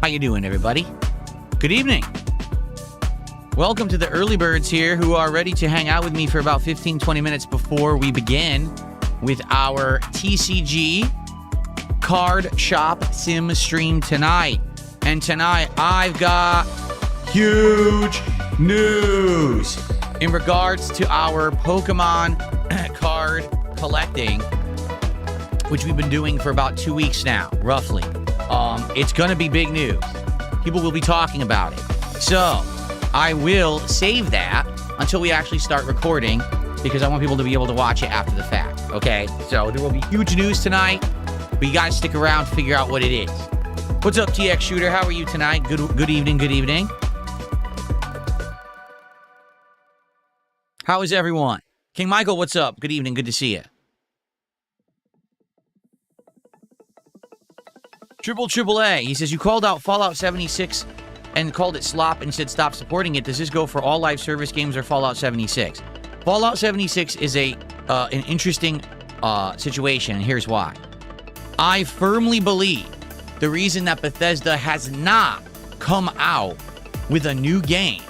How you doing, everybody? Good evening. Welcome to the early birds here who are ready to hang out with me for about 15-20 minutes before we begin with our TCG card shop sim stream tonight. And tonight I've got huge news in regards to our Pokemon card collecting, which we've been doing for about 2 weeks now, roughly. It's gonna be big news. People will be talking about it. So I will save that until we actually start recording because I want people to be able to watch it after the fact, okay? So there will be huge news tonight, but you guys stick around to figure out what it is. What's up, TX Shooter? How are you tonight? Good evening, good evening. How is everyone? King Michael, what's up? Good evening, good to see you. Triple A, he says, you called out Fallout 76 and called it slop and said stop supporting it. Does this go for all live service games or Fallout 76? Fallout 76 is an interesting situation, and here's why. I firmly believe the reason that Bethesda has not come out with a new game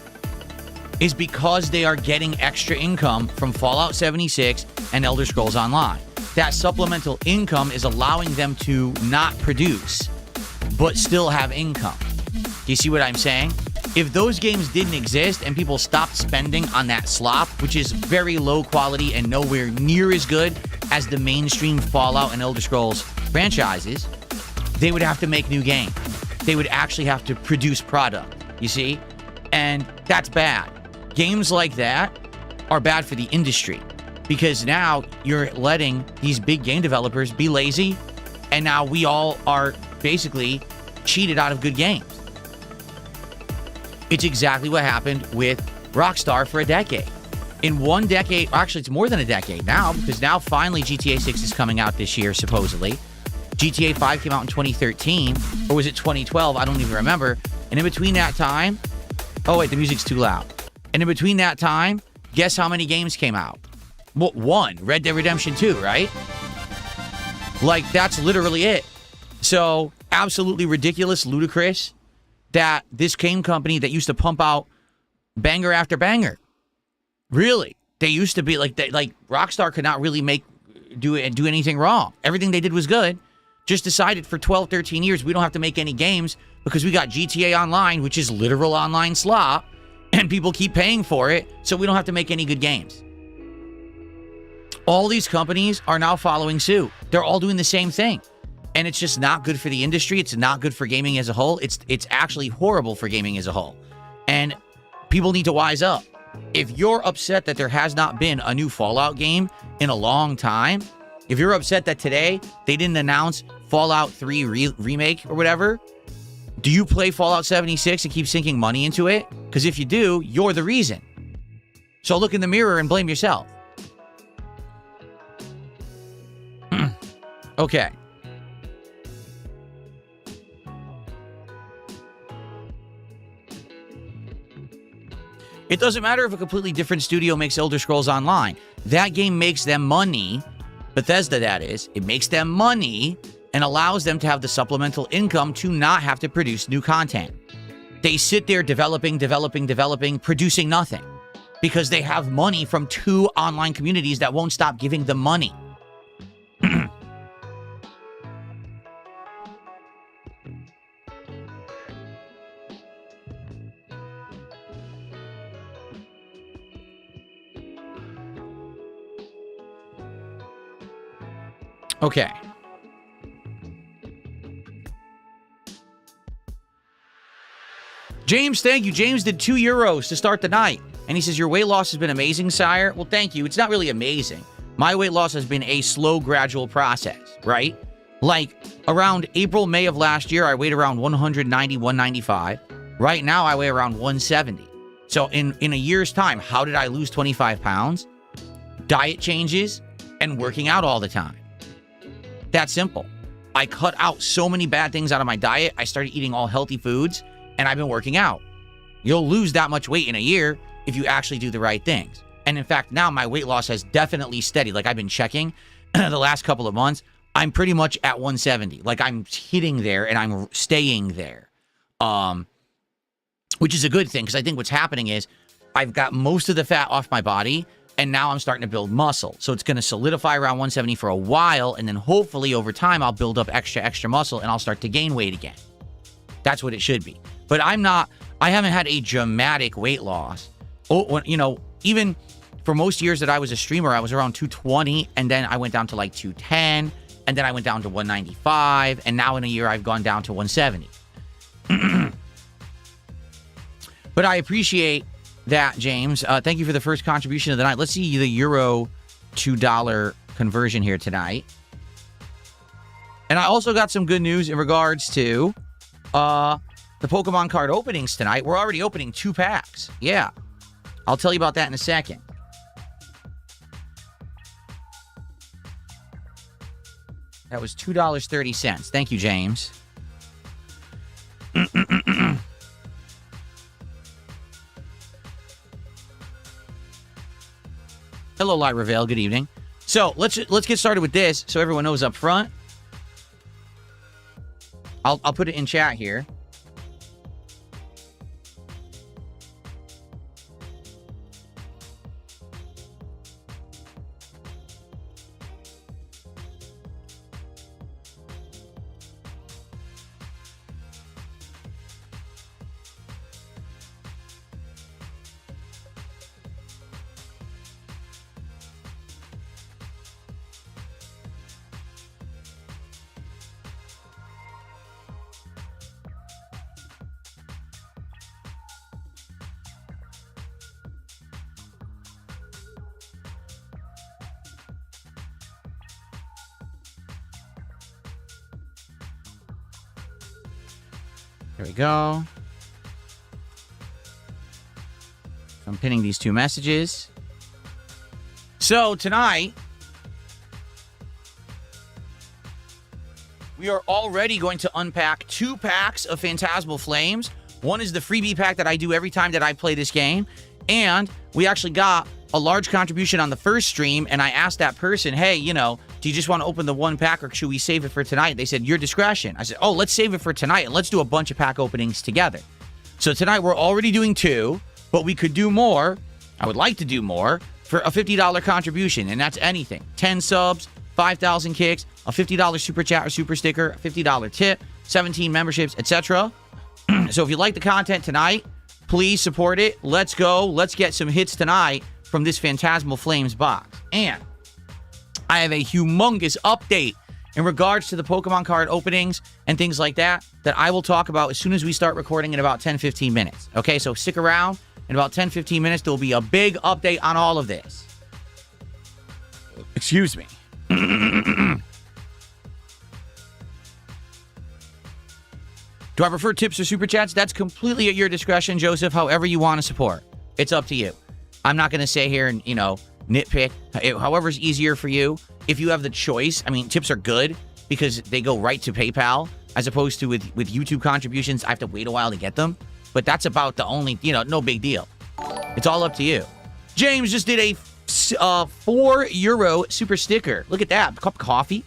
is because they are getting extra income from Fallout 76 and Elder Scrolls Online. That supplemental income is allowing them to not produce, but still have income. Do you see what I'm saying? If those games didn't exist and people stopped spending on that slop, which is very low quality and nowhere near as good as the mainstream Fallout and Elder Scrolls franchises, they would have to make new games. They would actually have to produce product, you see? And that's bad. Games like that are bad for the industry because now you're letting these big game developers be lazy, and now we all are basically cheated out of good games. It's exactly what happened with Rockstar for a decade. In 1 decade, actually it's more than a decade now, because now finally GTA 6 is coming out this year, supposedly. GTA 5 came out in 2013, or was it 2012? I don't even remember. And in between that time, oh wait, the music's too loud. And in between that time, guess how many games came out? Well, 1, Red Dead Redemption 2, right? Like, that's literally it. So, absolutely ridiculous, ludicrous, that this game company that used to pump out banger after banger, really, they used to be like Rockstar could not really do anything wrong. Everything they did was good. Just decided for 12, 13 years we don't have to make any games because we got GTA Online, which is literal online slop, and people keep paying for it, so we don't have to make any good games. All these companies are now following suit. They're all doing the same thing. And it's just not good for the industry. It's not good for gaming as a whole. It's actually horrible for gaming as a whole. And people need to wise up. If you're upset that there has not been a new Fallout game in a long time, if you're upset that today they didn't announce Fallout 3 remake or whatever, do you play Fallout 76 and keep sinking money into it? Because if you do, you're the reason. So look in the mirror and blame yourself. Okay. It doesn't matter if a completely different studio makes Elder Scrolls Online. That game makes them money, Bethesda that is. It makes them money and allows them to have the supplemental income to not have to produce new content. They sit there developing, producing nothing because they have money from 2 online communities that won't stop giving them money. Okay. James, thank you. James did €2 to start the night. And he says, your weight loss has been amazing, sire. Well, thank you. It's not really amazing. My weight loss has been a slow, gradual process, right? Like, around April, May of last year, I weighed around 190, 195. Right now, I weigh around 170. So in a year's time, how did I lose 25 pounds? Diet changes and working out all the time. That simple. I cut out so many bad things out of my diet. I started eating all healthy foods, and I've been working out. You'll lose that much weight in a year if you actually do the right things. And in fact, now my weight loss has definitely steadied. Like, I've been checking the last couple of months. I'm pretty much at 170. Like, I'm hitting there, and I'm staying there. which is a good thing because I think what's happening is I've got most of the fat off my body, and now I'm starting to build muscle. So it's going to solidify around 170 for a while, and then hopefully over time I'll build up extra muscle, and I'll start to gain weight again. That's what it should be. But I haven't had a dramatic weight loss. Even for most years that I was a streamer, I was around 220, and then I went down to like 210, and then I went down to 195, and now in a year I've gone down to 170. But I appreciate that, James. Thank you for the first contribution of the night. Let's see the euro to dollar conversion here tonight. And I also got some good news in regards to the Pokemon card openings tonight. We're already opening 2 packs. Yeah. I'll tell you about that in a second. That was $2.30. Thank you, James. Hello, Lyra Vale. Good evening. So let's get started with this so everyone knows up front. I'll put it in chat here. There we go. I'm pinning these 2 messages. So tonight, we are already going to unpack 2 packs of Phantasmal Flames. One is the freebie pack that I do every time that I play this game. And we actually got a large contribution on the first stream, and I asked that person, hey, do you just want to open the 1 pack, or should we save it for tonight? They said, your discretion. I said, oh, let's save it for tonight, and let's do a bunch of pack openings together. So tonight, we're already doing 2, but we could do more. I would like to do more for a $50 contribution, and that's anything. 10 subs, 5,000 kicks, a $50 super chat or super sticker, a $50 tip, 17 memberships, etc. So if you like the content tonight, please support it. Let's go. Let's get some hits tonight from this Phantasmal Flames box. And I have a humongous update in regards to the Pokemon card openings and things like that I will talk about as soon as we start recording in about 10-15 minutes. Okay, so stick around. In about 10-15 minutes, there will be a big update on all of this. Excuse me. Do I prefer tips or super chats? That's completely at your discretion, Joseph, however you want to support. It's up to you. I'm not going to sit here and, nitpick. However's easier for you. If you have the choice, tips are good because they go right to PayPal, as opposed to with YouTube contributions, I have to wait a while to get them. But that's about the only, no big deal. It's all up to you. James just did a €4 super sticker. Look at that. Cup of coffee.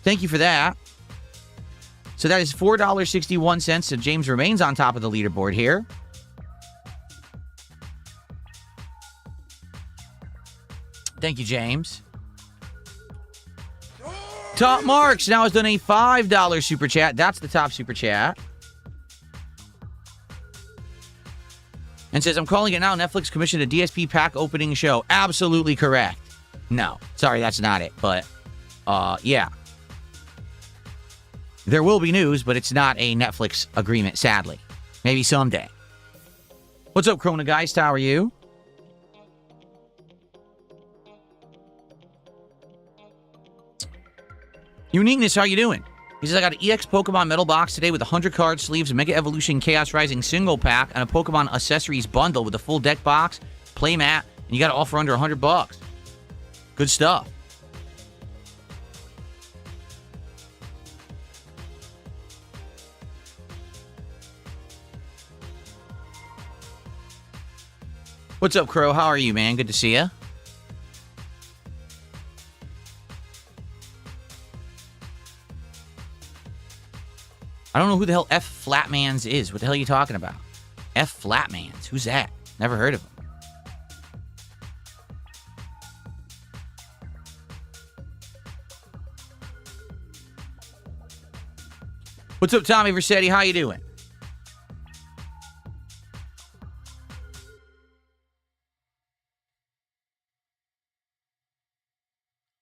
Thank you for that. So that is $4.61. So James remains on top of the leaderboard here. Thank you, James. Top Marks now has done a $5 super chat. That's the top super chat. And says, I'm calling it now. Netflix commissioned a DSP pack opening show. Absolutely correct. No, sorry, that's not it. But, yeah. There will be news, but it's not a Netflix agreement, sadly. Maybe someday. What's up, Krona Geist? How are you? Uniqueness, how you doing? He says, I got an EX Pokemon metal box today with 100 card sleeves, a Mega Evolution Chaos Rising single pack, and a Pokemon accessories bundle with a full deck box, play mat, and you got it all for under $100. Good stuff. What's up, Crow? How are you, man? Good to see you. I don't know who the hell F Flatmans is. What the hell are you talking about? F Flatmans. Who's that? Never heard of him. What's up, Tommy Versetti? How you doing?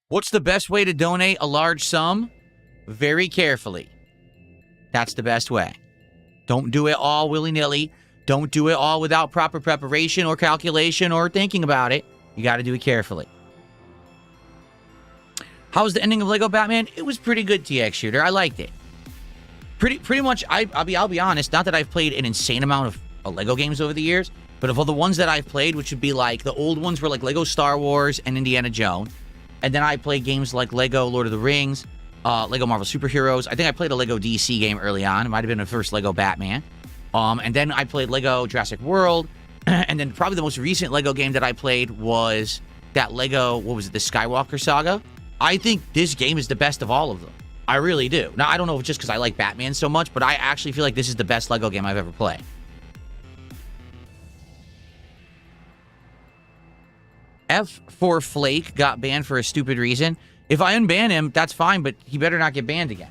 What's the best way to donate a large sum? Very carefully. That's the best way. Don't do it all willy-nilly. Don't do it all without proper preparation or calculation or thinking about it. You got to do it carefully. How was the ending of Lego Batman? It was pretty good, TX Shooter. I liked it. Pretty much, I'll be honest, not that I've played an insane amount of Lego games over the years, but of all the ones that I've played, which would be like, the old ones were like Lego Star Wars and Indiana Jones. And then I played games like Lego Lord of the Rings, Lego Marvel Superheroes. I think I played a Lego DC game early on. It might have been the first Lego Batman. And then I played Lego Jurassic World. And then probably the most recent Lego game that I played was that Lego, what was it, the Skywalker Saga. I think this game is the best of all of them. I really do. Now, I don't know if it's just because I like Batman so much, but I actually feel like this is the best Lego game I've ever played. F for Flake got banned for a stupid reason. If I unban him, that's fine, but he better not get banned again.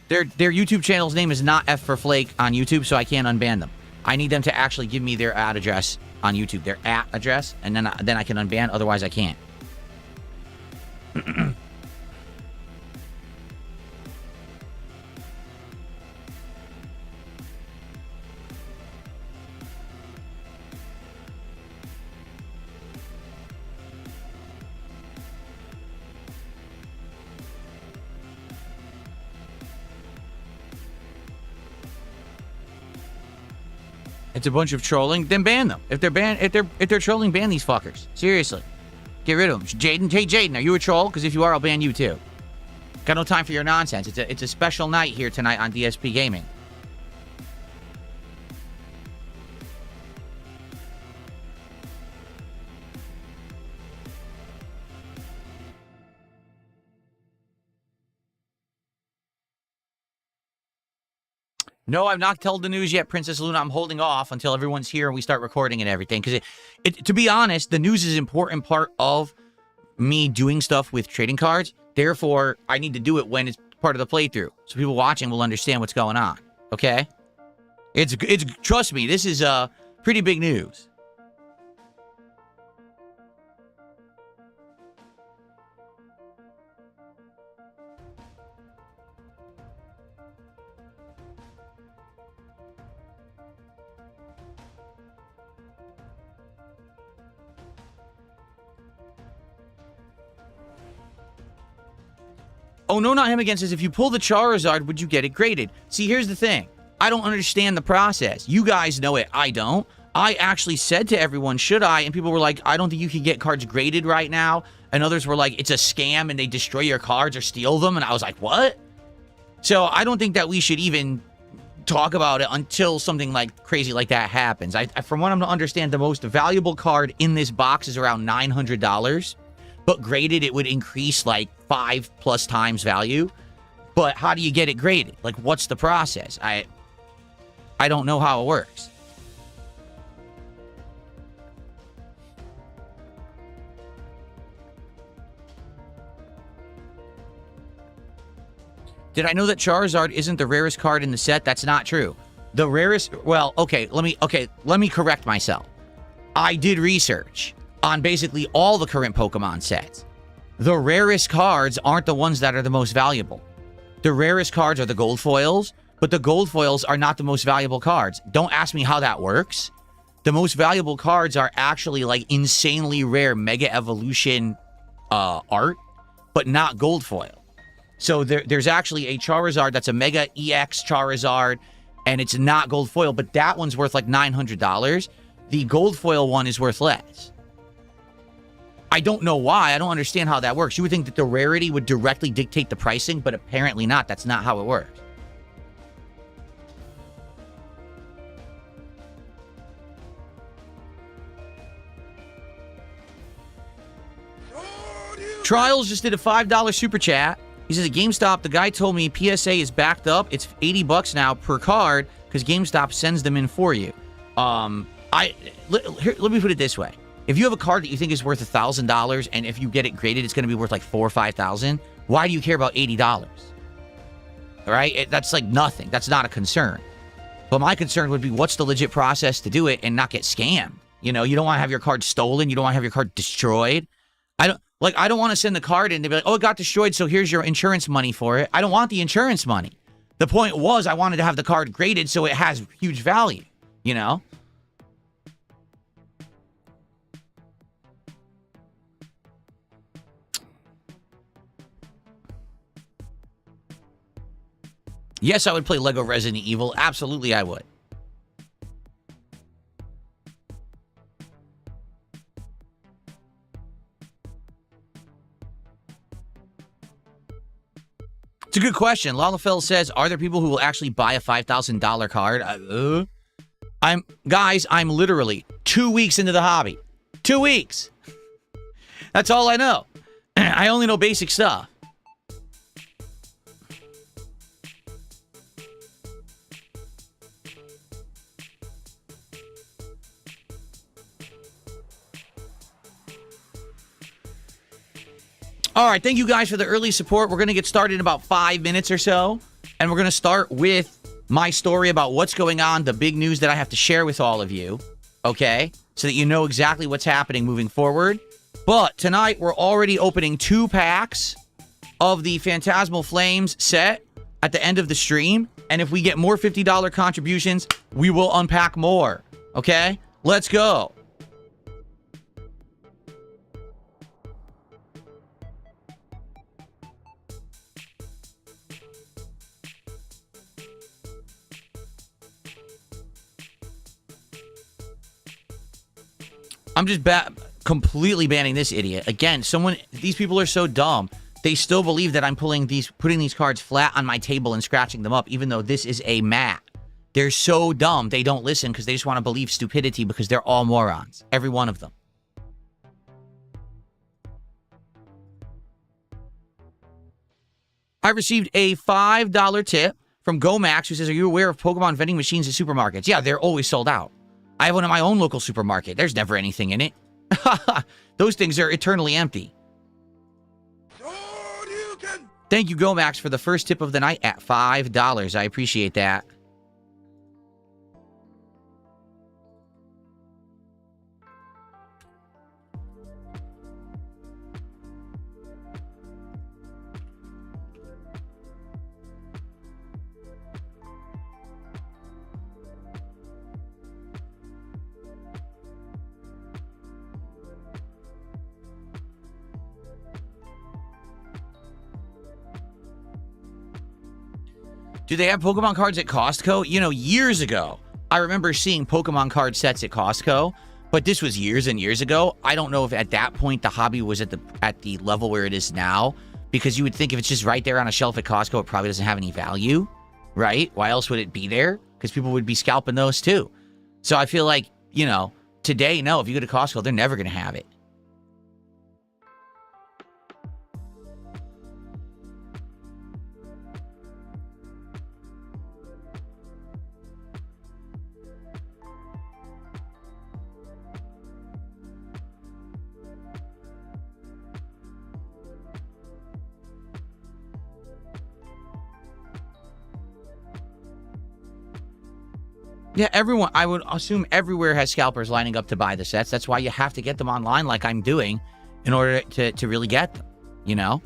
Their YouTube channel's name is not F for Flake on YouTube, so I can't unban them. I need them to actually give me their ad address on YouTube, their at address, and then I can unban, otherwise I can't. It's a bunch of trolling. Then ban them. If they're trolling, ban these fuckers. Seriously, get rid of them. Jaden, hey Jaden, are you a troll? Because if you are, I'll ban you too. Got no time for your nonsense. It's a special night here tonight on DSP Gaming. No, I've not told the news yet, Princess Luna. I'm holding off until everyone's here and we start recording and everything. Because to be honest, the news is an important part of me doing stuff with trading cards. Therefore, I need to do it when it's part of the playthrough, so people watching will understand what's going on. Okay? It's trust me, this is pretty big news. Oh, no, not him again says, if you pull the Charizard, would you get it graded? See, here's the thing. I don't understand the process. You guys know it. I don't. I actually said to everyone, should I? And people were like, I don't think you can get cards graded right now. And others were like, it's a scam and they destroy your cards or steal them. And I was like, what? So I don't think that we should even talk about it until something like crazy like that happens. From what I'm to understand, the most valuable card in this box is around $900. But graded, it would increase like 5+ times value. But how do you get it graded? Like, what's the process? I don't know how it works. Did I know that Charizard isn't the rarest card in the set? That's not true. The rarest, well, okay, let me correct myself. I did research on basically all the current Pokemon sets. The rarest cards aren't the ones that are the most valuable. The rarest cards are the gold foils, but the gold foils are not the most valuable cards. Don't ask me how that works. The most valuable cards are actually like insanely rare Mega Evolution art, but not gold foil. So there's actually a Charizard that's a Mega EX Charizard, and it's not gold foil, but that one's worth like $900. The gold foil one is worth less. I don't know why. I don't understand how that works. You would think that the rarity would directly dictate the pricing, but apparently not. That's not how it works. Trials just did a $5 super chat. He says at GameStop, the guy told me PSA is backed up. It's $80 now per card because GameStop sends them in for you. Let me put it this way. If you have a card that you think is worth $1,000 and if you get it graded, it's going to be worth like $4,000 or $5,000, why do you care about $80? All right? That's like nothing. That's not a concern. But my concern would be what's the legit process to do it and not get scammed? You know, you don't want to have your card stolen. You don't want to have your card destroyed. I don't want to send the card in to be like, oh, it got destroyed, so here's your insurance money for it. I don't want the insurance money. The point was I wanted to have the card graded so it has huge value, you know? Yes, I would play Lego Resident Evil. Absolutely, I would. It's a good question. Lalafell says, are there people who will actually buy a $5,000 card? I'm literally 2 weeks into the hobby. 2 weeks. That's all I know. I only know basic stuff. All right, thank you guys for the early support. We're going to get started in about 5 minutes or so, and we're going to start with my story about what's going on, the big news that I have to share with all of you, okay, so that you know exactly what's happening moving forward. But tonight, we're already opening 2 packs of the Phantasmal Flames set at the end of the stream, and if we get more $50 contributions, we will unpack more, okay? Let's go. I'm just completely banning this idiot. Again, these people are so dumb. They still believe that I'm putting these cards flat on my table and scratching them up, even though this is a mat. They're so dumb. They don't listen because they just want to believe stupidity because they're all morons. Every one of them. I received a $5 tip from GoMax who says, are you aware of Pokemon vending machines at supermarkets? Yeah, they're always sold out. I have one in my own local supermarket. There's never anything in it. Those things are eternally empty. Thank you, GoMax, for the first tip of the night at $5. I appreciate that. Do they have Pokemon cards at Costco? You know, years ago, I remember seeing Pokemon card sets at Costco, but this was years and years ago. I don't know if at that point the hobby was at the level where it is now, because you would think if it's just right there on a shelf at Costco, it probably doesn't have any value, right? Why else would it be there? Because people would be scalping those too. So I feel like, you know, today, no, if you go to Costco, they're never going to have it. Yeah, everyone, I would assume everywhere has scalpers lining up to buy the sets. That's why you have to get them online like I'm doing in order to really get them, you know?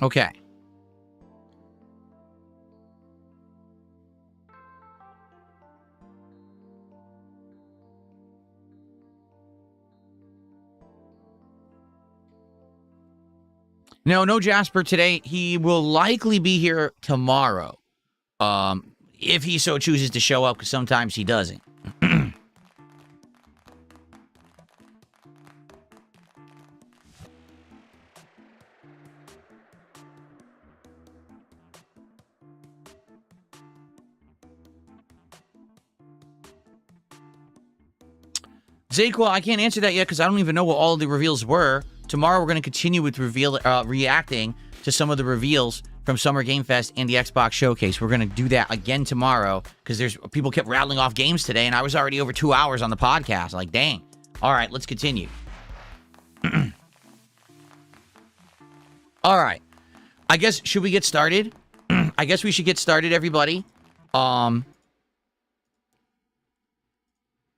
Okay. No Jasper today. He will likely be here tomorrow. If he so chooses to show up, because sometimes he doesn't. Zayquil, I can't answer that yet because I don't even know what all of the reveals were. Tomorrow we're going to continue with reacting to some of the reveals from Summer Game Fest and the Xbox Showcase. We're going to do that again tomorrow because there's people kept rattling off games today, and I was already over 2 hours on the podcast. Like, dang. All right, let's continue. All right. I guess, should we get started? I guess we should get started, everybody.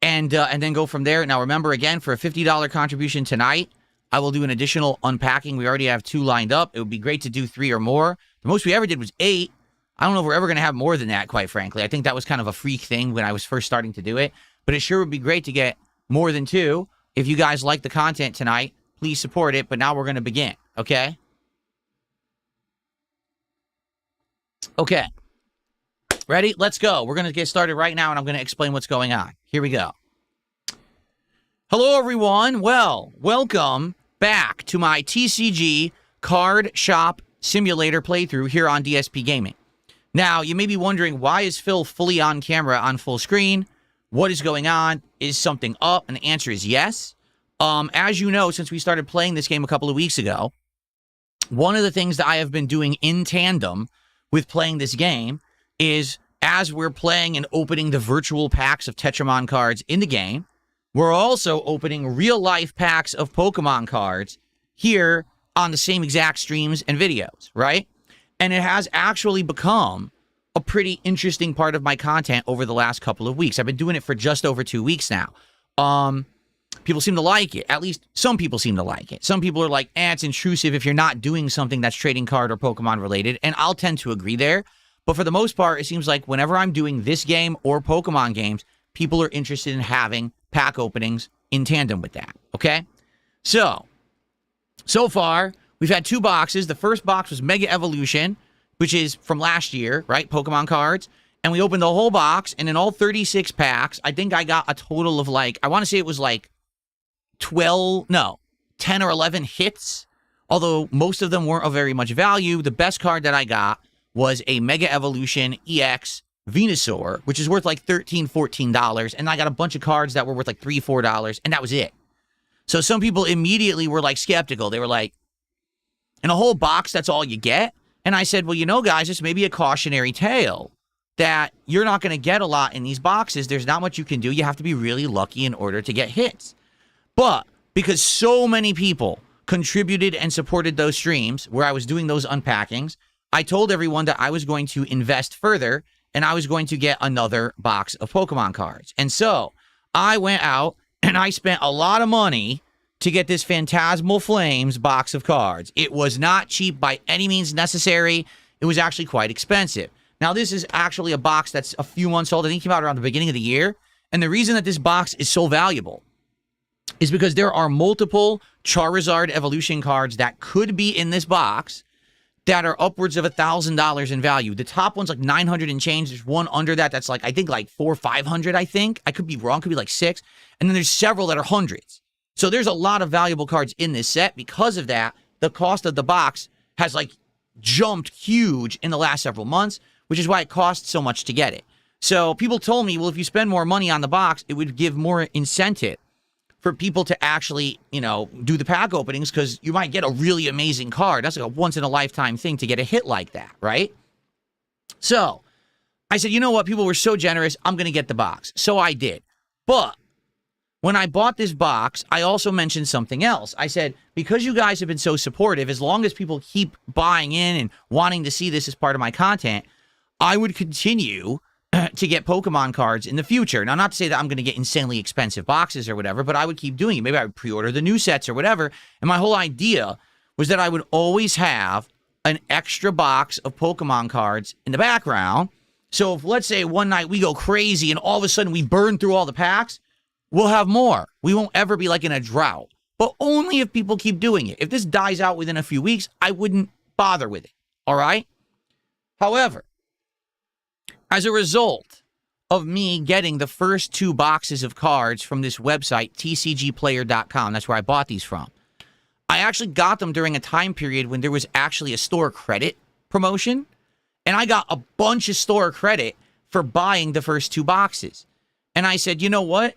And then go from there. Now, remember, again, for a $50 contribution tonight, I will do an additional unpacking. We already have 2 lined up. It would be great to do 3 or more. The most we ever did was 8. I don't know if we're ever going to have more than that, quite frankly. I think that was kind of a freak thing when I was first starting to do it. But it sure would be great to get more than 2. If you guys like the content tonight, please support it. But now we're going to begin, okay? Okay. Ready? Let's go. We're going to get started right now, and I'm going to explain what's going on. Here we go. Hello, everyone. Well, welcome back to my TCG Card Shop Simulator playthrough here on DSP Gaming. Now, you may be wondering, why is Phil fully on camera on full screen? What is going on? Is something up? And the answer is yes. As you know, since we started playing this game a couple of weeks ago, one of the things that I have been doing in tandem with playing this game is, as we're playing and opening the virtual packs of Tetramon cards in the game, we're also opening real-life packs of Pokemon cards here on the same exact streams and videos, right? And it has actually become a pretty interesting part of my content over the last couple of weeks. I've been doing it for just over 2 weeks now. People seem to like it. At least some people seem to like it. Some people are like, it's intrusive if you're not doing something that's trading card or Pokemon related. And I'll tend to agree there. But for the most part, it seems like whenever I'm doing this game or Pokemon games, people are interested in having pack openings in tandem with that, okay? So far, we've had 2 boxes. The first box was Mega Evolution, which is from last year, right? Pokemon cards. And we opened the whole box, and in all 36 packs, I think I got a total of like, I want to say it was like 10 or 11 hits, although most of them weren't of very much value. The best card that I got was a Mega Evolution EX Venusaur, which is worth like $13, $14. And I got a bunch of cards that were worth like $3, $4, and that was it. So some people immediately were like skeptical. They were like, in a whole box, that's all you get? And I said, well, you know, guys, this may be a cautionary tale that you're not going to get a lot in these boxes. There's not much you can do. You have to be really lucky in order to get hits. But because so many people contributed and supported those streams where I was doing those unpackings, I told everyone that I was going to invest further and I was going to get another box of Pokemon cards. And so I went out and I spent a lot of money to get this Phantasmal Flames box of cards. It was not cheap by any means necessary. It was actually quite expensive. Now, this is actually a box that's a few months old. I think it came out around the beginning of the year. And the reason that this box is so valuable is because there are multiple Charizard evolution cards that could be in this box that are upwards of $1,000 in value. The top one's like 900 and change. There's one under that that's like, I think like 400 or 500, I think. I could be wrong. Could be like 6. And then there's several that are hundreds. So there's a lot of valuable cards in this set. Because of that, the cost of the box has like jumped huge in the last several months, which is why it costs so much to get it. So people told me, well, if you spend more money on the box, it would give more incentive for people to actually, you know, do the pack openings because you might get a really amazing card. That's like a once-in-a-lifetime thing to get a hit like that, right? So I said, you know what? People were so generous. I'm going to get the box. So I did. But when I bought this box, I also mentioned something else. I said, because you guys have been so supportive, as long as people keep buying in and wanting to see this as part of my content, I would continue to get Pokemon cards in the future. Now, not to say that I'm going to get insanely expensive boxes or whatever, but I would keep doing it. Maybe I would pre-order the new sets or whatever. And my whole idea was that I would always have an extra box of Pokemon cards in the background. So if, let's say, one night we go crazy and all of a sudden we burn through all the packs, we'll have more. We won't ever be like in a drought. But only if people keep doing it. If this dies out within a few weeks, I wouldn't bother with it. All right? However, as a result of me getting the first 2 boxes of cards from this website, TCGplayer.com, that's where I bought these from, I actually got them during a time period when there was actually a store credit promotion, and I got a bunch of store credit for buying the first 2 boxes. And I said, you know what?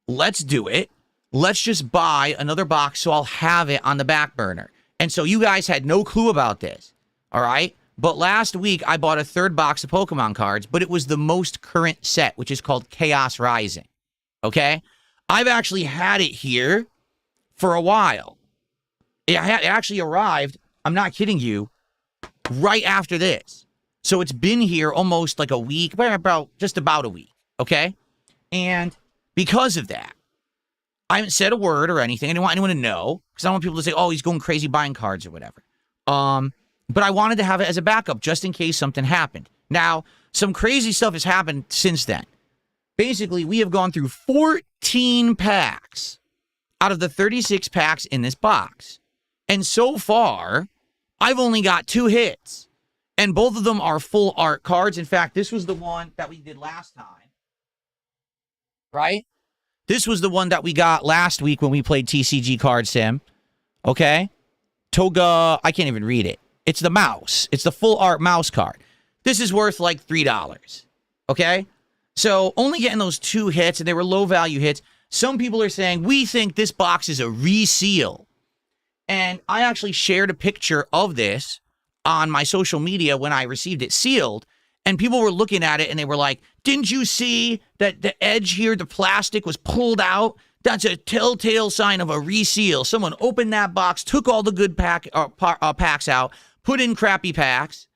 let's do it. Let's just buy another box so I'll have it on the back burner. And so you guys had no clue about this, all right? But last week, I bought a third box of Pokemon cards, but it was the most current set, which is called Chaos Rising, okay? I've actually had it here for a while. It actually arrived, I'm not kidding you, right after this. So it's been here almost like a week, just about a week, okay? And because of that, I haven't said a word or anything. I didn't want anyone to know because I don't want people to say, oh, he's going crazy buying cards or whatever. But I wanted to have it as a backup just in case something happened. Now, some crazy stuff has happened since then. Basically, we have gone through 14 packs out of the 36 packs in this box. And so far, I've only got 2 hits. And both of them are full art cards. In fact, this was the one that we did last time. Right? This was the one that we got last week when we played TCG Card Sim. Okay? Toga, I can't even read it. It's the mouse. It's the full art mouse card. This is worth like $3. Okay? So only getting those 2 hits, and they were low value hits. Some people are saying, we think this box is a reseal. And I actually shared a picture of this on my social media when I received it sealed. And people were looking at it and they were like, didn't you see that the edge here, the plastic was pulled out? That's a telltale sign of a reseal. Someone opened that box, took all the good packs out, put in crappy packs,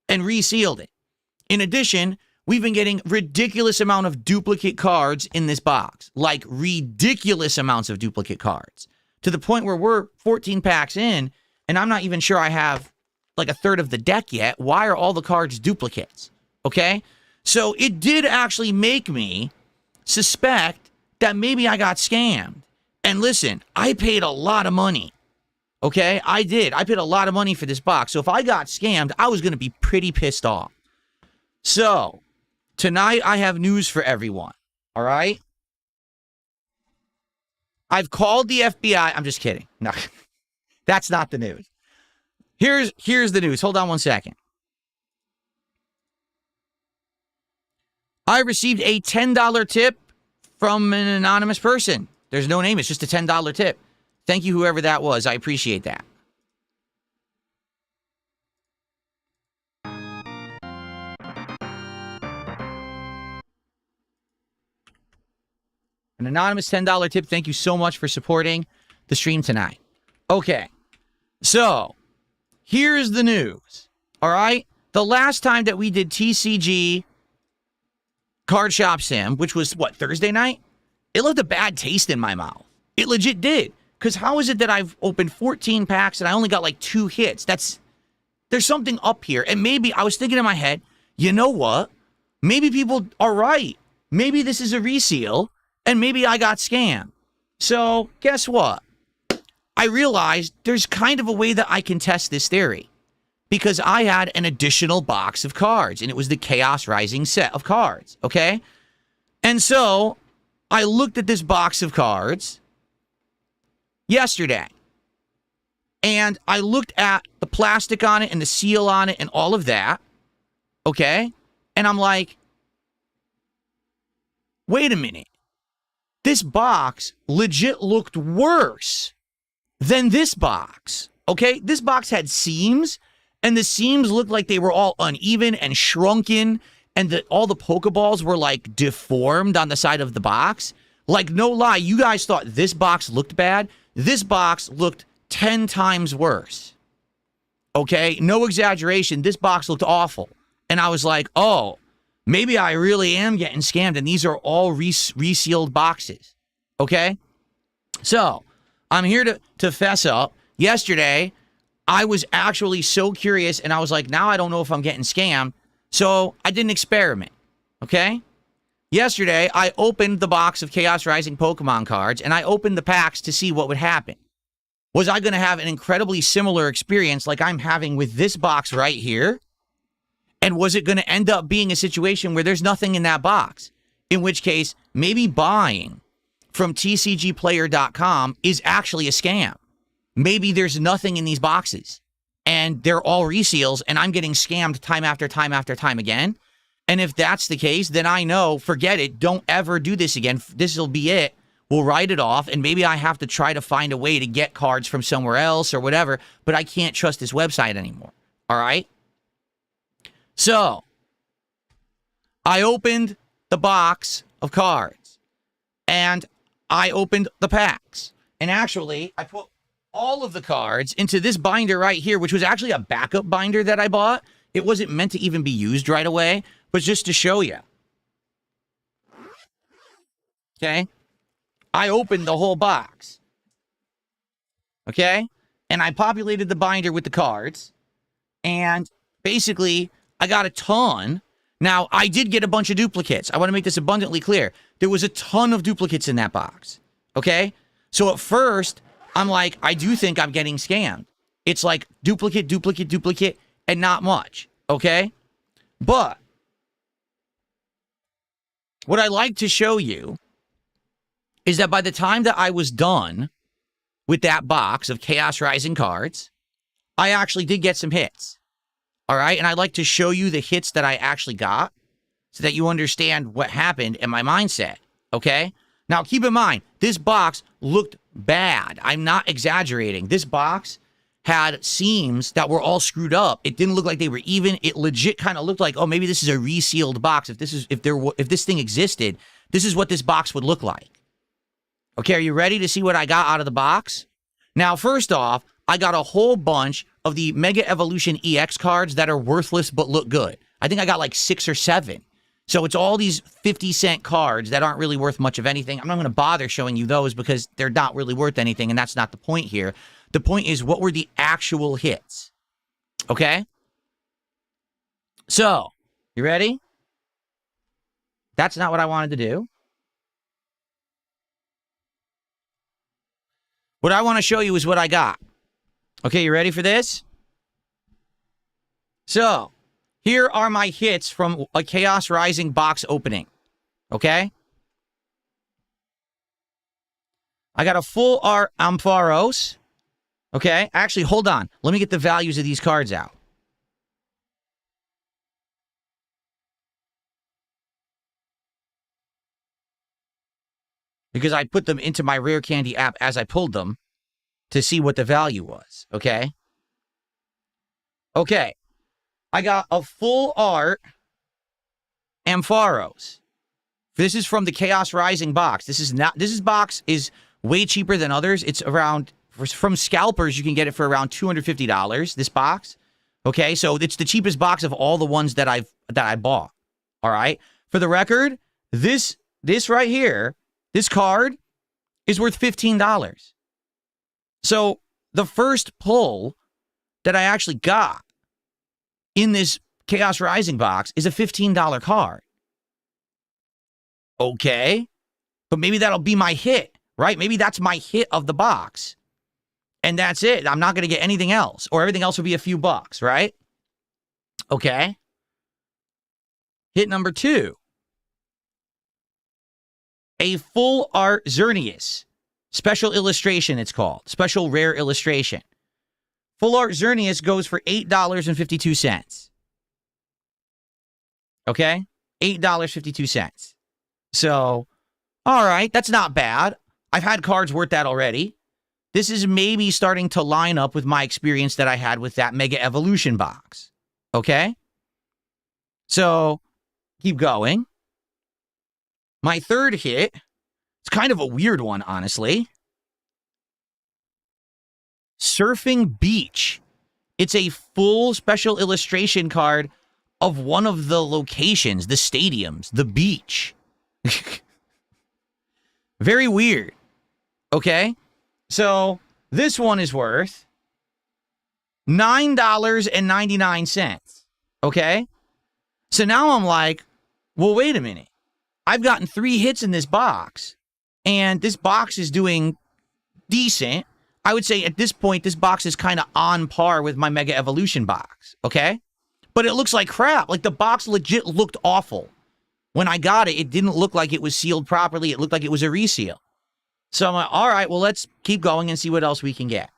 and resealed it. In addition, we've been getting ridiculous amount of duplicate cards in this box. Like ridiculous amounts of duplicate cards. To the point where we're 14 packs in, and I'm not even sure I have like a third of the deck yet. Why are all the cards duplicates? Okay? So it did actually make me suspect that maybe I got scammed. And listen, I paid a lot of money. Okay? I did. I paid a lot of money for this box. So if I got scammed, I was going to be pretty pissed off. So, tonight I have news for everyone. All right? I've called the FBI. I'm just kidding. No, that's not the news. Here's the news. Hold on one second. I received a $10 tip from an anonymous person. There's no name. It's just a $10 tip. Thank you, whoever that was. I appreciate that. An anonymous $10 tip. Thank you so much for supporting the stream tonight. Okay. So, here's the news. All right? The last time that we did TCG Card Shop Sim, which was, what, Thursday night? It left a bad taste in my mouth. It legit did. Because how is it that I've opened 14 packs and I only got like 2 hits? There's something up here. And maybe, I was thinking in my head, you know what? Maybe people are right. Maybe this is a reseal, and maybe I got scammed. So, guess what? I realized there's kind of a way that I can test this theory. Because I had an additional box of cards, and it was the Chaos Rising set of cards, okay? And so, I looked at this box of cards yesterday. And I looked at the plastic on it and the seal on it and all of that, okay? And I'm like, wait a minute. This box legit looked worse than this box, okay? This box had seams, and the seams looked like they were all uneven and shrunken, and all the Pokeballs were, like, deformed on the side of the box. Like, no lie, you guys thought this box looked bad. This box looked 10 times worse, okay? No exaggeration, this box looked awful. And I was like, oh, maybe I really am getting scammed, and these are all resealed boxes, okay? So, I'm here to fess up. Yesterday, I was actually so curious, and I was like, now I don't know if I'm getting scammed, so I did an experiment, okay? Yesterday, I opened the box of Chaos Rising Pokemon cards, and I opened the packs to see what would happen. Was I going to have an incredibly similar experience like I'm having with this box right here? And was it going to end up being a situation where there's nothing in that box? In which case, maybe buying from TCGplayer.com is actually a scam. Maybe there's nothing in these boxes, and they're all reseals, and I'm getting scammed time after time after time again. And if that's the case, then I know, forget it, don't ever do this again. This will be it. will write it off, and maybe I have to try to find a way to get cards from somewhere else or whatever, but I can't trust this website anymore. All right? So, I opened the box of cards, and I opened the packs. And actually, I put all of the cards into this binder right here, which was actually a backup binder that I bought. It wasn't meant to even be used right away, but just to show you. Okay? I opened the whole box. Okay? And I populated the binder with the cards. And basically, I got a ton. Now, I did get a bunch of duplicates. I want to make this abundantly clear. There was a ton of duplicates in that box. Okay? So at first, I'm like, I do think I'm getting scammed. It's like duplicate, duplicate, duplicate, and not much. Okay? But what I like to show you is that by the time that I was done with that box of Chaos Rising cards, I actually did get some hits. All right? And I'd like to show you the hits that I actually got so that you understand what happened in my mindset. Okay? Now, keep in mind, this box looked bad. I'm not exaggerating. This box had seams that were all screwed up. It didn't look like they were even. It legit kind of looked like, oh, maybe this is a resealed box. If this thing existed, this is what this box would look like. Okay, are you ready to see what I got out of the box? Now, first off, I got a whole bunch of the Mega Evolution EX cards that are worthless but look good. I think I got like 6 or 7. So it's all these 50-cent cards that aren't really worth much of anything. I'm not going to bother showing you those because they're not really worth anything, and that's not the point here. The point is, what were the actual hits? Okay? So, you ready? That's not what I wanted to do. What I want to show you is what I got. Okay, you ready for this? So, here are my hits from a Chaos Rising box opening. Okay? I got a full art Ampharos. Okay? Actually, hold on. Let me get the values of these cards out. Because I put them into my Rare Candy app as I pulled them to see what the value was. Okay? Okay. I got a full art Ampharos. This is from the Chaos Rising box. This box is way cheaper than others. It's around, from scalpers, you can get it for around $250, this box. Okay, so it's the cheapest box of all the ones that I bought. All right? For the record, this right here, this card is worth $15. So the first pull that I actually got in this Chaos Rising box is a $15 card. Okay. But maybe that'll be my hit, right? Maybe that's my hit of the box. And that's it. I'm not going to get anything else. Or everything else will be a few bucks, right? Okay. Hit number 2. A full art Xerneas. Special illustration, it's called. Special rare illustration. Full art Xerneas goes for $8.52. Okay? $8.52. So, all right, that's not bad. I've had cards worth that already. This is maybe starting to line up with my experience that I had with that Mega Evolution box. Okay? So, keep going. My third hit, it's kind of a weird one, honestly. Surfing Beach. It's a full special illustration card of one of the locations, the stadiums, the beach. Very weird. Okay? So, this one is worth $9.99. Okay? So now I'm like, well, wait a minute. I've gotten 3 hits in this box, and this box is doing decent. I would say at this point, this box is kind of on par with my Mega Evolution box, okay? But it looks like crap. Like, the box legit looked awful. When I got it, it didn't look like it was sealed properly. It looked like it was a reseal. So I'm like, all right, well, let's keep going and see what else we can get.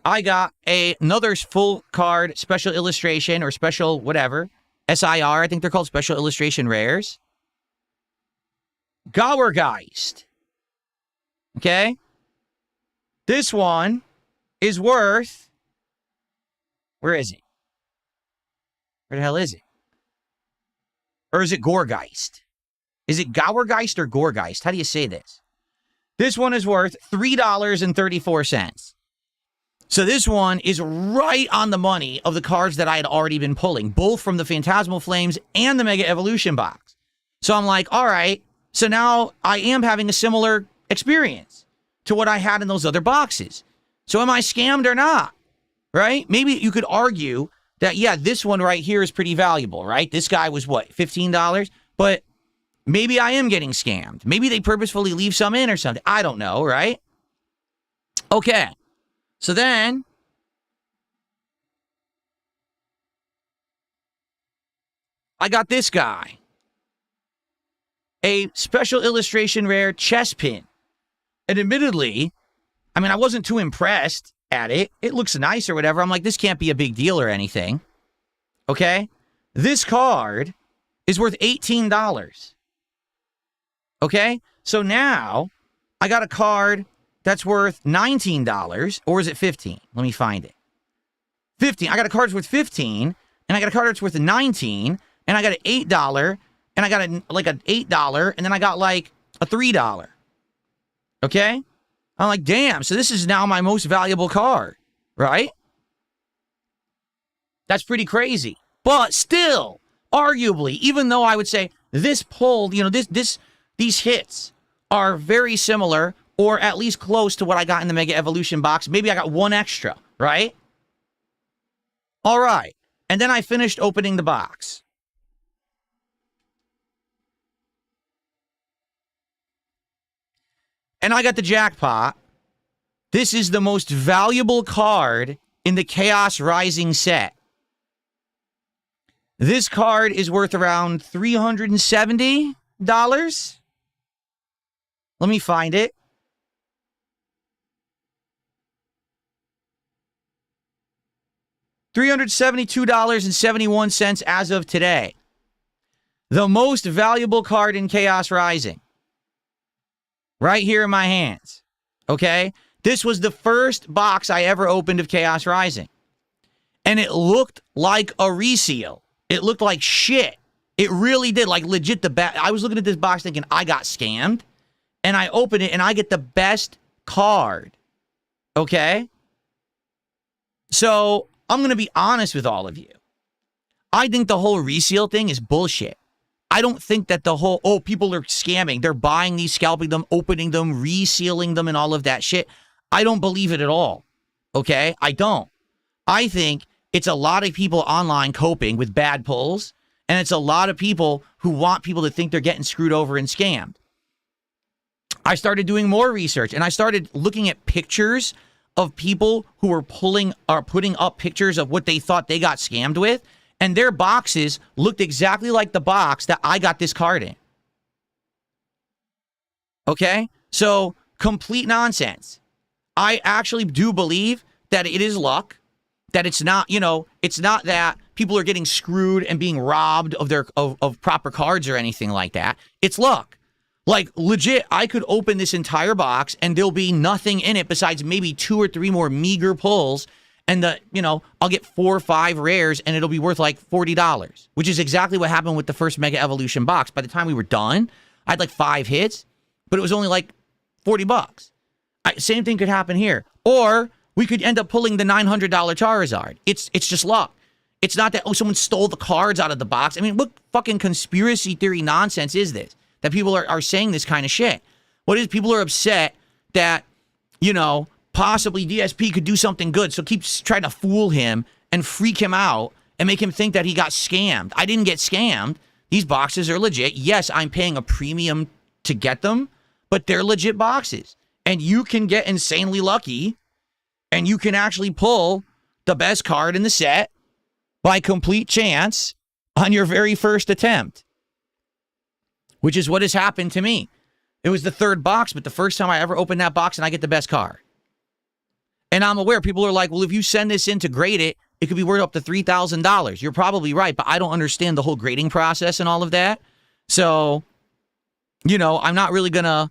I got another full card special illustration or special whatever SIR, I think they're called Special Illustration Rares. Gauergeist. Okay? This one is worth... Where is it? Where the hell is it? Or is it Gorgeist? Is it Gauergeist or Gorgeist? How do you say this? This one is worth $3.34. So this one is right on the money of the cards that I had already been pulling, both from the Phantasmal Flames and the Mega Evolution box. So I'm like, all right, so now I am having a similar experience to what I had in those other boxes. So am I scammed or not? Right? Maybe you could argue that, yeah, this one right here is pretty valuable, right? This guy was, what, $15? But maybe I am getting scammed. Maybe they purposefully leave some in or something. I don't know, right? Okay. So then, I got this guy. A Special Illustration Rare chess pin. And admittedly, I mean, I wasn't too impressed at it. It looks nice or whatever. I'm like, this can't be a big deal or anything. Okay? This card is worth $18. Okay? So now, I got a card that's worth $19, or is it $15? Let me find it. 15. I got a card that's worth $15, and I got a card that's worth $19, and I got an $8, and I got an $8, and then I got like a $3. Okay? I'm like, damn, so this is now my most valuable card, right? That's pretty crazy. But still, arguably, even though I would say this pull, you know, these hits are very similar, or at least close to what I got in the Mega Evolution box. Maybe I got one extra, right? All right. And then I finished opening the box. And I got the jackpot. This is the most valuable card in the Chaos Rising set. This card is worth around $370. Let me find it. $372.71 as of today. The most valuable card in Chaos Rising. Right here in my hands. Okay? This was the first box I ever opened of Chaos Rising. And it looked like a reseal. It looked like shit. It really did. Like, legit, I was looking at this box thinking, I got scammed. And I open it, and I get the best card. Okay? So, I'm going to be honest with all of you. I think the whole reseal thing is bullshit. I don't think that the whole, oh, people are scamming. They're buying these, scalping them, opening them, resealing them, and all of that shit. I don't believe it at all. Okay? I don't. I think it's a lot of people online coping with bad pulls, and it's a lot of people who want people to think they're getting screwed over and scammed. I started doing more research, and I started looking at pictures of people who were putting up pictures of what they thought they got scammed with, and their boxes looked exactly like the box that I got this card in. Okay? So, complete nonsense. I actually do believe that it is luck, that it's not, you know, it's not that people are getting screwed and being robbed of their of proper cards or anything like that. It's luck. Like, legit, I could open this entire box and there'll be nothing in it besides maybe 2 or 3 more meager pulls. And I'll get 4 or 5 rares and it'll be worth like $40, which is exactly what happened with the first Mega Evolution box. By the time we were done, I had like 5 hits, but it was only like $40. Same thing could happen here. Or we could end up pulling the $900 Charizard. It's just luck. It's not that, oh, someone stole the cards out of the box. I mean, what fucking conspiracy theory nonsense is this? That people are saying this kind of shit. What is, people are upset that, possibly DSP could do something good, so keep trying to fool him and freak him out and make him think that he got scammed. I didn't get scammed. These boxes are legit. Yes, I'm paying a premium to get them, but they're legit boxes. And you can get insanely lucky, and you can actually pull the best card in the set by complete chance on your very first attempt. Which is what has happened to me. It was the 3rd box, but the first time I ever opened that box and I get the best card. And I'm aware people are like, well, if you send this in to grade it, It could be worth up to $3,000. You're probably right, but I don't understand the whole grading process and all of that. So, you know, I'm not really going to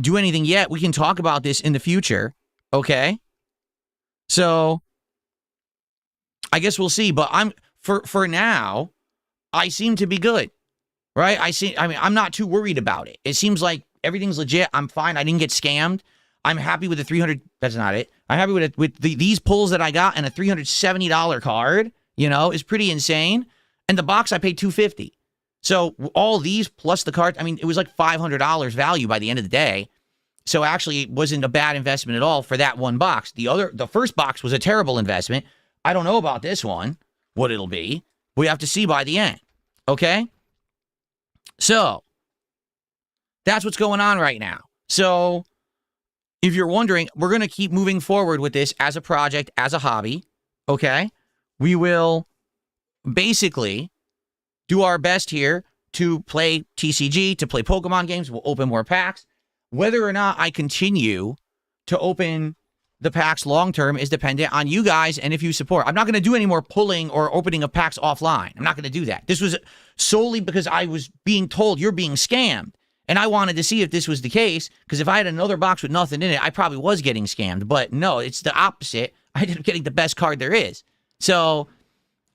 do anything yet. We can talk about this in the future, okay? So, I guess we'll see, but for now, I seem to be good, right? I mean, I'm not too worried about it. It seems like everything's legit. I'm fine. I didn't get scammed. I'm happy with the 300. That's not it. I'm happy with these pulls that I got, and a $370 card, you know, is pretty insane. And the box I paid $250. So all these plus the card, I mean, it was like $500 value by the end of the day. So actually, it wasn't a bad investment at all for that one box. The first box was a terrible investment. I don't know about this one, what it'll be. We have to see by the end. Okay? So, that's what's going on right now. So, if you're wondering, we're going to keep moving forward with this as a project, as a hobby. Okay? We will basically do our best here to play TCG, to play Pokemon games. We'll open more packs. Whether or not I continue to open the packs long-term is dependent on you guys and if you support. I'm not going to do any more pulling or opening of packs offline. I'm not going to do that. This was solely because I was being told you're being scammed. And I wanted to see if this was the case, because if I had another box with nothing in it, I probably was getting scammed. But no, it's the opposite. I ended up getting the best card there is. So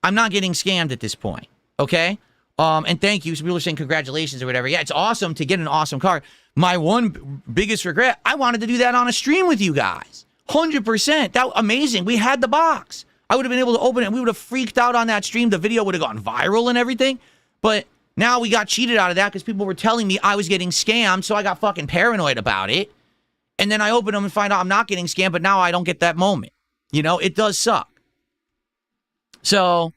I'm not getting scammed at this point. Okay? And thank you. Some people are saying congratulations or whatever. Yeah, it's awesome to get an awesome card. My one biggest regret, I wanted to do that on a stream with you guys. 100%. That was amazing. We had the box. I would have been able to open it and we would have freaked out on that stream. The video would have gone viral and everything. But now we got cheated out of that because people were telling me I was getting scammed, so I got fucking paranoid about it. And then I open them and find out I'm not getting scammed, but now I don't get that moment. You know, it does suck. So,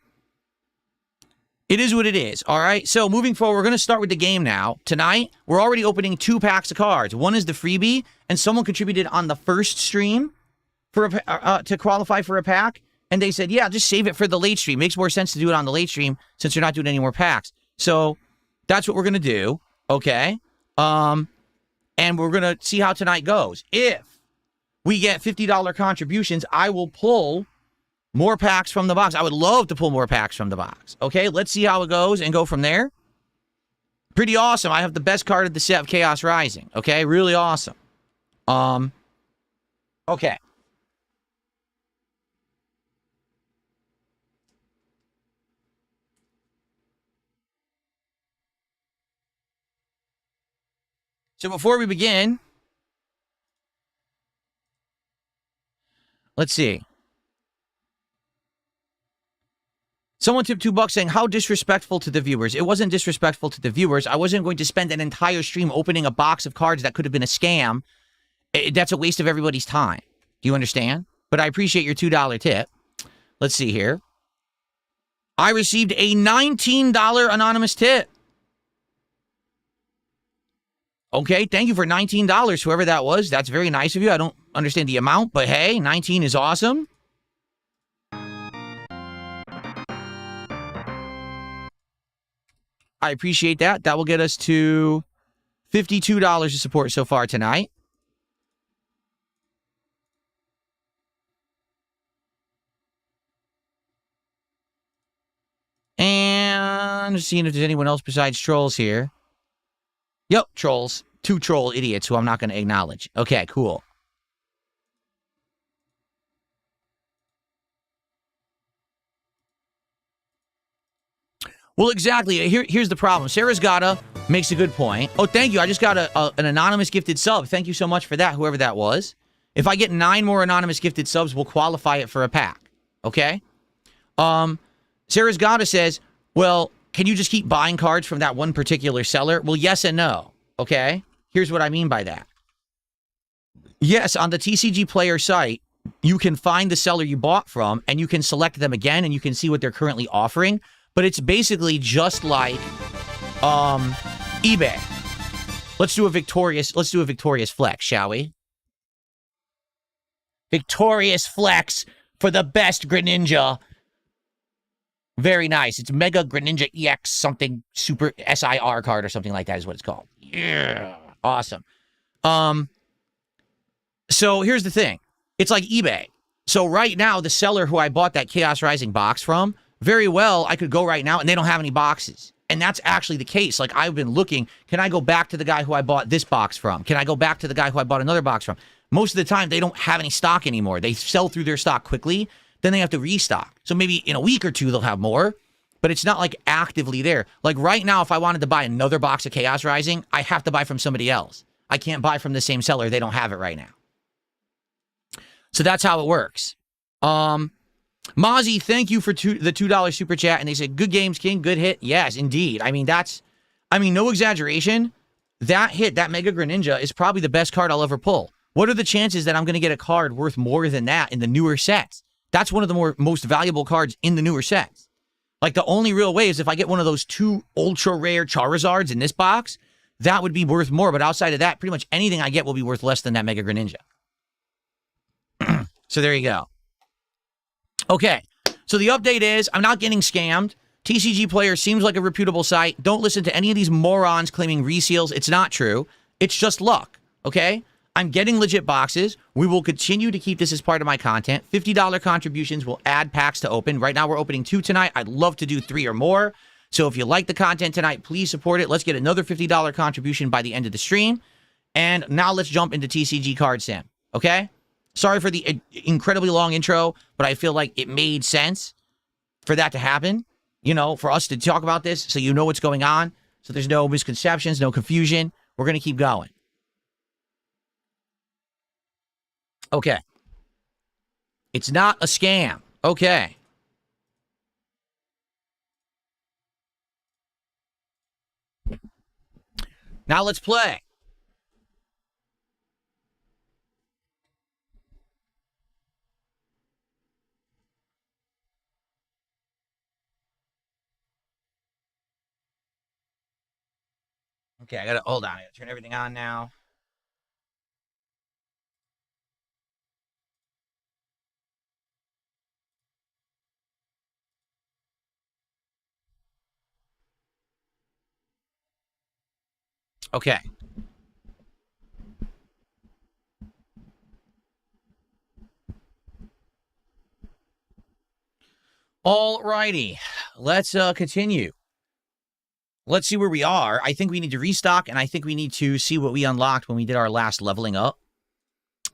it is what it is, all right? So, moving forward, we're going to start with the game now. Tonight, we're already opening 2 packs of cards. One is the freebie, and someone contributed on the first stream for to qualify for a pack. And they said, yeah, just save it for the late stream. Makes more sense to do it on the late stream since you're not doing any more packs. So, that's what we're going to do, okay? And we're going to see how tonight goes. If we get $50 contributions, I will pull more packs from the box. I would love to pull more packs from the box. Okay, let's see how it goes and go from there. Pretty awesome. I have the best card of the set of Chaos Rising. Okay, really awesome. Okay. So before we begin, let's see. Someone tipped $2 saying, how disrespectful to the viewers. It wasn't disrespectful to the viewers. I wasn't going to spend an entire stream opening a box of cards that could have been a scam. That's a waste of everybody's time. Do you understand? But I appreciate your $2 tip. Let's see here. I received a $19 anonymous tip. Okay, thank you for $19, whoever that was. That's very nice of you. I don't understand the amount, but hey, 19 is awesome. I appreciate that. That will get us to $52 of support so far tonight. And seeing if there's anyone else besides trolls here. Yep, trolls. 2 troll idiots who I'm not going to acknowledge. Okay, cool. Well, exactly. Here's the problem. Sarah's Gata makes a good point. Oh, thank you. I just got an anonymous gifted sub. Thank you so much for that, whoever that was. If I get 9 more anonymous gifted subs, we'll qualify it for a pack. Okay? Sarah's Gata says, well, can you just keep buying cards from that one particular seller? Well, yes and no. Okay? Here's what I mean by that. Yes, on the TCG player site, you can find the seller you bought from, and you can select them again, and you can see what they're currently offering. But it's basically just like eBay. Let's do a victorious flex, shall we? Victorious flex for the best Greninja. Very nice. It's Mega Greninja EX something super SIR card or something like that is what it's called. Yeah. Awesome. So here's the thing. It's like eBay. So right now, the seller who I bought that Chaos Rising box from, very well, I could go right now and they don't have any boxes. And that's actually the case. Like, I've been looking, can I go back to the guy who I bought this box from? Can I go back to the guy who I bought another box from? Most of the time, they don't have any stock anymore. They sell through their stock quickly, then they have to restock. So maybe in a week or two, they'll have more, but it's not like actively there. Like right now, if I wanted to buy another box of Chaos Rising, I have to buy from somebody else. I can't buy from the same seller. They don't have it right now. So that's how it works. Mozzie, thank you for the $2 super chat. And they said, good games, King. Good hit. Yes, indeed. I mean, no exaggeration. That hit, that Mega Greninja, is probably the best card I'll ever pull. What are the chances that I'm going to get a card worth more than that in the newer sets? That's one of the most valuable cards in the newer sets. Like, the only real way is if I get one of those 2 ultra rare Charizards in this box, that would be worth more. But outside of that, pretty much anything I get will be worth less than that Mega Greninja. So there you go. Okay, so the update is I'm not getting scammed. TCG Player seems like a reputable site. Don't listen to any of these morons claiming reseals. It's not true. It's just luck, okay? I'm getting legit boxes. We will continue to keep this as part of my content. $50 contributions will add packs to open. Right now, we're opening 2 tonight. I'd love to do 3 or more. So if you like the content tonight, please support it. Let's get another $50 contribution by the end of the stream. And now let's jump into TCG Card Sim, okay? Sorry for the incredibly long intro, but I feel like it made sense for that to happen, you know, for us to talk about this so you know what's going on, so there's no misconceptions, no confusion. We're going to keep going. Okay. It's not a scam. Okay. Now let's play. Okay, hold on. I gotta turn everything on now. Okay. All righty. Let's continue. Let's see where we are. I think we need to restock, and I think we need to see what we unlocked when we did our last leveling up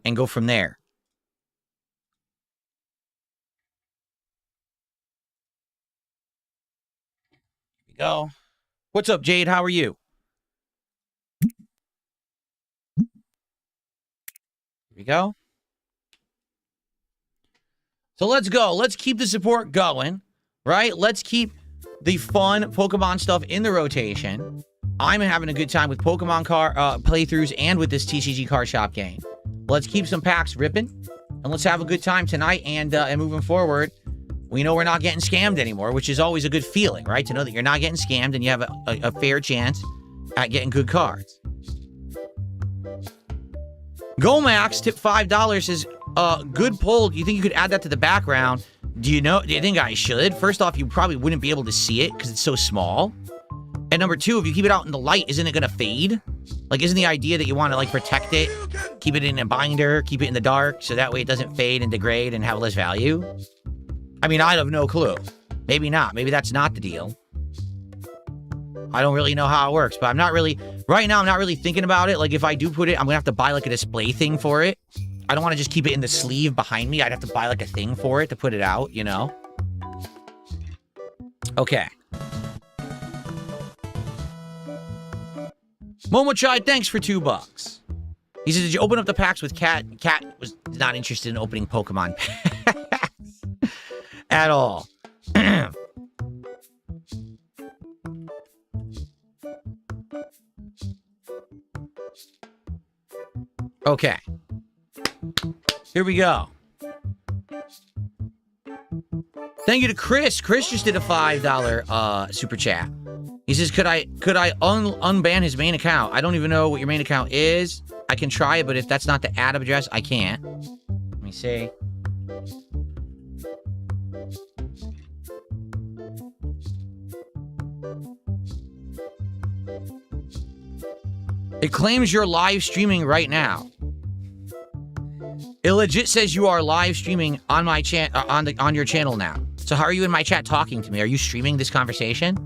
and go from there. Here we go. What's up, Jade? How are you? Here we go. So let's go. Let's keep the support going, right? Let's keep the fun Pokemon stuff in the rotation. I'm having a good time with Pokemon playthroughs and with this TCG Card Shop game. Let's keep some packs ripping, and let's have a good time tonight. And moving forward, we know we're not getting scammed anymore, which is always a good feeling, right? To know that you're not getting scammed and you have a fair chance at getting good cards. Gomax tip $5 is good pull. Do you think you could add that to the background? Do you think I should? First off, you probably wouldn't be able to see it because it's so small. And number 2, if you keep it out in the light, isn't it going to fade? Like, isn't the idea that you want to, like, protect it, keep it in a binder, keep it in the dark, so that way it doesn't fade and degrade and have less value? I mean, I have no clue. Maybe not. Maybe that's not the deal. I don't really know how it works, but I'm not really... Right now, I'm not really thinking about it. Like, if I do put it, I'm going to have to buy, like, a display thing for it. I don't want to just keep it in the sleeve behind me. I'd have to buy, like, a thing for it to put it out, you know? Okay. Momochai, thanks for $2. He says, did you open up the packs with Cat? Cat was not interested in opening Pokemon packs at all. Okay. Here we go. Thank you to Chris. Chris just did a $5 super chat. He says, could I unban his main account? I don't even know what your main account is. I can try it, but if that's not the ad address, I can't. Let me see. It claims you're live streaming right now. It legit says you are live streaming on my on your channel now. So how are you in my chat talking to me? Are you streaming this conversation?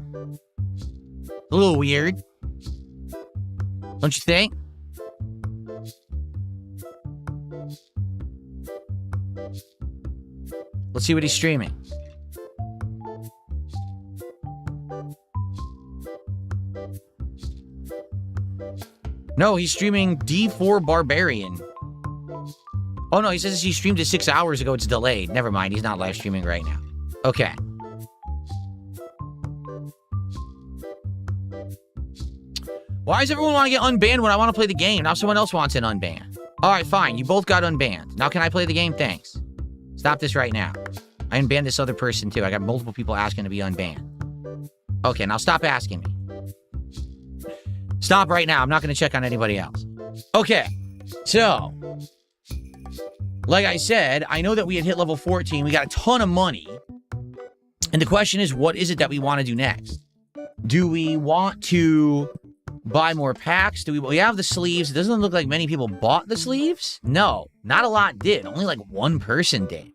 A little weird. Don't you think? Let's see what he's streaming. No, he's streaming D4 Barbarian. Oh, no, he says he streamed it 6 hours ago. It's delayed. Never mind. He's not live streaming right now. Okay. Why does everyone want to get unbanned when I want to play the game? Now someone else wants an unban. All right, fine. You both got unbanned. Now can I play the game? Thanks. Stop this right now. I unbanned this other person, too. I got multiple people asking to be unbanned. Okay, now stop asking me. Stop right now. I'm not going to check on anybody else. Okay, so, like I said, I know that we had hit level 14. We got a ton of money. And the question is, what is it that we want to do next? Do we want to buy more packs? Do we have the sleeves? It doesn't look like many people bought the sleeves. No, not a lot did. Only like one person did.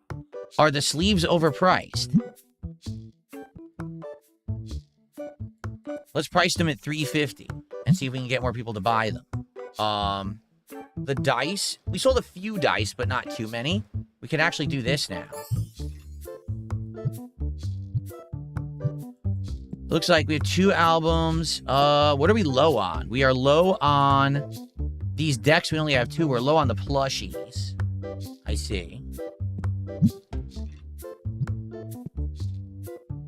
Are the sleeves overpriced? Let's price them at $350 and see if we can get more people to buy them. The dice. We sold a few dice, but not too many. We can actually do this now. Looks like we have 2 albums. What are we low on? We are low on these decks. We only have 2. We're low on the plushies. I see.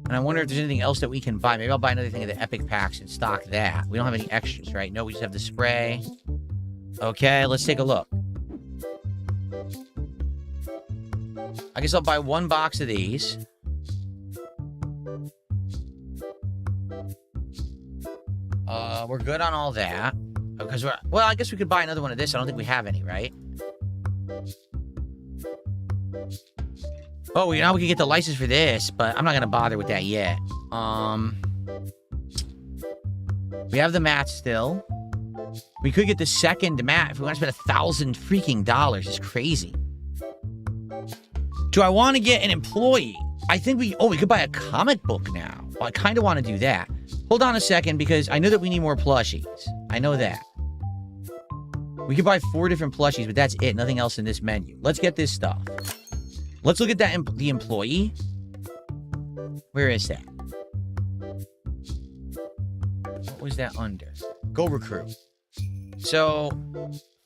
And I wonder if there's anything else that we can buy. Maybe I'll buy another thing of the epic packs and stock that. We don't have any extras, right? No, we just have the spray. Okay, let's take a look. I guess I'll buy 1 box of these. We're good on all that. Because well, I guess we could buy another one of this. I don't think we have any, right? Oh, now we can get the license for this, but I'm not gonna bother with that yet. We have the mat still. We could get the second mat if we want to spend $1,000 freaking dollars. It's crazy. Do I want to get an employee? I think we could buy a comic book now. Well, I kind of want to do that. Hold on a second, because I know that we need more plushies. I know that. We could buy 4 different plushies, but that's it. Nothing else in this menu. Let's get this stuff. Let's look at that the employee. Where is that? What was that under? Go recruit. So,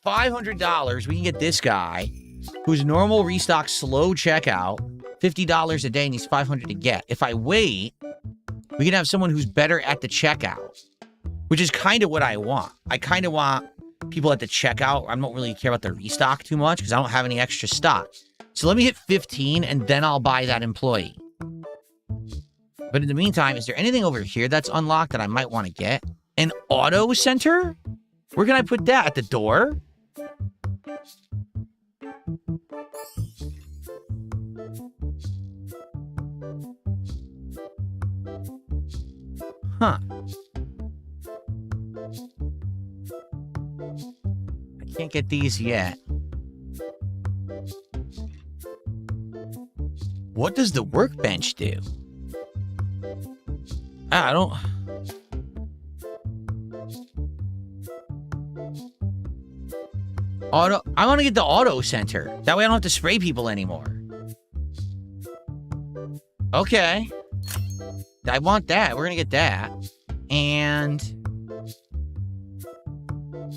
$500, we can get this guy, who's normal restock, slow checkout, $50 a day, and he's $500 to get. If I wait, we can have someone who's better at the checkout, which is kind of what I want. I kind of want people at the checkout. I don't really care about the restock too much because I don't have any extra stock. So let me hit 15, and then I'll buy that employee. But in the meantime, is there anything over here that's unlocked that I might want to get? An auto center? Where can I put that? At the door? Huh. I can't get these yet. What does the workbench do? I don't... Auto... I want to get the auto center. That way I don't have to spray people anymore. Okay. I want that. We're going to get that. And...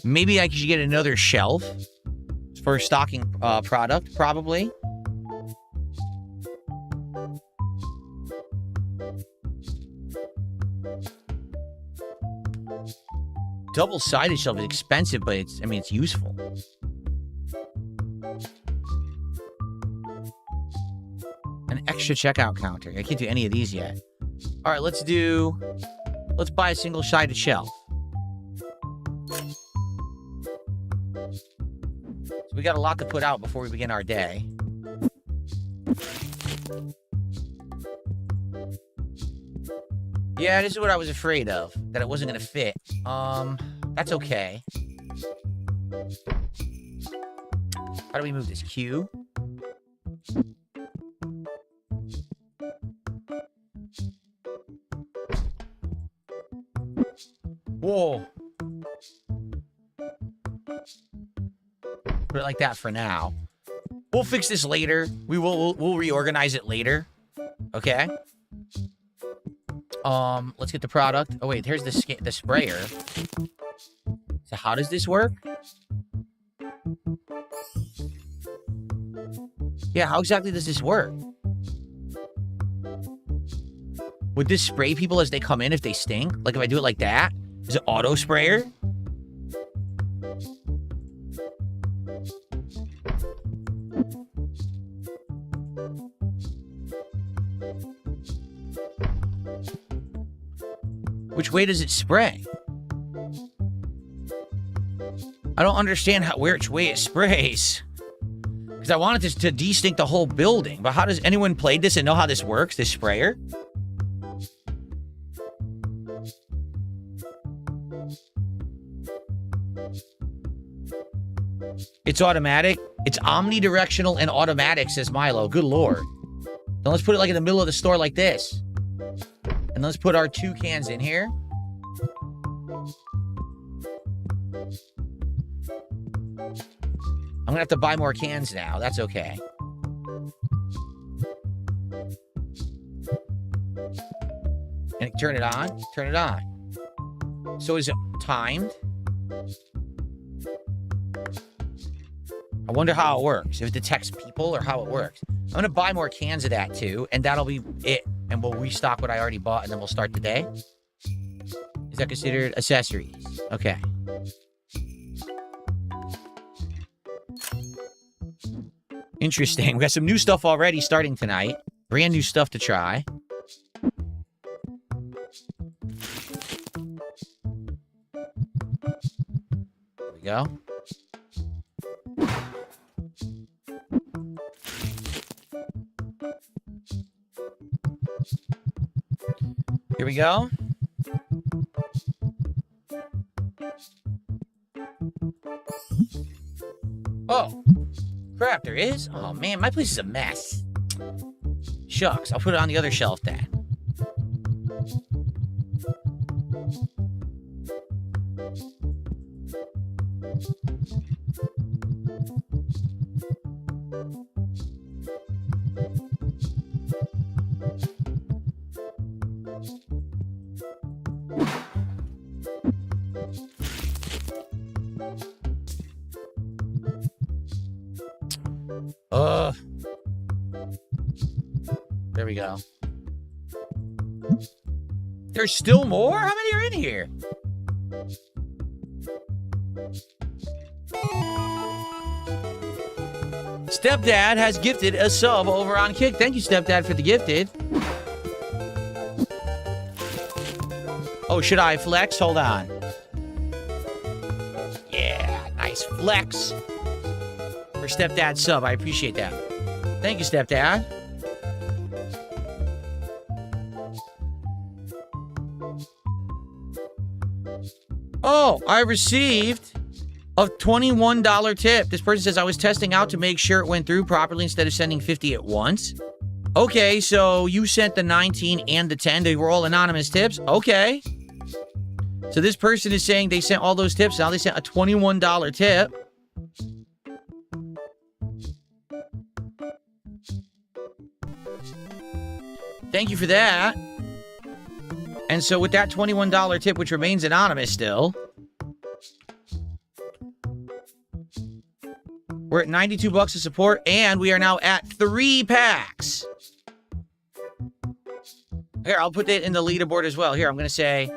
maybe I should get another shelf for stocking product, probably. Double-sided shelf is expensive, but it's useful. An extra checkout counter. I can't do any of these yet. All right, let's buy a single-sided shelf. So we got a lot to put out before we begin our day. Yeah, this is what I was afraid of, that it wasn't going to fit. That's okay. How do we move this? Q. Whoa. Put it like that for now. We'll fix this later. We'll reorganize it later. Okay. Let's get the product. Oh wait, here's the sprayer. So how does this work? Yeah, how exactly does this work? Would this spray people as they come in if they stink? Like if I do it like that? Is it auto sprayer? Which way does it spray? I don't understand which way it sprays. Because I wanted this to de-stink the whole building. But how does anyone play this and know how this works, this sprayer? It's automatic. It's omnidirectional and automatic, says Milo. Good lord. Then let's put it like in the middle of the store like this. And let's put our 2 cans in here. I'm gonna have to buy more cans now. That's okay. And turn it on. Turn it on. So is it timed? I wonder how it works. If it detects people or how it works. I'm gonna buy more cans of that too, and that'll be it. And we'll restock what I already bought, and then we'll start the day. Is that considered accessories? Okay. Interesting. We got some new stuff already starting tonight. Brand new stuff to try. There we go. Here we go. Oh, crap, there is? Oh, man, my place is a mess. Shucks, I'll put it on the other shelf then. There we go. There's still more? How many are in here? Stepdad has gifted a sub over on Kick. Thank you, Stepdad, for the gifted. Oh, should I flex? Hold on. Yeah, nice flex. For Stepdad's sub, I appreciate that. Thank you, Stepdad. Oh, I received a $21 tip. This person says I was testing out to make sure it went through properly instead of sending 50 at once. Okay, so you sent the 19 and the 10. They were all anonymous tips. Okay. So this person is saying they sent all those tips. Now they sent a $21 tip. Thank you for that. And so with that $21 tip, which remains anonymous still, we're at 92 bucks of support, and we are now at 3 packs. Here, I'll put that in the leaderboard as well. Here, I'm going to say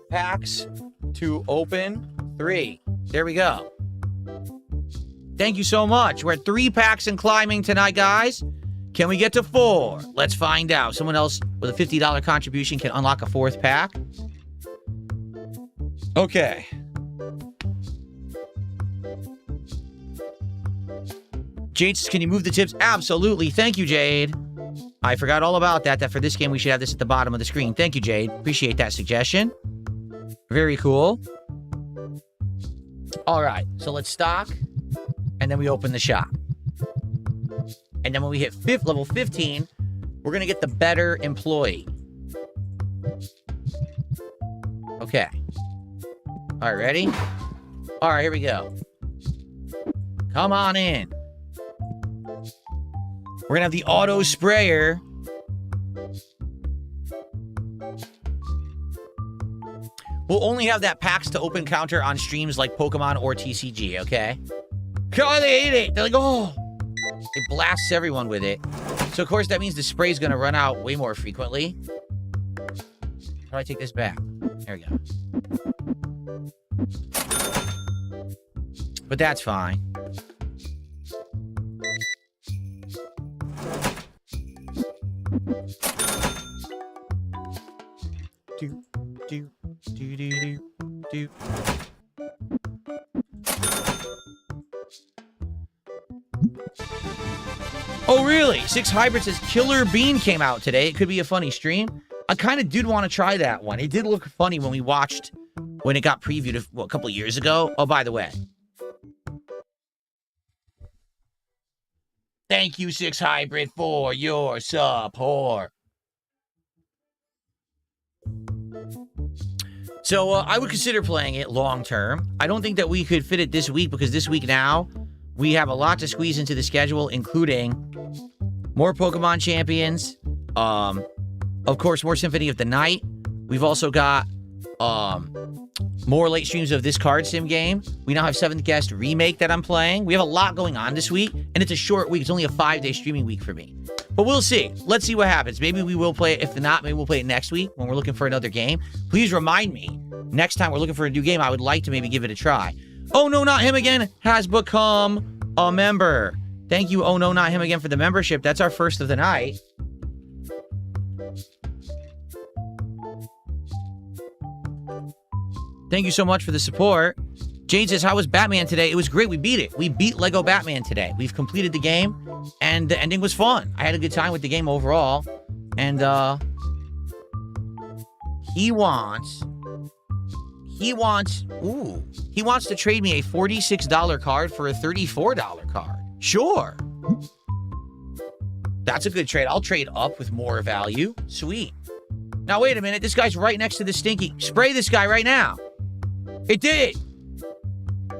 packs to open 3. There we go. Thank you so much. We're at 3 packs and climbing tonight, guys. Can we get to 4? Let's find out. Someone else with a $50 contribution can unlock a 4th pack. Okay. Jade says, can you move the tips? Absolutely. Thank you, Jade. I forgot all about that, that for this game we should have this at the bottom of the screen. Thank you, Jade. Appreciate that suggestion. Very cool. All right, so let's stock, and then we open the shop. And then when we hit level 15, we're going to get the better employee. Okay. All right, ready? All right, here we go. Come on in. We're going to have the auto sprayer. We'll only have that packs to open counter on streams like Pokemon or TCG, okay? God, they hate it. They're like, oh. It blasts everyone with it. So, of course, that means the spray's going to run out way more frequently. How do I take this back? There we go. But that's fine. Do, do, do, do, do, do. Oh, really? Six Hybrid says Killer Bean came out today. It could be a funny stream. I kind of did want to try that one. It did look funny when we watched, when it got previewed a couple of years ago. Oh, by the way. Thank you, Six Hybrid, for your support. So I would consider playing it long term. I don't think that we could fit it this week because this week now we have a lot to squeeze into the schedule, including more Pokemon Champions, of course, more Symphony of the Night. We've also got more late streams of this card sim game. We now have 7th Guest Remake that I'm playing. We have a lot going on this week, and it's a short week. It's only a 5-day streaming week for me. But we'll see. Let's see what happens. Maybe we will play it. If not, maybe we'll play it next week when we're looking for another game. Please remind me, next time we're looking for a new game, I would like to maybe give it a try. Oh, no, not him again has become a member. Thank you, Oh, no, not him again for the membership. That's our first of the night. Thank you so much for the support. Jane says, how was Batman today? It was great. We beat it. We beat Lego Batman today. We've completed the game, and the ending was fun. I had a good time with the game overall. And, he wants to trade me a $46 card for a $34 card. Sure. That's a good trade. I'll trade up with more value. Sweet. Now, wait a minute. This guy's right next to the stinky. Spray this guy right now. It did.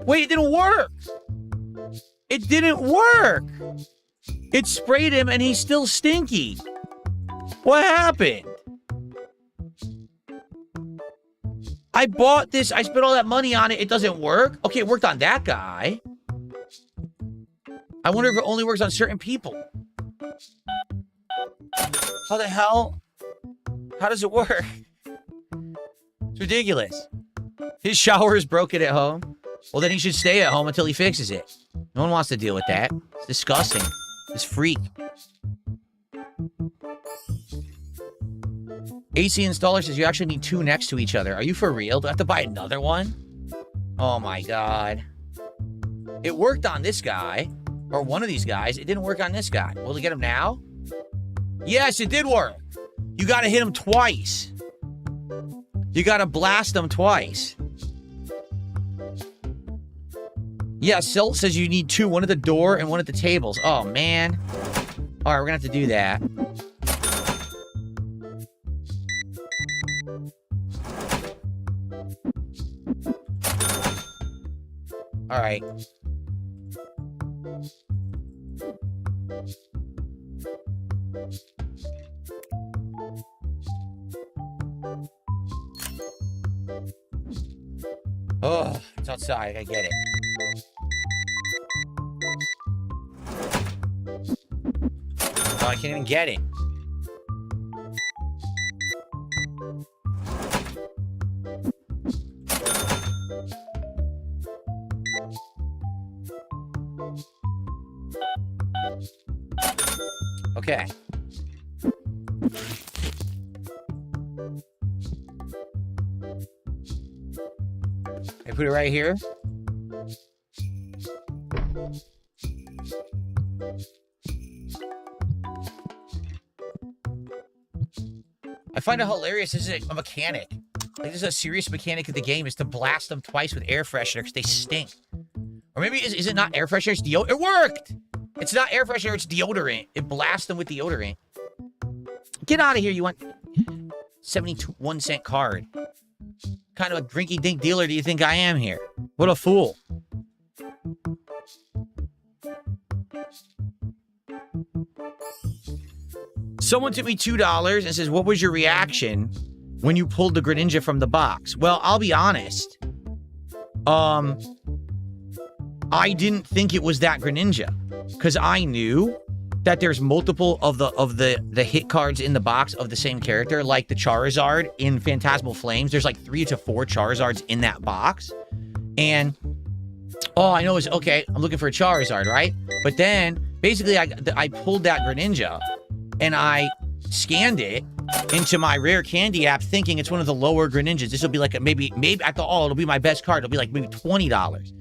Wait, it didn't work. It didn't work. It sprayed him and he's still stinky. What happened? I bought this. I spent all that money on it. It doesn't work. Okay, it worked on that guy. I wonder if it only works on certain people. How the hell? How does it work? It's ridiculous. His shower is broken at home. Well, then he should stay at home until he fixes it. No one wants to deal with that. It's disgusting. This freak. AC Installer says you actually need 2 next to each other. Are you for real? Do I have to buy another one? Oh my god. It worked on this guy. Or one of these guys. It didn't work on this guy. Will it get him now? Yes, it did work. You gotta hit him twice. You gotta blast him twice. Yeah, Silt says you need 2. One at the door and one at the tables. Oh, man. All right, we're gonna have to do that. All right. Oh, it's outside. I get it. Oh, I can't even get it. Okay. I put it right here. I find it hilarious. This is a mechanic. Like, this is a serious mechanic of the game, is to blast them twice with air freshener because they stink. Or maybe, is it not air freshener? It's deodorant. It worked! It's not air freshener, it's deodorant. It blasts them with deodorant. Get out of here, you want 71-cent card. What kind of a drinky-dink dealer do you think I am here? What a fool. Someone took me $2 and says, what was your reaction when you pulled the Greninja from the box? Well, I'll be honest. I didn't think it was that Greninja, because I knew that there's multiple of the hit cards in the box of the same character, like the Charizard in Phantasmal Flames. There's like 3 to 4 Charizards in that box. And all I know is, okay, I'm looking for a Charizard, right? But then, basically, I pulled that Greninja, and I scanned it into my rare candy app, thinking it's one of the lower Greninjas. This will be like maybe at the all, it'll be my best card. It'll be like maybe $20.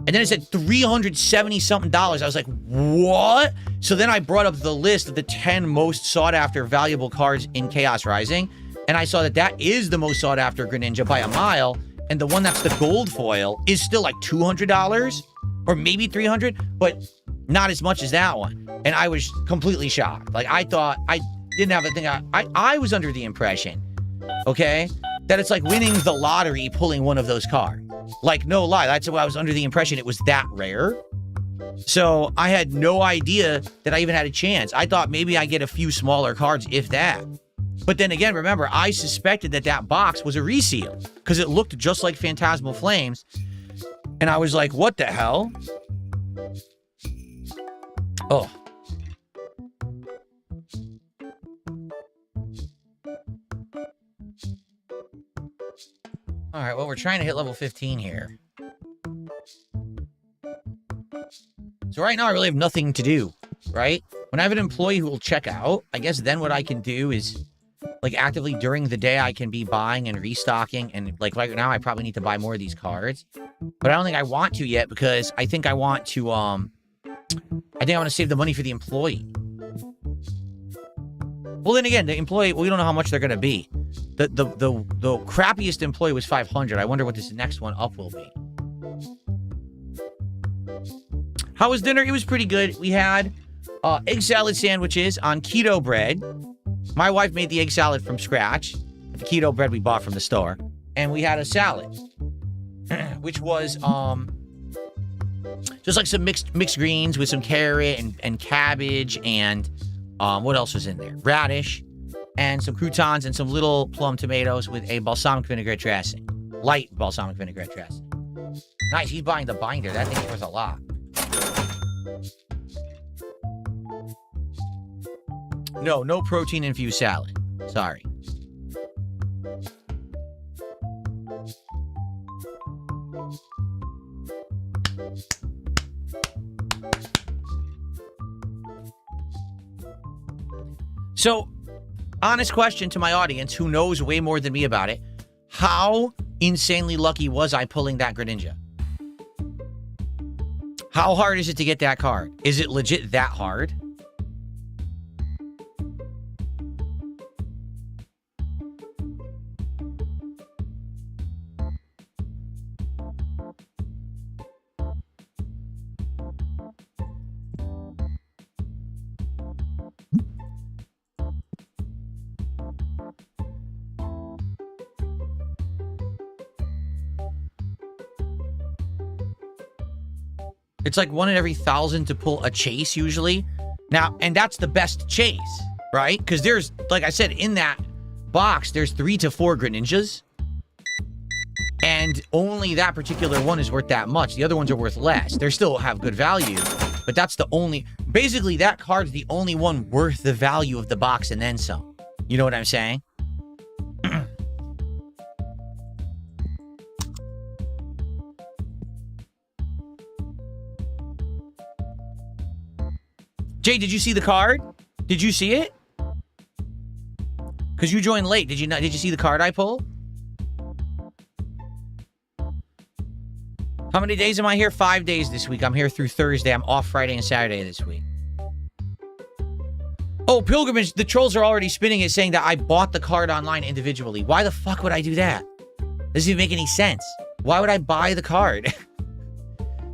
And then it said $370-something. I was like, what? So then I brought up the list of the 10 most sought-after valuable cards in Chaos Rising, and I saw that that is the most sought-after Greninja by a mile, and the one that's the gold foil is still like $200 or maybe $300, but not as much as that one. And I was completely shocked. Like, I thought, I didn't have a thing. I was under the impression, okay, that it's like winning the lottery pulling one of those cards. Like, no lie, that's why I was under the impression it was that rare. So I had no idea that I even had a chance. I thought maybe I get a few smaller cards, if that. But then again, remember, I suspected that that box was a reseal because it looked just like Phantasmal Flames. And I was like, what the hell? Oh. All right, well, we're trying to hit level 15 here. So right now, I really have nothing to do, right? When I have an employee who will check out, I guess then what I can do is, like, actively during the day, I can be buying and restocking. And, like, right now, I probably need to buy more of these cards. But I don't think I want to yet because I think I want to, I think I want to save the money for the employee. Well, then again, the employee, we don't know how much they're going to be. The crappiest employee was 500. I wonder what this next one up will be. How was dinner? It was pretty good. We had egg salad sandwiches on keto bread. My wife made the egg salad from scratch. The keto bread we bought from the store. And we had a salad, which was just like some mixed greens with some carrot and cabbage and what else was in there? Radish and some croutons and some little plum tomatoes with a balsamic vinaigrette dressing. Light balsamic vinaigrette dressing. Nice, he's buying the binder. That thing was a lot. No protein-infused salad. Sorry. So, honest question to my audience who knows way more than me about it. How insanely lucky was I pulling that Greninja? How hard is it to get that card? Is it legit that hard? It's like 1 in every 1,000 to pull a chase usually. Now, and that's the best chase, right? Because there's, like I said, in that box, there's 3 to 4 Greninjas. And only that particular one is worth that much. The other ones are worth less. They still have good value. But that's the only... Basically, that card's the only one worth the value of the box and then some. You know what I'm saying? Jay, did you see the card? Did you see it? Because you joined late. Did you not? Did you see the card I pulled? How many days am I here? 5 days this week. I'm here through Thursday. I'm off Friday and Saturday this week. Oh, Pilgrimage. The trolls are already spinning it saying that I bought the card online individually. Why the fuck would I do that? Doesn't even make any sense. Why would I buy the card?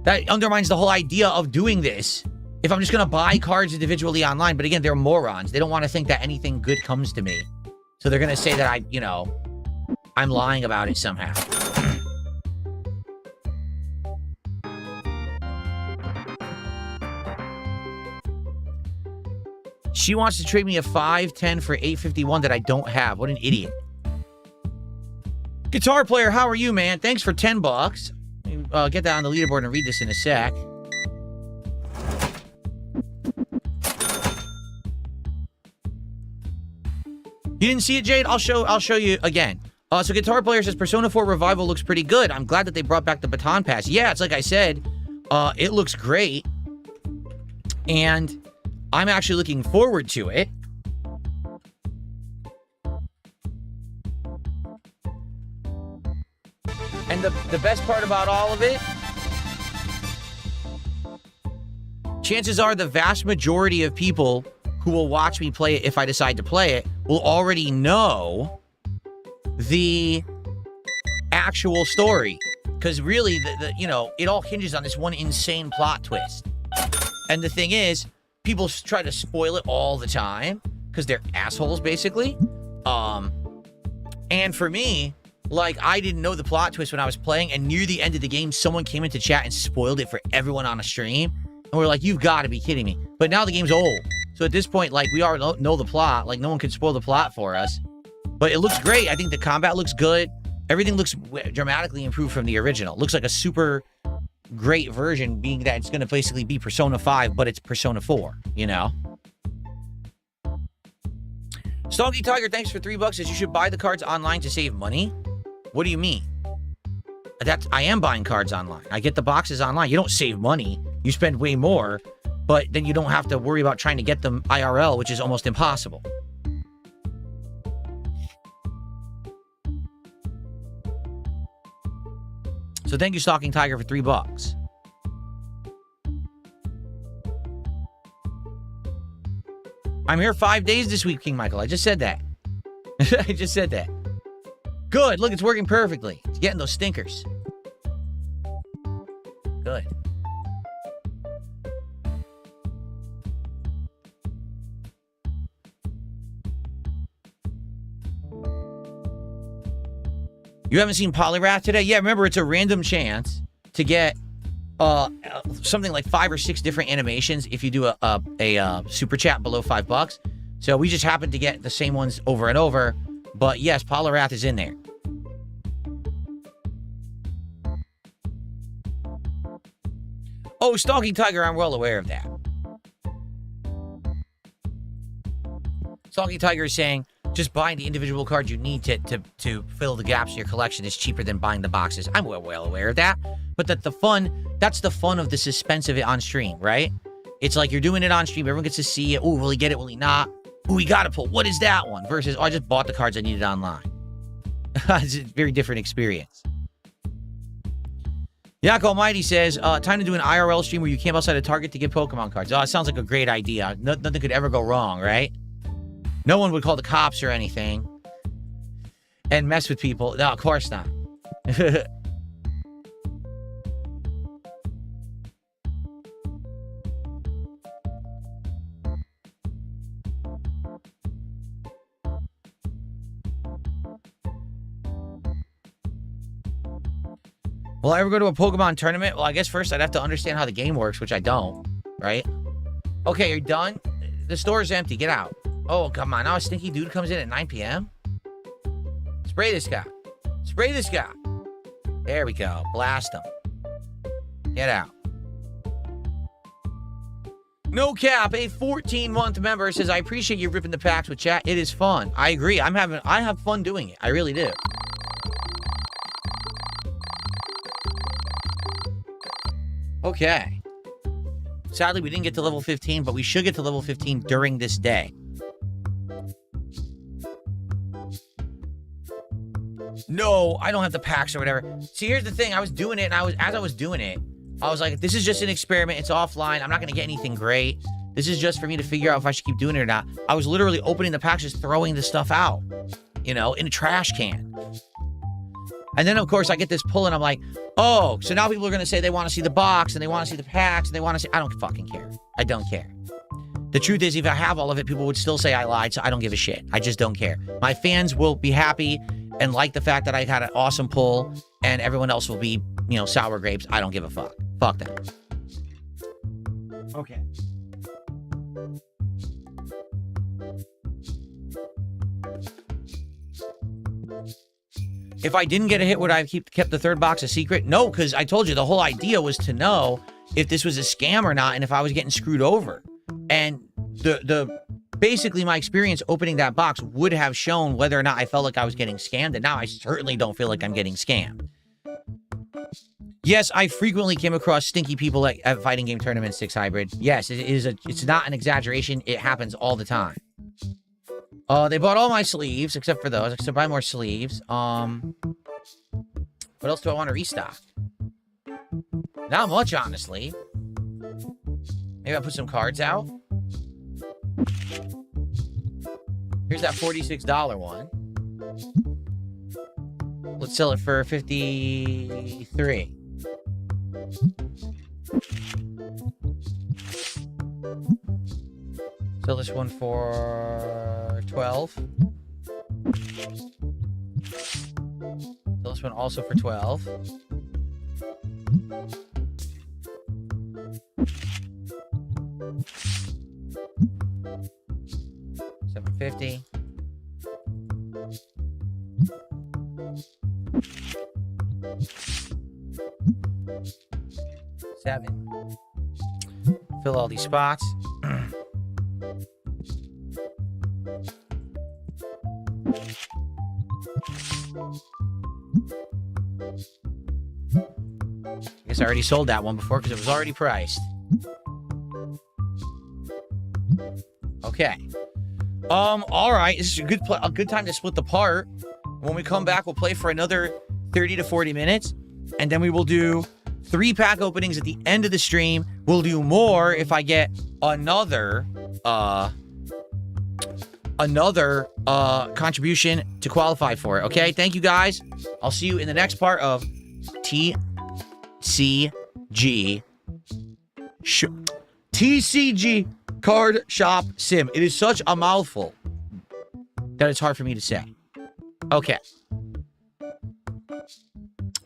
That undermines the whole idea of doing this. If I'm just going to buy cards individually online, but again, they're morons. They don't want to think that anything good comes to me. So they're going to say that I'm lying about it somehow. She wants to trade me a 510 for 851 that I don't have. What an idiot. Guitar player, how are you, man? Thanks for 10 bucks. Get that on the leaderboard and read this in a sec. You didn't see it, Jade? I'll show you again. So Guitar Player says Persona 4 Revival looks pretty good. I'm glad that they brought back the baton pass. Yeah, it's like I said, it looks great. And I'm actually looking forward to it. And the best part about all of it, chances are the vast majority of people who will watch me play it if I decide to play it will already know the actual story. Because really, it all hinges on this one insane plot twist. And the thing is, people try to spoil it all the time because they're assholes, basically. And for me, like, I didn't know the plot twist when I was playing, and near the end of the game, someone came into chat and spoiled it for everyone on a stream. And we're like, you've got to be kidding me. But now the game's old. So at this point, like, we already know the plot. Like, no one can spoil the plot for us. But it looks great. I think the combat looks good. Everything looks dramatically improved from the original. It looks like a super great version, being that it's going to basically be Persona 5, but it's Persona 4, you know? Stalky Tiger, thanks for $3. Says you should buy the cards online to save money. What do you mean? I am buying cards online. I get the boxes online. You don't save money. You spend way more, but then you don't have to worry about trying to get them IRL, which is almost impossible. So thank you, Stalking Tiger, for $3. I'm here 5 days this week, King Michael. I just said that. I just said that. Good. Look, it's working perfectly. It's getting those stinkers. Good. You haven't seen Polyrath today? Yeah, remember, it's a random chance to get something like 5 or 6 different animations if you do a super chat below $5. So we just happened to get the same ones over and over. But yes, Polyrath is in there. Oh, Stalking Tiger, I'm well aware of that. Stalking Tiger is saying, just buying the individual cards you need to fill the gaps in your collection is cheaper than buying the boxes. I'm well aware of that. But that's the fun of the suspense of it on stream, right? It's like you're doing it on stream. Everyone gets to see it. Oh, will he get it? Will he not? Oh, he got to pull. What is that one? Versus, oh, I just bought the cards I needed online. It's a very different experience. Yak Almighty says, time to do an IRL stream where you camp outside a Target to get Pokemon cards. Oh, it sounds like a great idea. Nothing could ever go wrong, right? No one would call the cops or anything and mess with people. No, of course not. Will I ever go to a Pokemon tournament? Well, I guess first I'd have to understand how the game works, which I don't, right? Okay, you're done? The store is empty. Get out. Oh, come on. Now a stinky dude comes in at 9 p.m.? Spray this guy. Spray this guy. There we go. Blast him. Get out. No Cap, a 14-month member, says, I appreciate you ripping the packs with chat. It is fun. I agree. I have fun doing it. I really do. Okay. Sadly, we didn't get to level 15, but we should get to level 15 during this day. No, I don't have the packs or whatever. See, here's the thing. I was doing it, and as I was doing it, I was like, this is just an experiment. It's offline. I'm not going to get anything great. This is just for me to figure out if I should keep doing it or not. I was literally opening the packs, just throwing the stuff out, in a trash can. And then, of course, I get this pull, and I'm like, oh, so now people are going to say they want to see the box, and they want to see the packs, and they want to see... I don't fucking care. I don't care. The truth is, if I have all of it, people would still say I lied, so I don't give a shit. I just don't care. My fans will be happy and like the fact that I had an awesome pull, and everyone else will be, you know, sour grapes. I don't give a fuck. Fuck them. Okay. If I didn't get a hit, would I have kept the third box a secret? No, because I told you the whole idea was to know if this was a scam or not, and if I was getting screwed over. And basically my experience opening that box would have shown whether or not I felt like I was getting scammed, and now I certainly don't feel like I'm getting scammed. Yes, I frequently came across stinky people at fighting game tournaments, 6 Hybrid. Yes, it's not an exaggeration. It happens all the time. They bought all my sleeves, except for those. I still buy more sleeves. What else do I want to restock? Not much, honestly. Maybe I'll put some cards out. Here's that $46 one. Let's sell it for $53. Sell this one for $12. Sell this one also for $12. $7.50. $7. Fill all these spots. I guess I already sold that one before because it was already priced. Okay. All right. This is a good time to split the part. When we come back, we'll play for another 30 to 40 minutes, and then we will do 3 pack openings at the end of the stream. We'll do more if I get another contribution to qualify for it. Okay, thank you guys. I'll see you in the next part of TCG Card Shop Sim. It is such a mouthful that it's hard for me to say. Okay.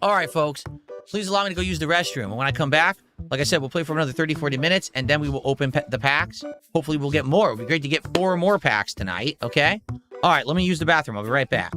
All right, folks. Please allow me to go use the restroom. And when I come back, like I said, we'll play for another 30, 40 minutes, and then we will open the packs. Hopefully, we'll get more. It would be great to get 4 more packs tonight, okay? All right, let me use the bathroom. I'll be right back.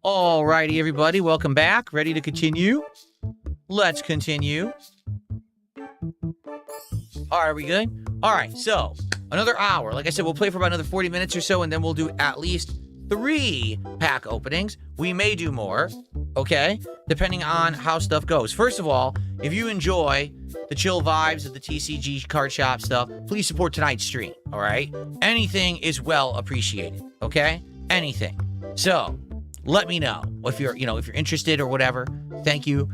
All righty, everybody. Welcome back. Ready to continue? Let's continue. All right, are we good? All right, so another hour. Like I said, we'll play for about another 40 minutes or so, and then we'll do at least 3 pack openings. We may do more, okay? Depending on how stuff goes. First of all, if you enjoy the chill vibes of the TCG card shop stuff, please support tonight's stream, all right? Anything is well appreciated, okay? Anything. So, let me know if you're interested or whatever. Thank you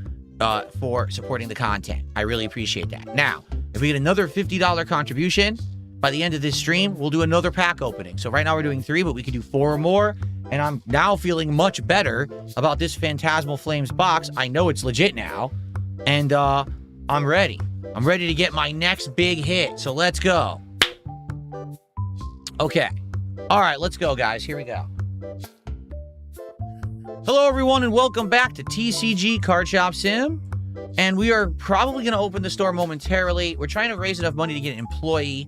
for supporting the content. I really appreciate that. Now, if we get another $50 contribution by the end of this stream, we'll do another pack opening. So right now we're doing 3, but we can do 4 or more. And I'm now feeling much better about this Phantasmal Flames box. I know it's legit now. And I'm ready. I'm ready to get my next big hit. So let's go. Okay. All right, let's go, guys. Here we go. Hello, everyone, and welcome back to TCG Card Shop Sim. And we are probably going to open the store momentarily. We're trying to raise enough money to get an employee.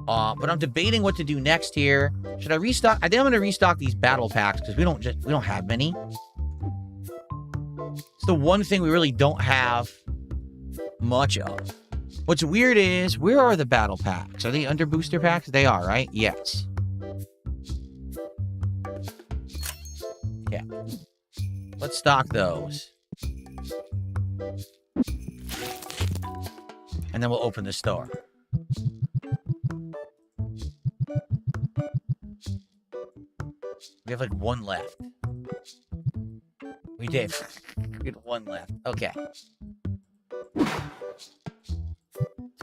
But I'm debating what to do next here. Should I restock? I think I'm going to restock these battle packs because we don't have many. It's the one thing we really don't have much of. What's weird is, where are the battle packs? Are they under booster packs? They are, right? Yes. Yeah. Let's stock those. And then we'll open the store. We have like 1 left. We did. We had 1 left. Okay. Let's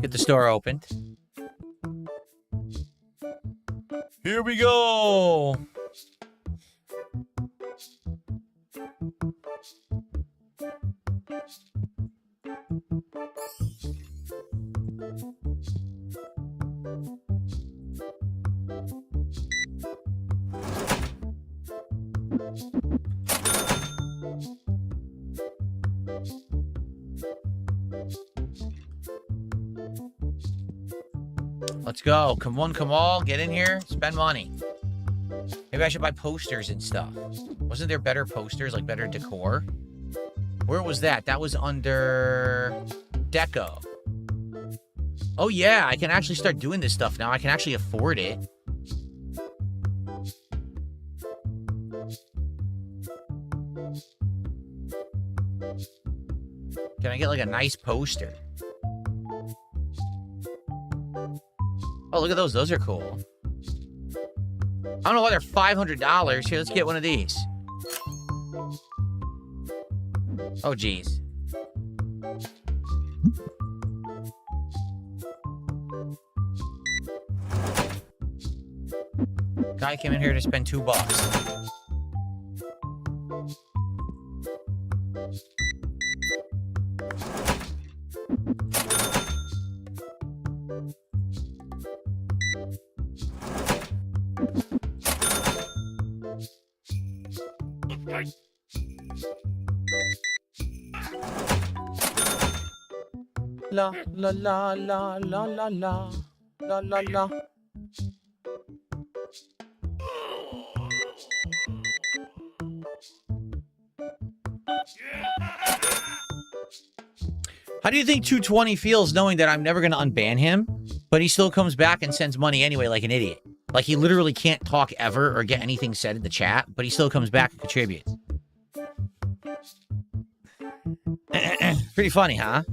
get the store opened. Here we go. Let's go. Come on, come all. Get in here. Spend money. Maybe I should buy posters and stuff. Wasn't there better posters, like better decor? Where was that? That was under Deco. Oh, yeah. I can actually start doing this stuff now. I can actually afford it. Can I get like a nice poster? Oh, look at those. Those are cool. I don't know why they're $500. Here, let's get one of these. Oh, geez. Guy came in here to spend $2. La la la la la la la la la la. How do you think 220 feels knowing that I'm never going to unban him, but he still comes back and sends money anyway like an idiot? Like he literally can't talk ever or get anything said in the chat, but he still comes back and contributes. Pretty funny, huh?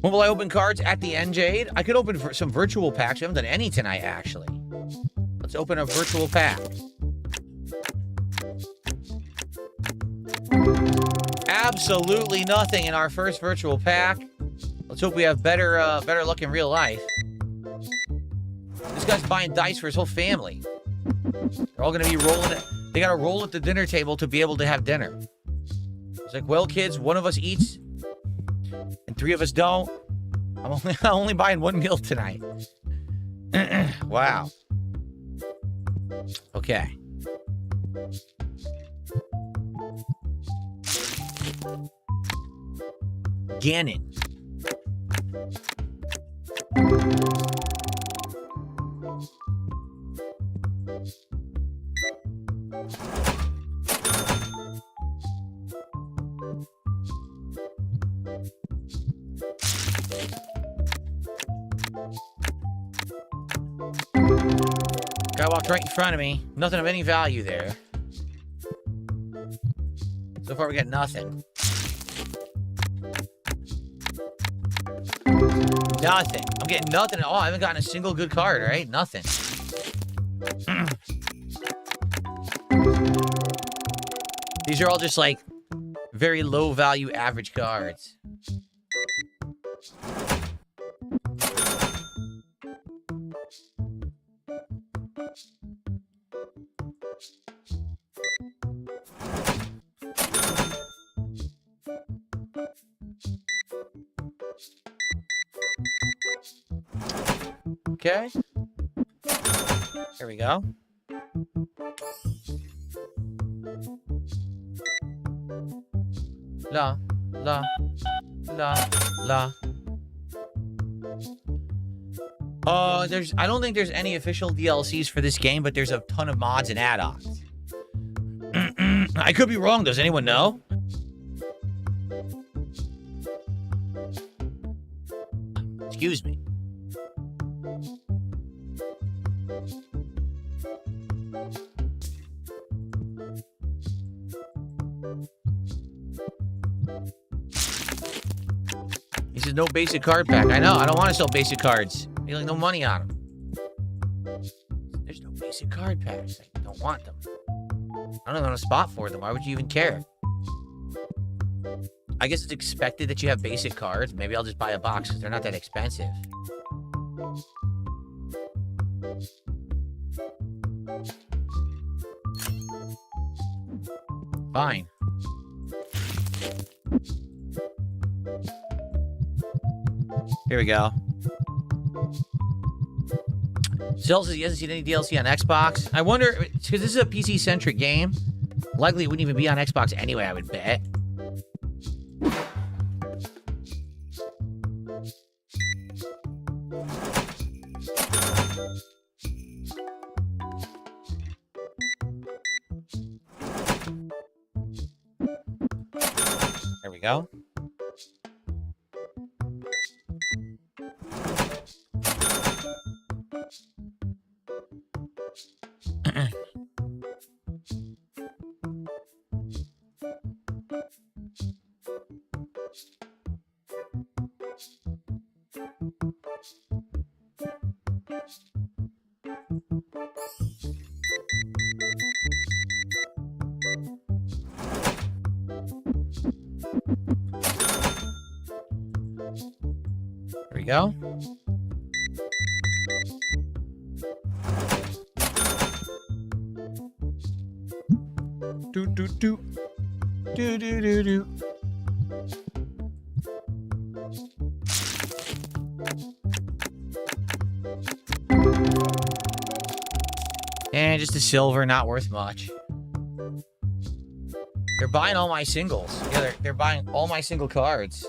When will I open cards? At the end, Jade? I could open for some virtual packs. We haven't done any tonight, actually. Let's open a virtual pack. Absolutely nothing in our first virtual pack. Let's hope we have better luck in real life. This guy's buying dice for his whole family. They're all going to be rolling it. They got to roll at the dinner table to be able to have dinner. It's like, well, kids, one of us eats and 3 of us don't. I'm only buying 1 meal tonight. Wow. Okay. Gannon. Guy walked right in front of me. Nothing of any value there. So far we got nothing. Nothing. I'm getting nothing at all. I haven't gotten a single good card, right? Nothing. These are all just like very low value average cards. Okay. Here we go. La, la, la, la. I don't think there's any official DLCs for this game, but there's a ton of mods and add-ons. I could be wrong. Does anyone know? Excuse me. He says no basic card pack. I know. I don't want to sell basic cards. I like no money on them. There's no basic card packs. I don't want them. I don't have a spot for them. Why would you even care? I guess it's expected that you have basic cards. Maybe I'll just buy a box because they're not that expensive. Fine. Here we go. Cell says he hasn't seen any DLC on Xbox. I wonder, because this is a PC-centric game, likely it wouldn't even be on Xbox anyway, I would bet. There we go. There we go. Do do do do do do do. And just a silver, not worth much. They're buying all my singles. Yeah, they're buying all my single cards.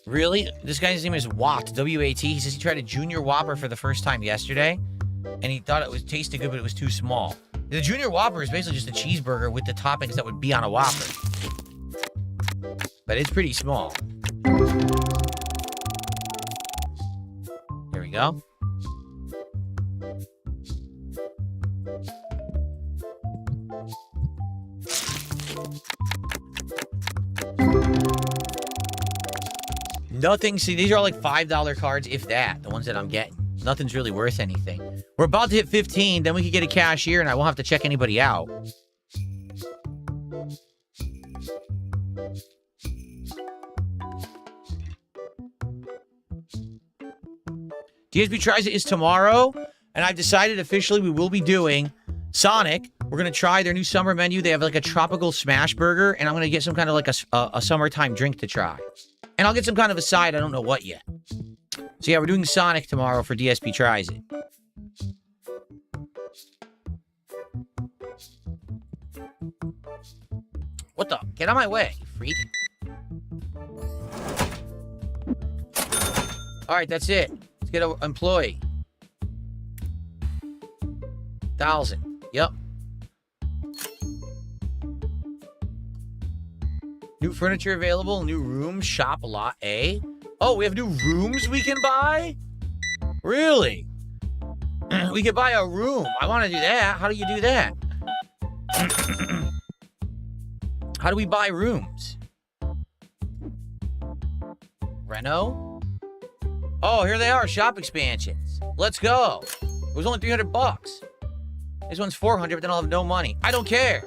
Really? This guy's name is Watt, W-A-T. He says he tried a Junior Whopper for the first time yesterday, and he thought it was tasted good, but it was too small. The Junior Whopper is basically just a cheeseburger with the toppings that would be on a Whopper. But it's pretty small. There we go. Nothing. See, these are all like $5 cards, if that. The ones that I'm getting. Nothing's really worth anything. We're about to hit 15. Then we could get a cashier, and I won't have to check anybody out. DSP Tries It is tomorrow, and I've decided officially we will be doing Sonic. We're going to try their new summer menu. They have like a tropical smash burger, and I'm going to get some kind of like a summertime drink to try. And I'll get some kind of a side. I don't know what yet. So yeah, we're doing Sonic tomorrow for DSP Tries It. What the? Get out of my way, you freak. All right, that's it. Let's get an employee. 1,000. Yep. New furniture available. New rooms. Shop a lot. A. Oh, we have new rooms we can buy? Really? We could buy a room. I want to do that. How do you do that? How do we buy rooms? Reno? Oh, here they are. Shop expansions. Let's go. It was only 300 bucks. This one's 400, but then I'll have no money. I don't care.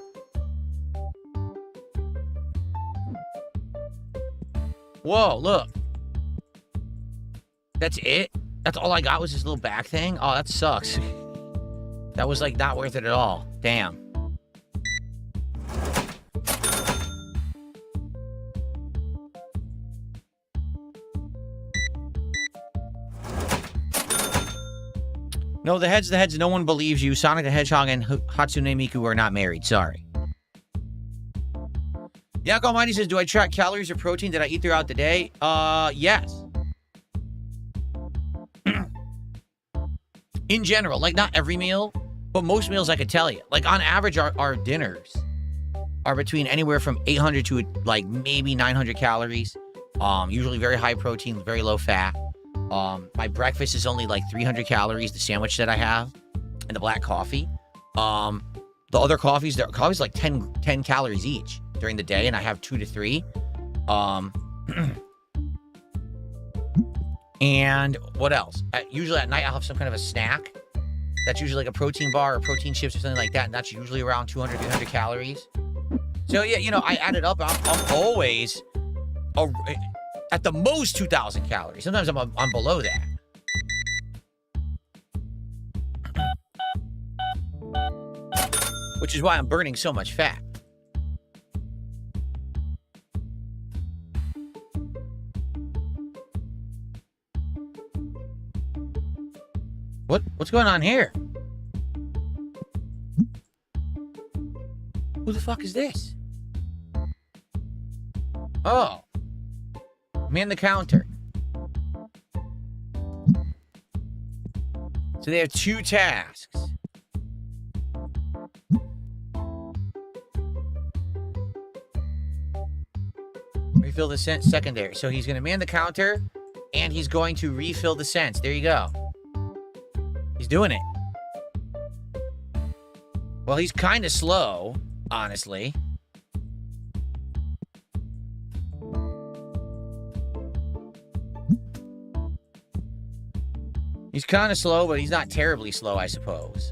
Whoa, look. That's it? That's all I got was this little back thing? Oh, that sucks. That was, like, not worth it at all. Damn. No, the head's the heads. No one believes you. Sonic the Hedgehog and Hatsune Miku are not married. Sorry. Yak Almighty says, do I track calories or protein that I eat throughout the day? Yes. In general, like not every meal, but most meals I could tell you. Like on average, our dinners are between anywhere from 800 to like maybe 900 calories. Usually very high protein, very low fat. My breakfast is only like 300 calories, the sandwich that I have, and the black coffee. The other coffees, coffee's like 10 calories each during the day, and I have 2 to 3. And what else? Usually at night, I'll have some kind of a snack. That's usually like a protein bar or protein chips or something like that, and that's usually around 200, 300 calories. So yeah, you know, I add it up. I'm always at the most 2,000 calories. Sometimes I'm below that. Which is why I'm burning so much fat. What's going on here? Who the fuck is this? Oh. Man the counter. So they have 2 tasks. Refill the scent secondary. So he's going to man the counter and he's going to refill the scents. There you go. He's doing it. Well, he's kind of slow, honestly. He's kind of slow, but he's not terribly slow, I suppose.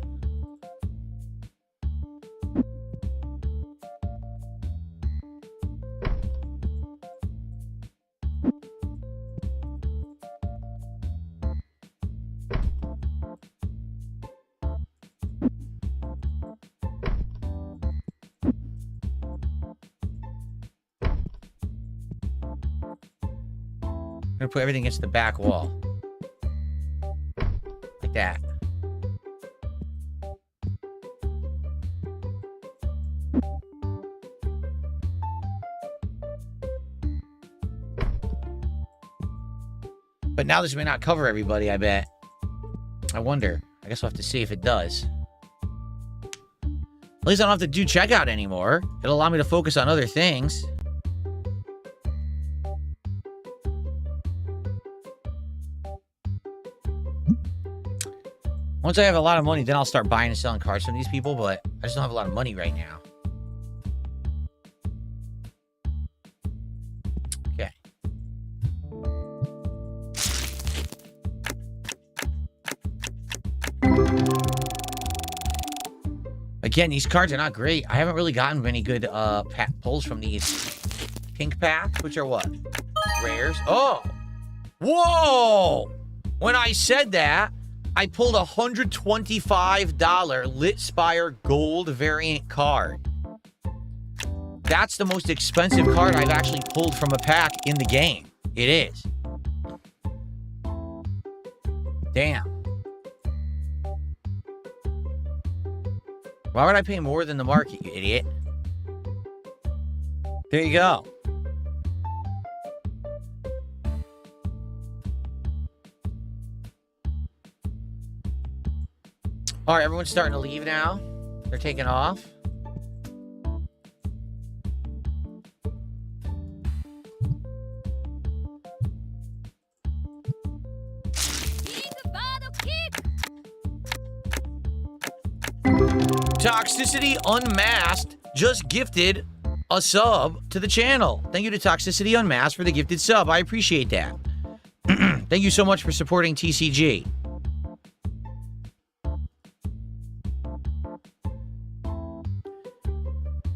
gonna put everything against the back wall. Like that. But now this may not cover everybody, I bet. I wonder. I guess we'll have to see if it does. At least I don't have to do checkout anymore. It'll allow me to focus on other things. Once I have a lot of money, then I'll start buying and selling cards from these people, but I just don't have a lot of money right now. Okay. Again, these cards are not great. I haven't really gotten many good pulls from these pink packs, which are what? Rares. Oh! Whoa! When I said that, I pulled a $125 Lit Spire Gold variant card. That's the most expensive card I've actually pulled from a pack in the game. It is. Damn. Why would I pay more than the market, you idiot? There you go. All right, everyone's starting to leave now. They're taking off. Toxicity Unmasked just gifted a sub to the channel. Thank you to Toxicity Unmasked for the gifted sub. I appreciate that. Thank you so much for supporting TCG.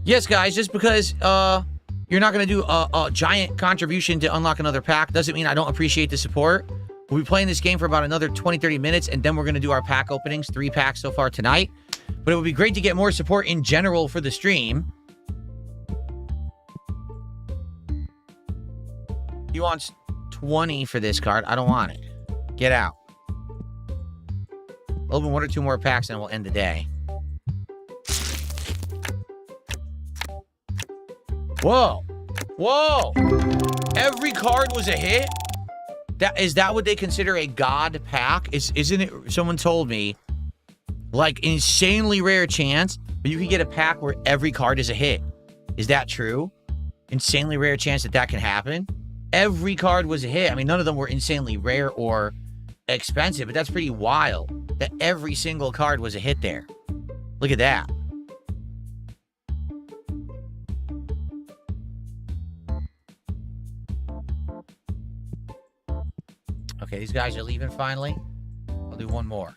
Yes, guys, just because you're not going to do a giant contribution to unlock another pack doesn't mean I don't appreciate the support. We'll be playing this game for about another 20-30 minutes, and then we're going to do our pack openings. 3 packs so far tonight. But it would be great to get more support in general for the stream. He wants 20 for this card. I don't want it. Get out. Open 1 or 2 more packs, and we'll end the day. Whoa. Whoa. Every card was a hit? Is that what they consider a god pack? Isn't it? Someone told me, like, insanely rare chance, but you can get a pack where every card is a hit. Is that true? Insanely rare chance that can happen? Every card was a hit. I mean, none of them were insanely rare or expensive, but that's pretty wild that every single card was a hit there. Look at that. Okay, these guys are leaving finally. I'll do one more.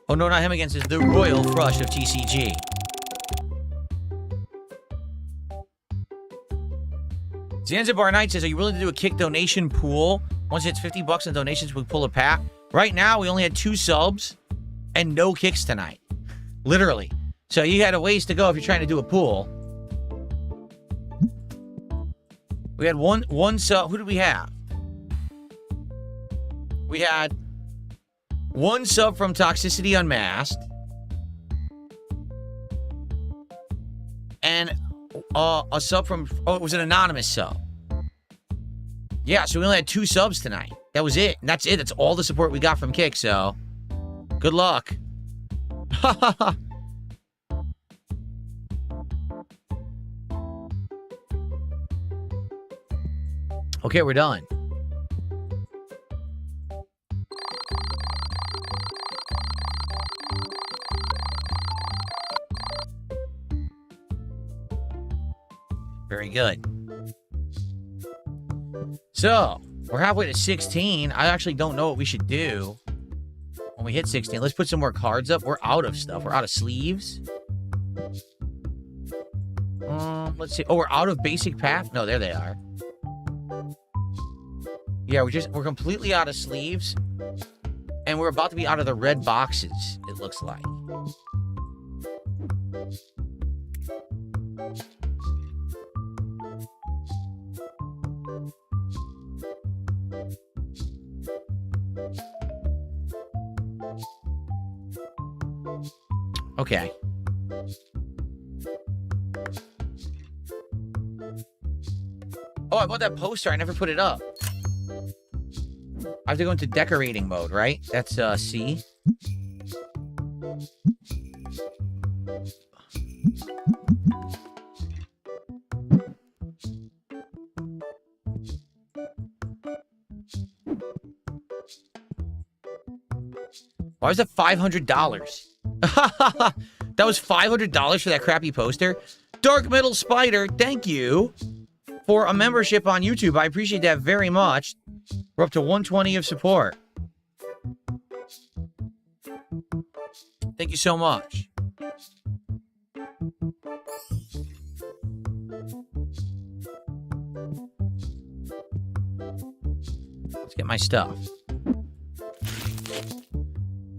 Oh, no, not him against us. The Royal Flush of TCG. Zanzibar Knight says, are you willing to do a kick donation pool? Once it's $50 in donations, we pull a pack. Right now, we only had 2 subs and no kicks tonight. Literally. So you had a ways to go if you're trying to do a pool. We had one sub. Who did we have? We had 1 sub from Toxicity Unmasked. And a sub from... Oh, it was an anonymous sub. Yeah, so we only had 2 subs tonight. That was it. And that's it. That's all the support we got from Kick, so... Good luck. Okay, we're done. Very good. So, we're halfway to 16. I actually don't know what we should do when we hit 16. Let's put some more cards up. We're out of stuff. We're out of sleeves. Let's see. Oh, we're out of basic pack? No, there they are. Yeah, we're completely out of sleeves. And we're about to be out of the red boxes, it looks like. Okay. Oh, I bought that poster. I never put it up. I have to go into decorating mode, right? That's C. Why was that $500? That was $500 for that crappy poster? Dark Metal Spider, thank you for a membership on YouTube. I appreciate that very much. We're up to 120 of support. Thank you so much. Let's get my stuff.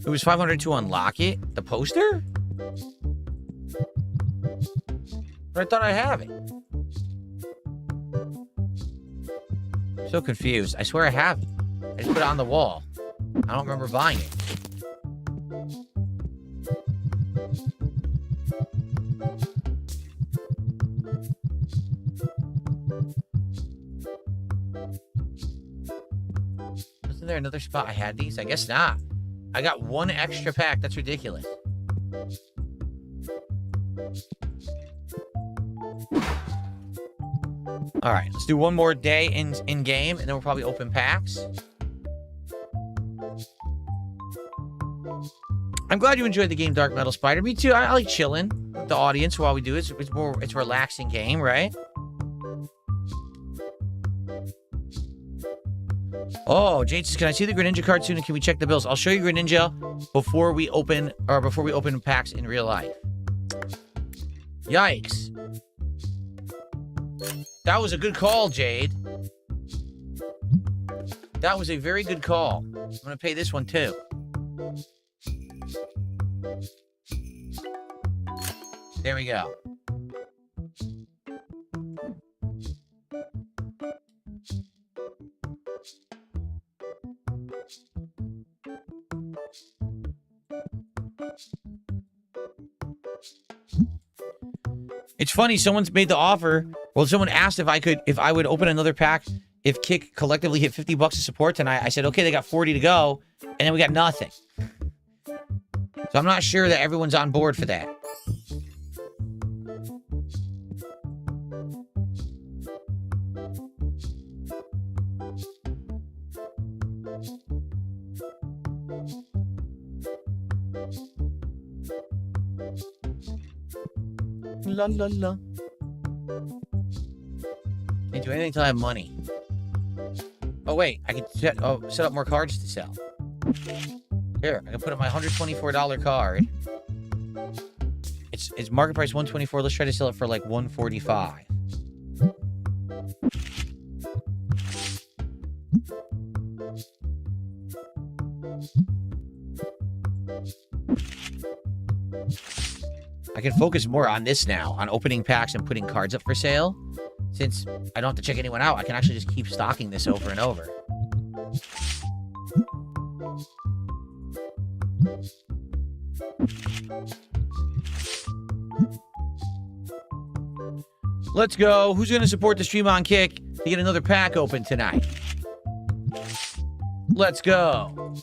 It was $500 to unlock it? The poster? But I thought I have it. I'm so confused. I swear I have it. I just put it on the wall. I don't remember buying it. Wasn't there another spot I had these? I guess not. I got one extra pack. That's ridiculous. All right, let's do one more day in game, and then we'll probably open packs. I'm glad you enjoyed the game, Dark Metal Spider. Me too. I like chilling with the audience while we do it. It's a relaxing game, right? Oh, Jane says, can I see the Greninja card soon, and can we check the bills? I'll show you Greninja before we open packs in real life. Yikes. That was a good call, Jade. That was a very good call. I'm going to pay this one, too. There we go. It's funny, someone's made the offer. Well, someone asked if I would open another pack if Kick collectively hit $50 of support tonight. I said, okay, they got 40 to go, and then we got nothing. So I'm not sure that everyone's on board for that. La la la. Can't do anything until I have money. Oh wait, I can set up more cards to sell. Here, I can put up my $124 card. It's market price $124. Let's try to sell it for like $145. I can focus more on this now, on opening packs and putting cards up for sale. Since I don't have to check anyone out, I can actually just keep stocking this over and over. Let's go. Who's going to support the stream on Kick to get another pack open tonight? Let's go.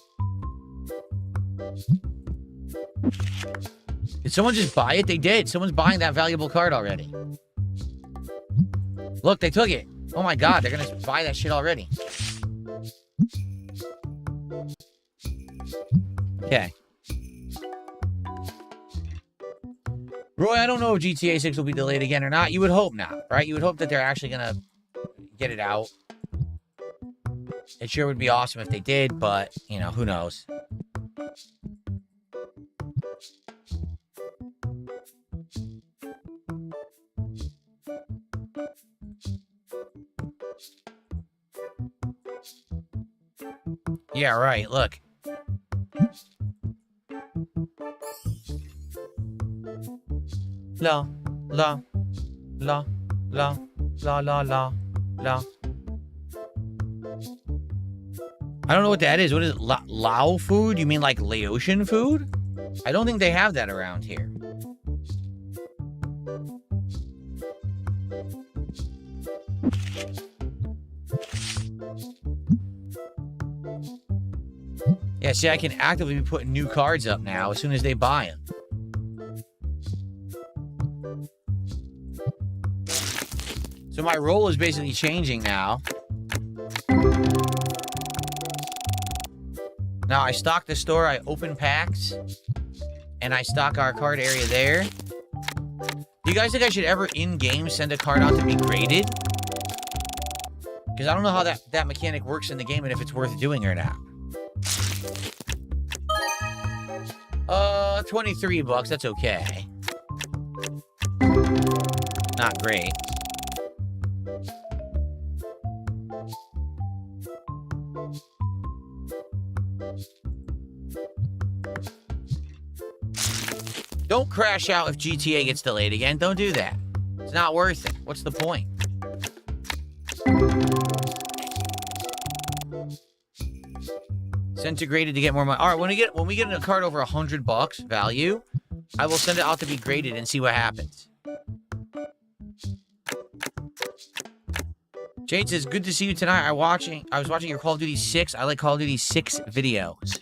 Did someone just buy it? They did. Someone's buying that valuable card already. Look, they took it. Oh my god, they're gonna buy that shit already. Okay. Roy, I don't know if GTA 6 will be delayed again or not. You would hope not, right? You would hope that they're actually gonna get it out. It sure would be awesome if they did, but, you know, who knows? Yeah, right. Look. La, la, la, la, la, la, la, la. I don't know what that is. What is it? Lao food? You mean like Laotian food? I don't think they have that around here. Yeah, see, I can actively be putting new cards up now as soon as they buy them. So my role is basically changing now. Now I stock the store, I open packs, and I stock our card area there. Do you guys think I should ever in-game send a card out to be graded? Because I don't know how that mechanic works in the game and if it's worth doing or not. 23 bucks, that's okay. Not great. Don't crash out if GTA gets delayed again. Don't do that. It's not worth it. What's the point? Send to graded to get more money. All right, when we get a card over $100 value, I will send it out to be graded and see what happens. Jade says, "Good to see you tonight. I was watching your Call of Duty 6. I like Call of Duty 6 videos."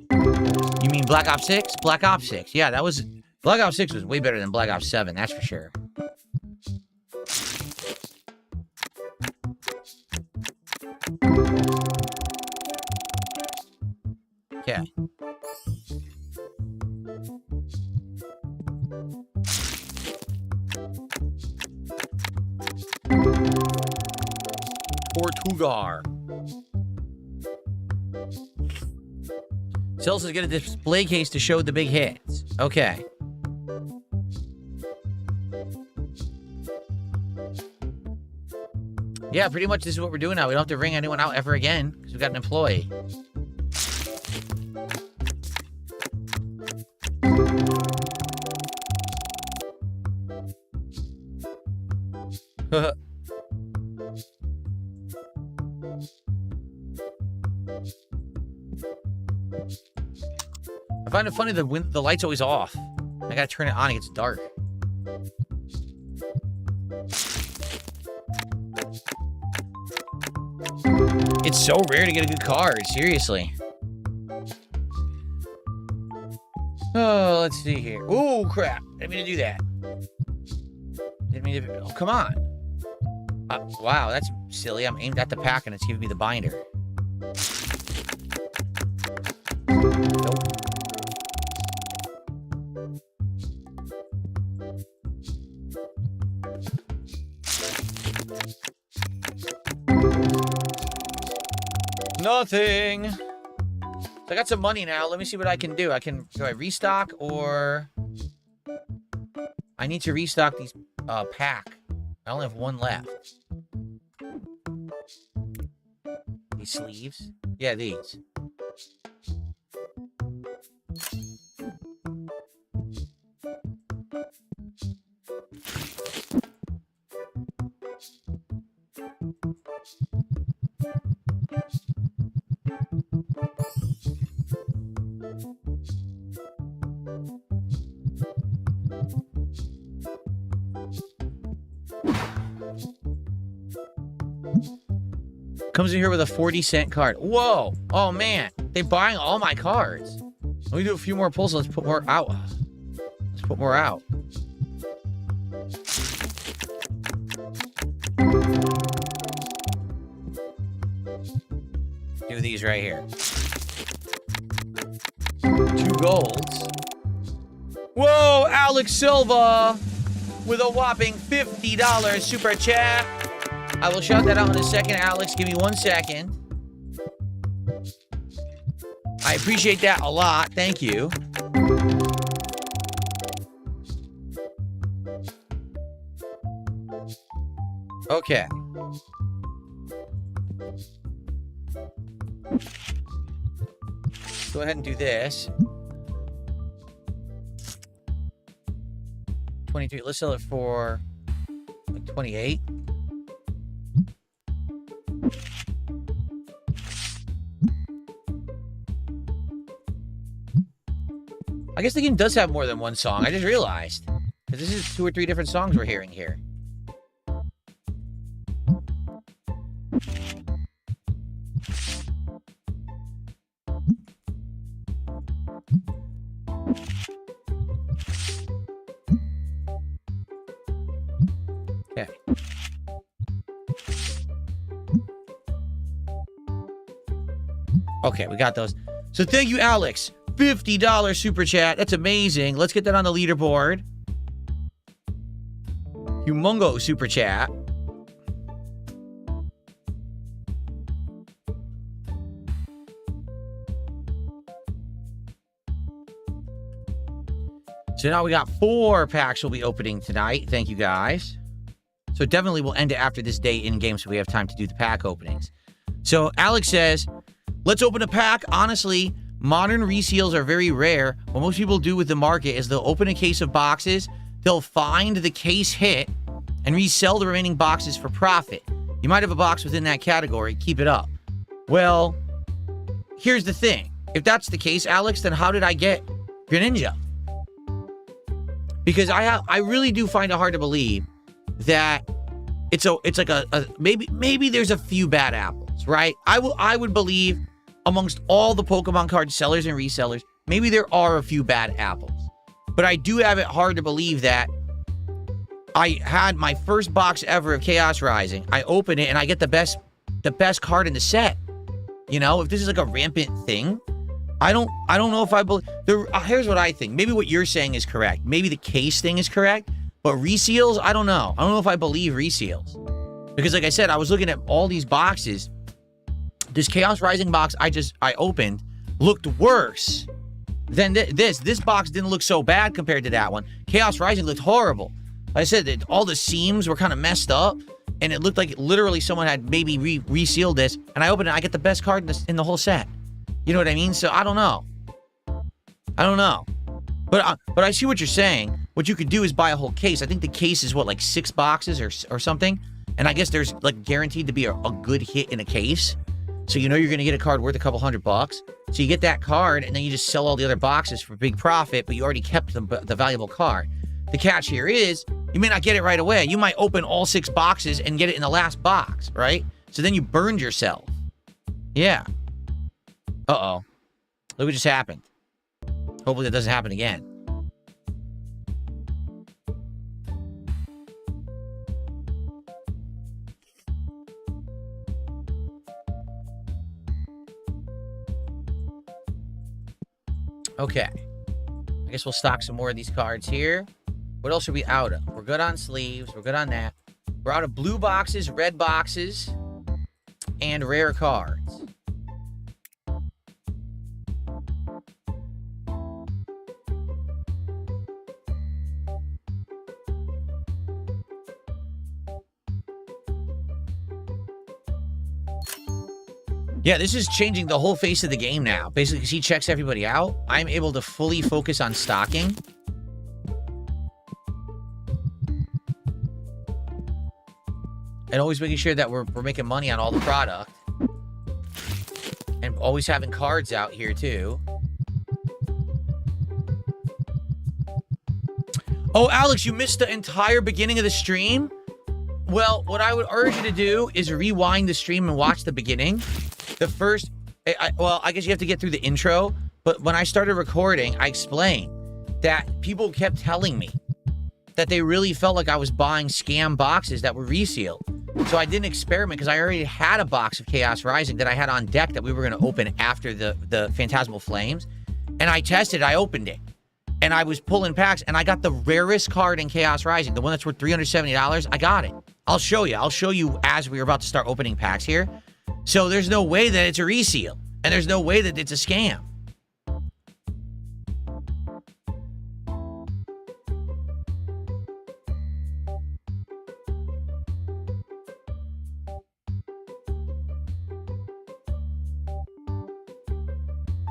You mean Black Ops 6? Black Ops 6. Yeah, Black Ops 6 was way better than Black Ops 7, that's for sure. Okay. Tortugar. Sales is get a display case to show the big hits. Okay. Yeah, pretty much this is what we're doing now. We don't have to ring anyone out ever again because we've got an employee. I find it funny that the light's always off. I gotta turn it on, it gets dark. It's so rare to get a good card, seriously. Oh, let's see here. Oh, crap. Didn't mean to do that. Didn't mean to... Oh, come on. Wow, that's silly. I'm aimed at the pack and it's giving me the binder. Nope. Nothing. So I got some money now. Let me see what I can do. Do I restock or... I need to restock these pack. I only have one left. These sleeves? Yeah, these. Comes in here with a 40-cent card. Whoa! Oh, man. They're buying all my cards. Let me do a few more pulls. Let's put more out. Let's put more out. Do these right here. 2 golds. Whoa! Alex Silva with a whopping $50 super chat. I will shout that out in a second, Alex. Give me 1 second. I appreciate that a lot. Thank you. Okay. Go ahead and do this. 23. Let's sell it for like 28. I guess the game does have more than one song. I just realized. Because this is 2 or 3 different songs we're hearing here. Okay. Okay, we got those. So thank you, Alex. $50 super chat. That's amazing. Let's get that on the leaderboard. Humongo super chat. So now we got 4 packs we'll be opening tonight. Thank you, guys. So definitely we'll end it after this day in game so we have time to do the pack openings. So Alex says, let's open a pack. Honestly, modern reseals are very rare. What most people do with the market is they'll open a case of boxes, they'll find the case hit, and resell the remaining boxes for profit. You might have a box within that category. Keep it up. Well, here's the thing. If that's the case, Alex, then how did I get Greninja? Because I really do find it hard to believe that it's like a maybe there's a few bad apples, right? I would believe amongst all the Pokemon card sellers and resellers, maybe there are a few bad apples. But I do have it hard to believe that I had my first box ever of Chaos Rising. I open it and I get the best card in the set. You know, if this is like a rampant thing, I don't know if I believe. Here's what I think. Maybe what you're saying is correct. Maybe the case thing is correct. But reseals, I don't know. I don't know if I believe reseals. Because like I said, I was looking at all these boxes. This Chaos Rising box I opened looked worse than this. This box didn't look so bad compared to that one. Chaos Rising looked horrible. Like I said, that all the seams were kind of messed up. And it looked like literally someone had maybe resealed this. And I opened it, I get the best card in the whole set. You know what I mean? So I don't know. But I see what you're saying. What you could do is buy a whole case. I think the case is what, like 6 boxes or something. And I guess there's like guaranteed to be a good hit in a case. So you know you're going to get a card worth a couple $100. So you get that card and then you just sell all the other boxes for big profit, but you already kept the valuable card. The catch here is you may not get it right away. You might open all 6 boxes and get it in the last box, right? So then you burned yourself. Yeah. Uh-oh. Look what just happened. Hopefully that doesn't happen again. Okay. I guess we'll stock some more of these cards here. What else are we out of? We're good on sleeves. We're good on that. We're out of blue boxes, red boxes, and rare cards. Yeah, this is changing the whole face of the game now. Basically, because he checks everybody out, I'm able to fully focus on stocking. And always making sure that we're making money on all the product. And always having cards out here, too. Oh, Alex, you missed the entire beginning of the stream? Well, what I would urge you to do is rewind the stream and watch the beginning. The first, well, I guess you have to get through the intro, but when I started recording, I explained that people kept telling me that they really felt like I was buying scam boxes that were resealed. So I didn't experiment because I already had a box of Chaos Rising that I had on deck that we were going to open after the Phantasmal Flames. And I tested, I opened it. And I was pulling packs, and I got the rarest card in Chaos Rising, the one that's worth $370. I got it. I'll show you. I'll show you as we're about to start opening packs here. So there's no way that it's a reseal. And there's no way that it's a scam.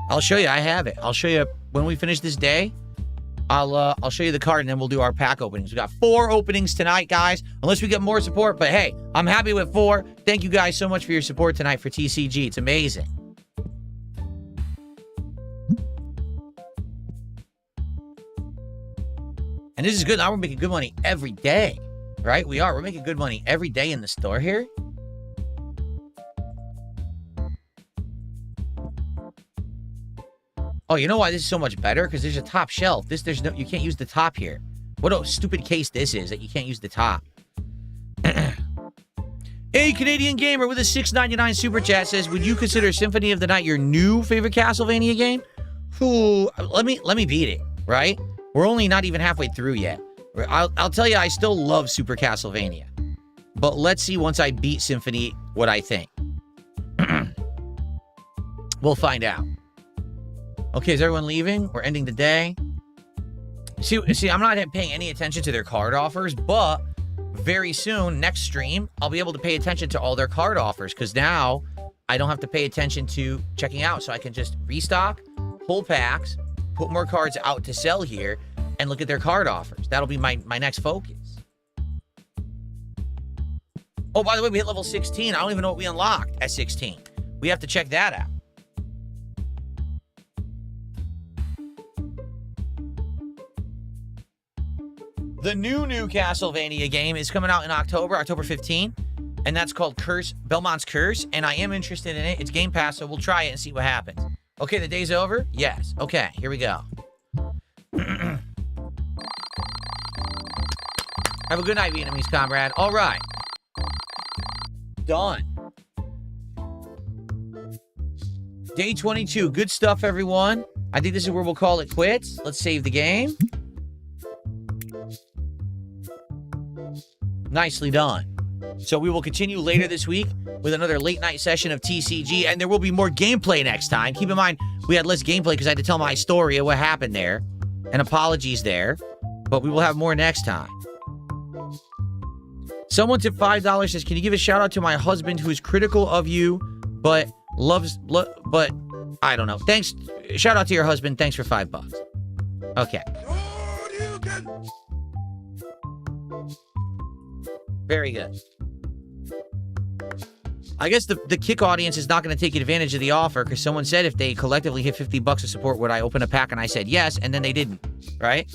I'll show you. I have it. I'll show you when we finish this day. I'll show you the card and then we'll do our pack openings. We got 4 openings tonight, guys, unless we get more support. But hey, I'm happy with 4. Thank you guys so much for your support tonight for TCG. It's amazing. And this is good. Now we're making good money every day, right? We are. We're making good money every day in the store here. Oh, you know why this is so much better? Because there's a top shelf. There's no, you can't use the top here. What a stupid case this is that you can't use the top. A Canadian gamer with a $6.99 super chat says, "Would you consider Symphony of the Night your new favorite Castlevania game?" Ooh, let me beat it, right? We're only not even halfway through yet. I'll tell you, I still love Super Castlevania. But let's see once I beat Symphony what I think. We'll find out. Okay, is everyone leaving? We're ending the day. See, I'm not paying any attention to their card offers, but very soon, next stream, I'll be able to pay attention to all their card offers because now I don't have to pay attention to checking out. So I can just restock, pull packs, put more cards out to sell here, and look at their card offers. That'll be my next focus. Oh, by the way, we hit level 16. I don't even know what we unlocked at 16. We have to check that out. The new Castlevania game is coming out in October 15th, and that's called Belmont's Curse, and I am interested in it. It's Game Pass, so we'll try it and see what happens. Okay, the day's over? Yes. Okay, here we go. Have a good night, Vietnamese comrade. All right. Done. Day 22. Good stuff, everyone. I think this is where we'll call it quits. Let's save the game. Nicely done. So we will continue later this week with another late night session of TCG, and there will be more gameplay next time. Keep in mind, we had less gameplay because I had to tell my story of what happened there, and apologies there, but we will have more next time. Someone tipped $5 says, "Can you give a shout out to my husband who is critical of you, but but I don't know. Thanks. Shout out to your husband. Thanks for $5. Okay. Very good. I guess the kick audience is not going to take advantage of the offer because someone said if they collectively hit $50 to support, would I open a pack? And I said yes, and then they didn't, right?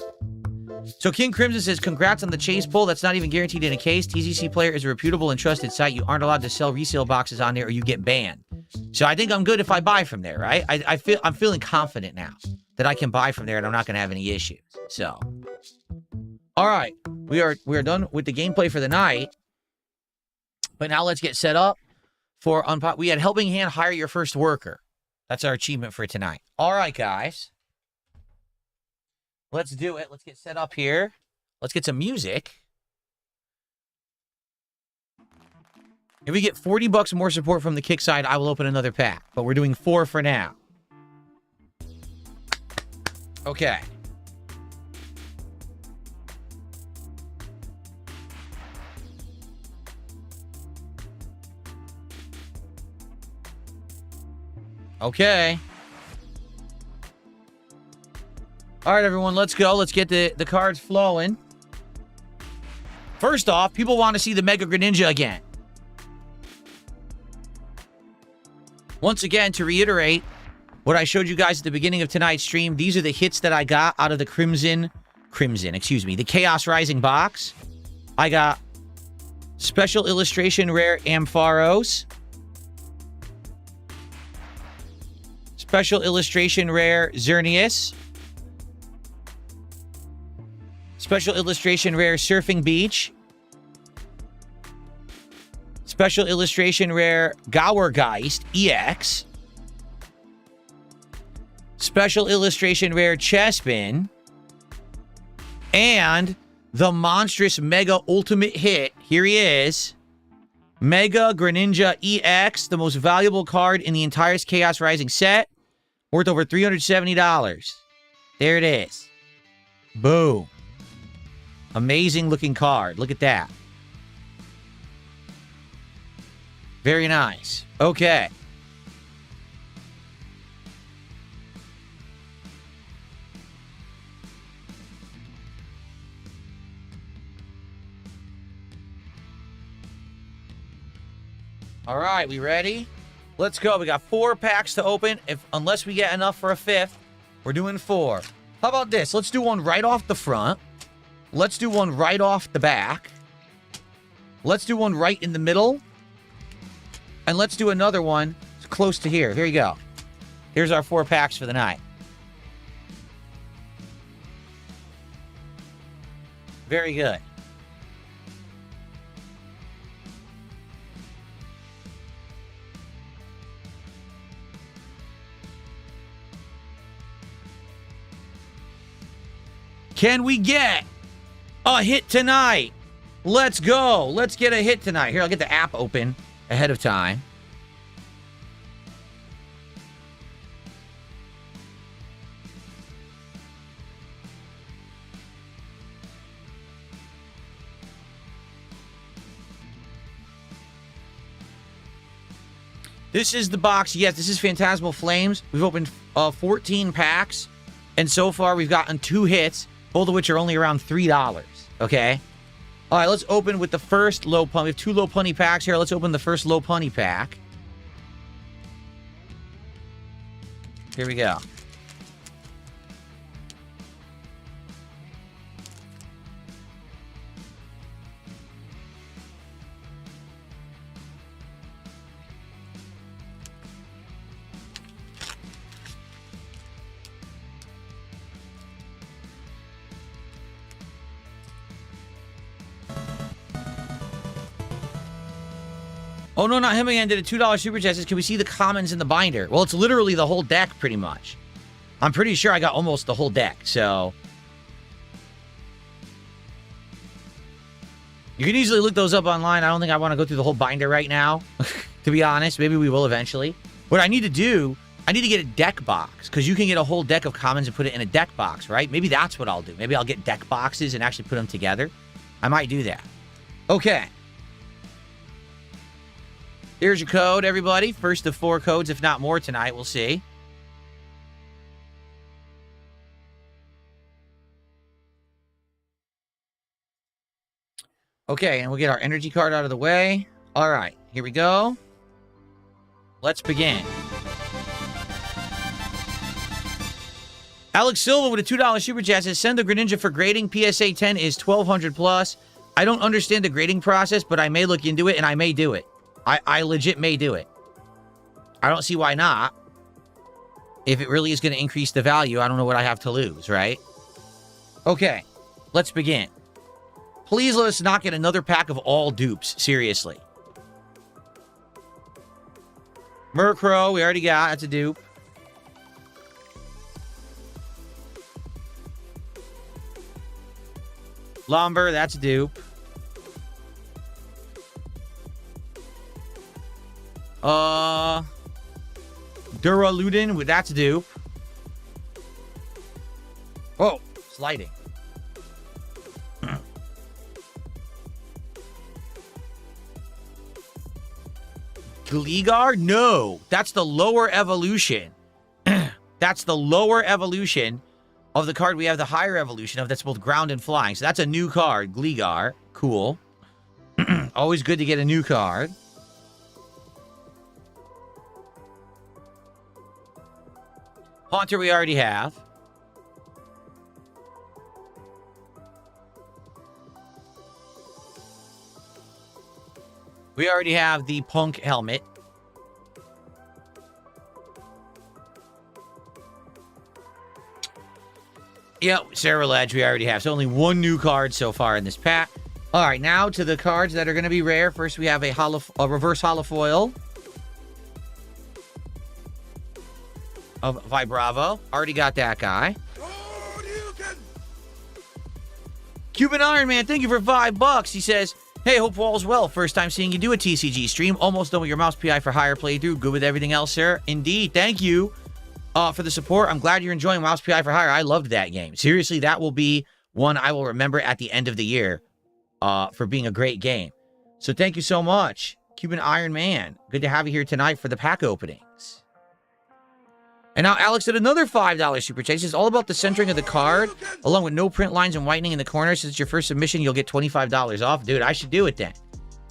So King Crimson says, "Congrats on the chase pull. That's not even guaranteed in a case. TCC Player is a reputable and trusted site. You aren't allowed to sell resale boxes on there or you get banned." So I think I'm good if I buy from there, right? I'm feeling confident now that I can buy from there and I'm not going to have any issues. So, all right, we are done with the gameplay for the night. But now let's get set up for we had Helping Hand hire your first worker. That's our achievement for tonight. All right, guys. Let's do it. Let's get set up here. Let's get some music. If we get $40 more support from the kick side, I will open another pack. But we're doing 4 for now. Okay. Okay. All right, everyone, let's go. Let's get the cards flowing. First off, people want to see the Mega Greninja again. Once again, to reiterate what I showed you guys at the beginning of tonight's stream, these are the hits that I got out of the the Chaos Rising box. I got Special Illustration Rare Ampharos, Special Illustration Rare Xerneas, Special Illustration Rare Surfing Beach, Special Illustration Rare Gowergeist EX, Special Illustration Rare Chespin, and the monstrous Mega Ultimate Hit. Here he is. Mega Greninja EX, the most valuable card in the entire Chaos Rising set, worth over $370. There it is. Boom. Amazing looking card. Look at that. Very nice. Okay. All right, we ready? Let's go. We got 4 packs to open. Unless we get enough for a 5th, we're doing 4. How about this? Let's do one right off the front. Let's do one right off the back. Let's do one right in the middle. And let's do another one close to here. Here you go. Here's our 4 packs for the night. Very good. Can we get a hit tonight? Let's go. Let's get a hit tonight. Here, I'll get the app open ahead of time. This is the box. Yes, this is Phantasmal Flames. We've opened 14 packs, and so far we've gotten 2 hits, both of which are only around $3, okay? All right, let's open with the first low punny. We have 2 low punny packs here. Let's open the first low punny pack. Here we go. Oh, no, not him again. Did a $2 super chat. Says, can we see the commons in the binder? Well, it's literally the whole deck, pretty much. I'm pretty sure I got almost the whole deck, so... You can easily look those up online. I don't think I want to go through the whole binder right now, to be honest. Maybe we will eventually. What I need to do, I need to get a deck box, because you can get a whole deck of commons and put it in a deck box, right? Maybe that's what I'll do. Maybe I'll get deck boxes and actually put them together. I might do that. Okay. Here's your code, everybody. First of 4 codes, if not more tonight. We'll see. Okay, and we'll get our energy card out of the way. All right, here we go. Let's begin. Alex Silva with a $2 super chat says, send the Greninja for grading. PSA 10 is 1200 plus. I don't understand the grading process, but I may look into it, and I may do it. I legit may do it. I don't see why not. If it really is going to increase the value, I don't know what I have to lose, right? Okay, let's begin. Please let us not get another pack of all dupes. Seriously. Murkrow, we already got. That's a dupe. Lumber, that's a dupe. Duraludin, that's a dupe. Whoa, sliding. Gligar? No, that's the lower evolution. That's the lower evolution of the card we have the higher evolution of. That's both ground and flying. So that's a new card, Gligar. Cool. Always good to get a new card. Haunter we already have. We already have the Punk helmet. Yep, Sarah Ledge we already have. So only 1 new card so far in this pack. All right, now to the cards that are going to be rare. First we have a reverse holofoil of Vibravo. Already got that guy. Cuban Iron Man, thank you for $5. He says, hey, hope all's well. First time seeing you do a TCG stream. Almost done with your Mouse PI for Hire playthrough. Good with everything else, sir. Indeed. Thank you for the support. I'm glad you're enjoying Mouse PI for Hire. I loved that game. Seriously, that will be one I will remember at the end of the year for being a great game. So thank you so much, Cuban Iron Man. Good to have you here tonight for the pack openings. And now Alex did another $5 super chat. It's all about the centering of the card, along with no print lines and whitening in the corners. Since it's your first submission, you'll get $25 off. Dude, I should do it then.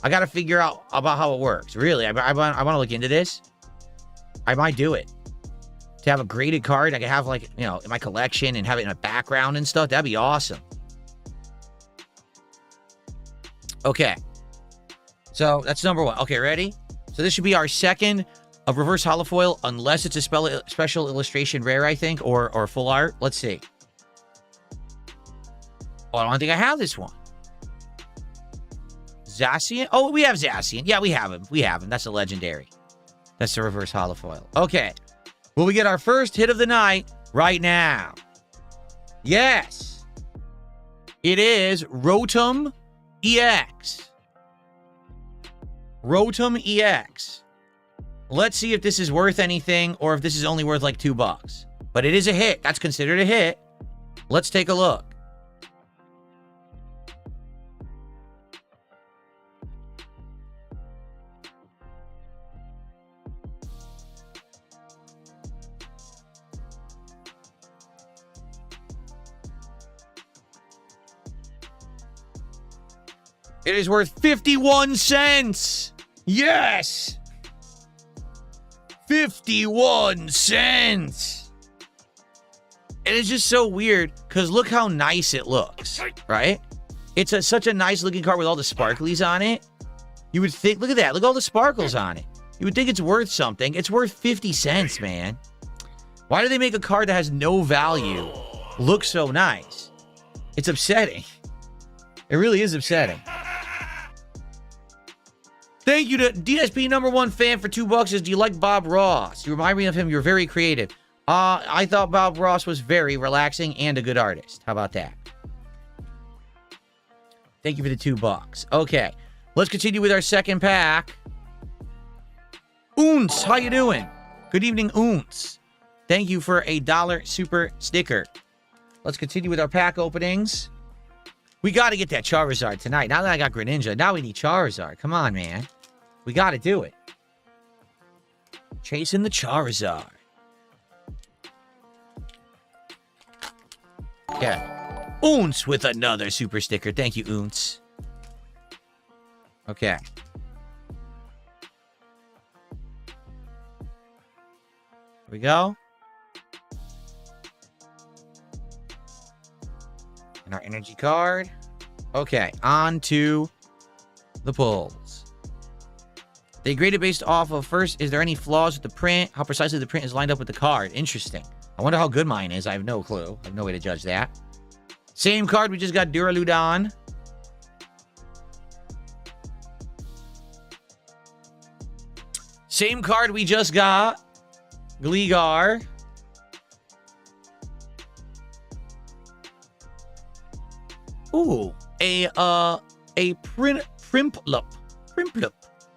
I got to figure out about how it works. Really, I want to look into this. I might do it. To have a graded card, I could have, like, you know, in my collection and have it in a background and stuff. That'd be awesome. Okay. So that's number one. Okay, ready? So this should be our second of reverse holofoil, unless it's a special illustration rare, I think, or full art. Let's see. Oh, I don't think I have this one. Zacian? Oh, we have Zacian. Yeah, we have him. We have him. That's a legendary. That's the reverse holofoil. Okay. Will we get our first hit of the night right now? Yes. It is Rotom EX. Rotom EX. Let's see if this is worth anything or if this is only worth like $2. But it is a hit. That's considered a hit. Let's take a look. It is worth 51 cents. Yes. 51 cents. And it's just so weird because look how nice it looks, right? It's such a nice looking card with all the sparklies on it. You would think, look at that. Look at all the sparkles on it. You would think it's worth something. It's worth 50 cents, man. Why do they make a card that has no value look so nice? It's upsetting. It really is upsetting. Thank you to DSP #1 fan for $2. Do you like Bob Ross? You remind me of him. You're very creative. I thought Bob Ross was very relaxing and a good artist. How about that? Thank you for the $2. Okay. Let's continue with our second pack. Oons, how you doing? Good evening, Oons. Thank you for a $1 super sticker. Let's continue with our pack openings. We got to get that Charizard tonight. Now that I got Greninja, now we need Charizard. Come on, man. We got to do it. Chasing the Charizard. Yeah. Oons with another super sticker. Thank you, Oons. Okay. Here we go. And our energy card. Okay, on to the pulls. They graded based off of, first, is there any flaws with the print? How precisely the print is lined up with the card. Interesting. I wonder how good mine is. I have no clue. I have no way to judge that. Same card, we just got Duraludon. Same card we just got Gligar. Ooh, a Primplup. Primplup.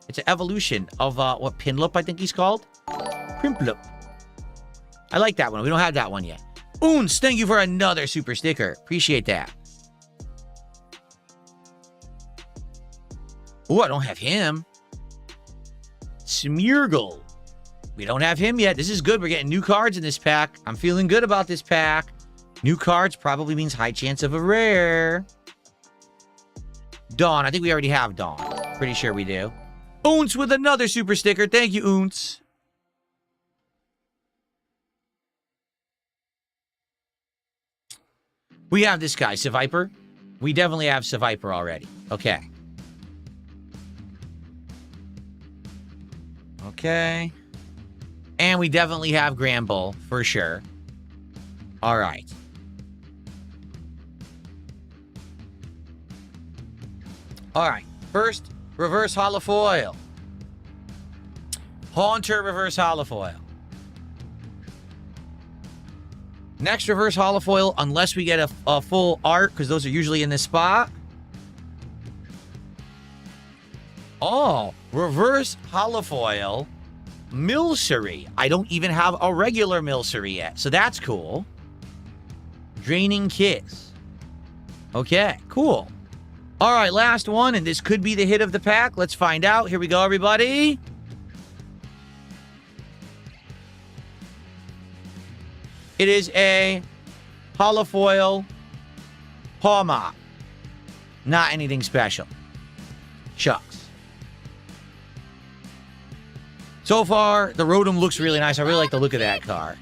It's an evolution of, what, Pinlup, I think he's called? Primplup. I like that one. We don't have that one yet. Oons, thank you for another super sticker. Appreciate that. Ooh, I don't have him. Smeargle. We don't have him yet. This is good. We're getting new cards in this pack. I'm feeling good about this pack. New cards probably means high chance of a rare. Dawn. I think we already have Dawn. Pretty sure we do. Oons with another super sticker. Thank you, Oons. We have this guy, Seviper. We definitely have Seviper already. Okay. Okay. And we definitely have Granbull, for sure. All right. All right. First, reverse holofoil. Haunter reverse holofoil. Next reverse holofoil, unless we get a full art, because those are usually in this spot. Oh, reverse holofoil. Milcery. I don't even have a regular Milcery yet, so that's cool. Draining Kiss. Okay, cool. All right, last one, and this could be the hit of the pack. Let's find out. Here we go, everybody. It is a holofoil Pawmot. Not anything special. Shucks. So far, the Rotom looks really nice. I really like the look of that card.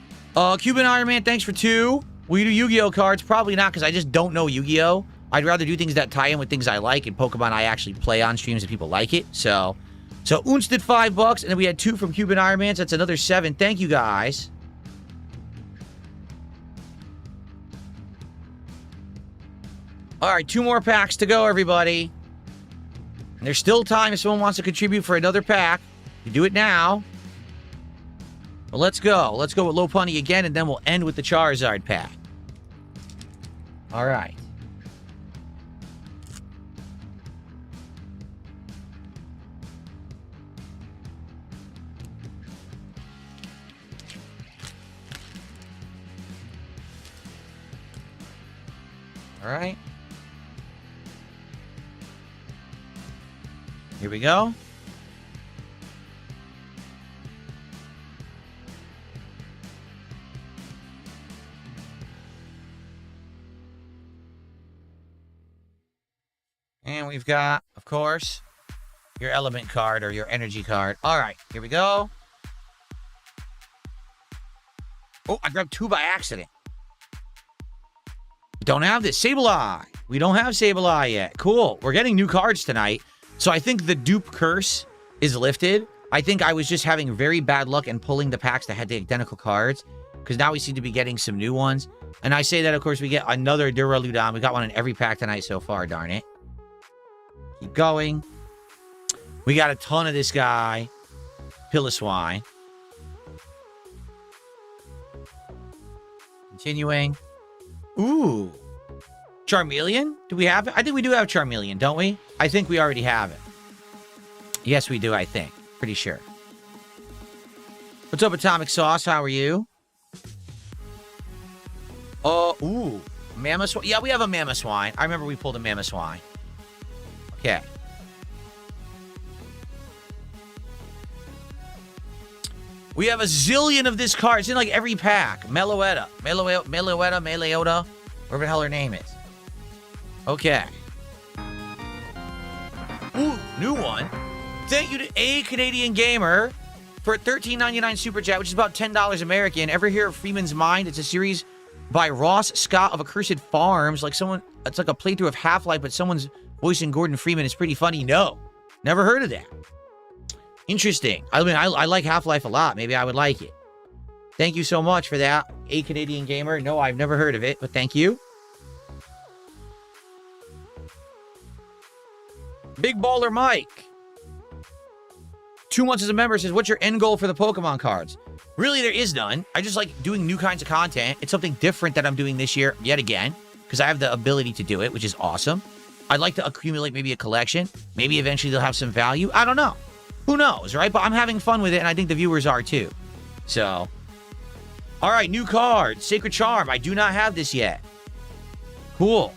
Cuban Iron Man, thanks for 2. Will you do Yu-Gi-Oh cards? Probably not, because I just don't know Yu-Gi-Oh. I'd rather do things that tie in with things I like and Pokemon I actually play on streams and people like it. So Unz did $5, and then we had 2 from Cuban Iron Man. So that's another 7. Thank you, guys. All right, 2 more packs to go, everybody. And there's still time if someone wants to contribute for another pack. You do it now. Well, let's go. Let's go with Lopunny again, and then we'll end with the Charizard pack. All right. All right. Here we go. And we've got, of course, your element card or your energy card. All right, here we go. Oh, I grabbed 2 by accident. Don't have this. Sableye. We don't have Sableye yet. Cool. We're getting new cards tonight. So I think the dupe curse is lifted. I think I was just having very bad luck in pulling the packs that had the identical cards, because now we seem to be getting some new ones. And I say that, of course, we get another Duraludon. We got one in every pack tonight so far, darn it. Keep going. We got a ton of this guy. Pilliswine. Continuing. Ooh. Charmeleon? Do we have it? I think we do have Charmeleon, don't we? I think we already have it. Yes, we do, I think. Pretty sure. What's up, Atomic Sauce? How are you? Oh, ooh. Mammoth. Yeah, we have a Mammothswine. I remember we pulled a Mammothswine. Okay. We have a zillion of this card. It's in like every pack. Meloetta. Meleota. Whatever the hell her name is. Okay. Ooh, new one. Thank you to A Canadian Gamer for $13.99 Super Chat, which is about $10 American. Ever hear of Freeman's Mind? It's a series by Ross Scott of Accursed Farms. Like someone, it's like a playthrough of Half-Life, but someone's voicing Gordon Freeman. It's pretty funny. No. Never heard of that. Interesting. I mean, I like Half-Life a lot. Maybe I would like it. Thank you so much for that, A Canadian Gamer. No, I've never heard of it, but thank you. Big Baller Mike. 2 months as a member says, what's your end goal for the Pokemon cards? Really, there is none. I just like doing new kinds of content. It's something different that I'm doing this year, yet again, because I have the ability to do it, which is awesome. I'd like to accumulate maybe a collection. Maybe eventually they'll have some value. I don't know. Who knows, right? But I'm having fun with it, and I think the viewers are too. So, all right, new card. Sacred Charm. I do not have this yet. Cool.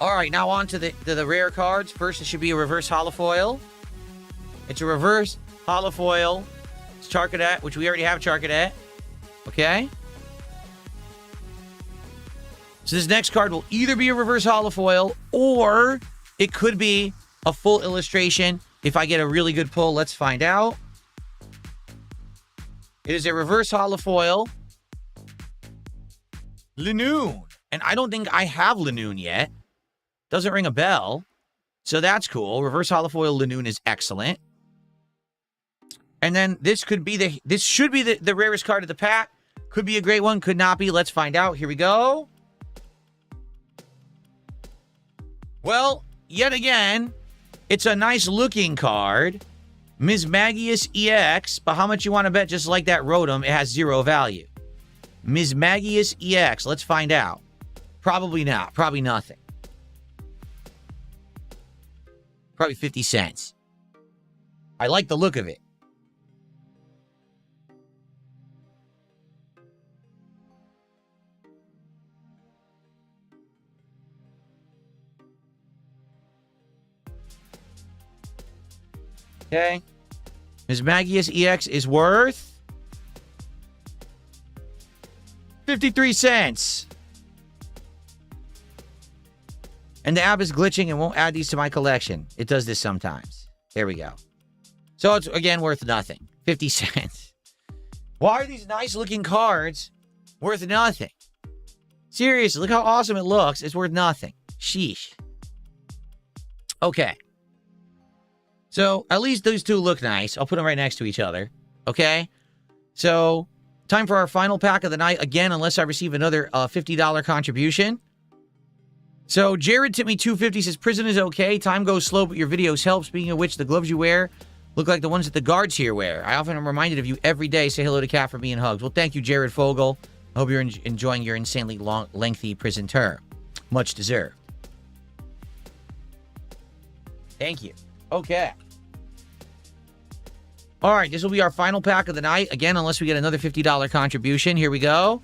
All right, now on to the rare cards. First, it should be a reverse holofoil. It's a reverse holofoil. It's Charcadet, which we already have Charcadet. Okay. So this next card will either be a reverse holofoil, or it could be a full illustration. If I get a really good pull, let's find out. It is a reverse holofoil. Linoone. And I don't think I have Linoone yet. Doesn't ring a bell. So that's cool. Reverse holofoil Linoone is excellent. And then this should be the rarest card of the pack. Could be a great one, could not be. Let's find out. Here we go. Well, yet again, it's a nice looking card. Mismagius EX, but how much you want to bet? Just like that Rotom, it has 0 value. Mismagius EX, let's find out. Probably not. Probably nothing. Probably 50 cents. I like the look of it. Okay. Mismagius EX is worth 53 cents. And the app is glitching and won't add these to my collection. It does this sometimes. There we go. So it's, again, worth nothing. 50 cents. Why are these nice looking cards worth nothing? Seriously, look how awesome it looks. It's worth nothing. Sheesh. Okay. So, at least those two look nice. I'll put them right next to each other. Okay? So, time for our final pack of the night. Again, unless I receive another $50 contribution. So, Jared tipped me $2.50, says, prison is okay. Time goes slow, but your videos help. Speaking of which, the gloves you wear look like the ones that the guards here wear. I often am reminded of you every day. Say hello to Kat for me and hugs. Well, thank you, Jared Fogel. I hope you're enjoying your insanely lengthy prison term. Much deserved. Thank you. Okay. All right, this will be our final pack of the night. Again, unless we get another $50 contribution. Here we go.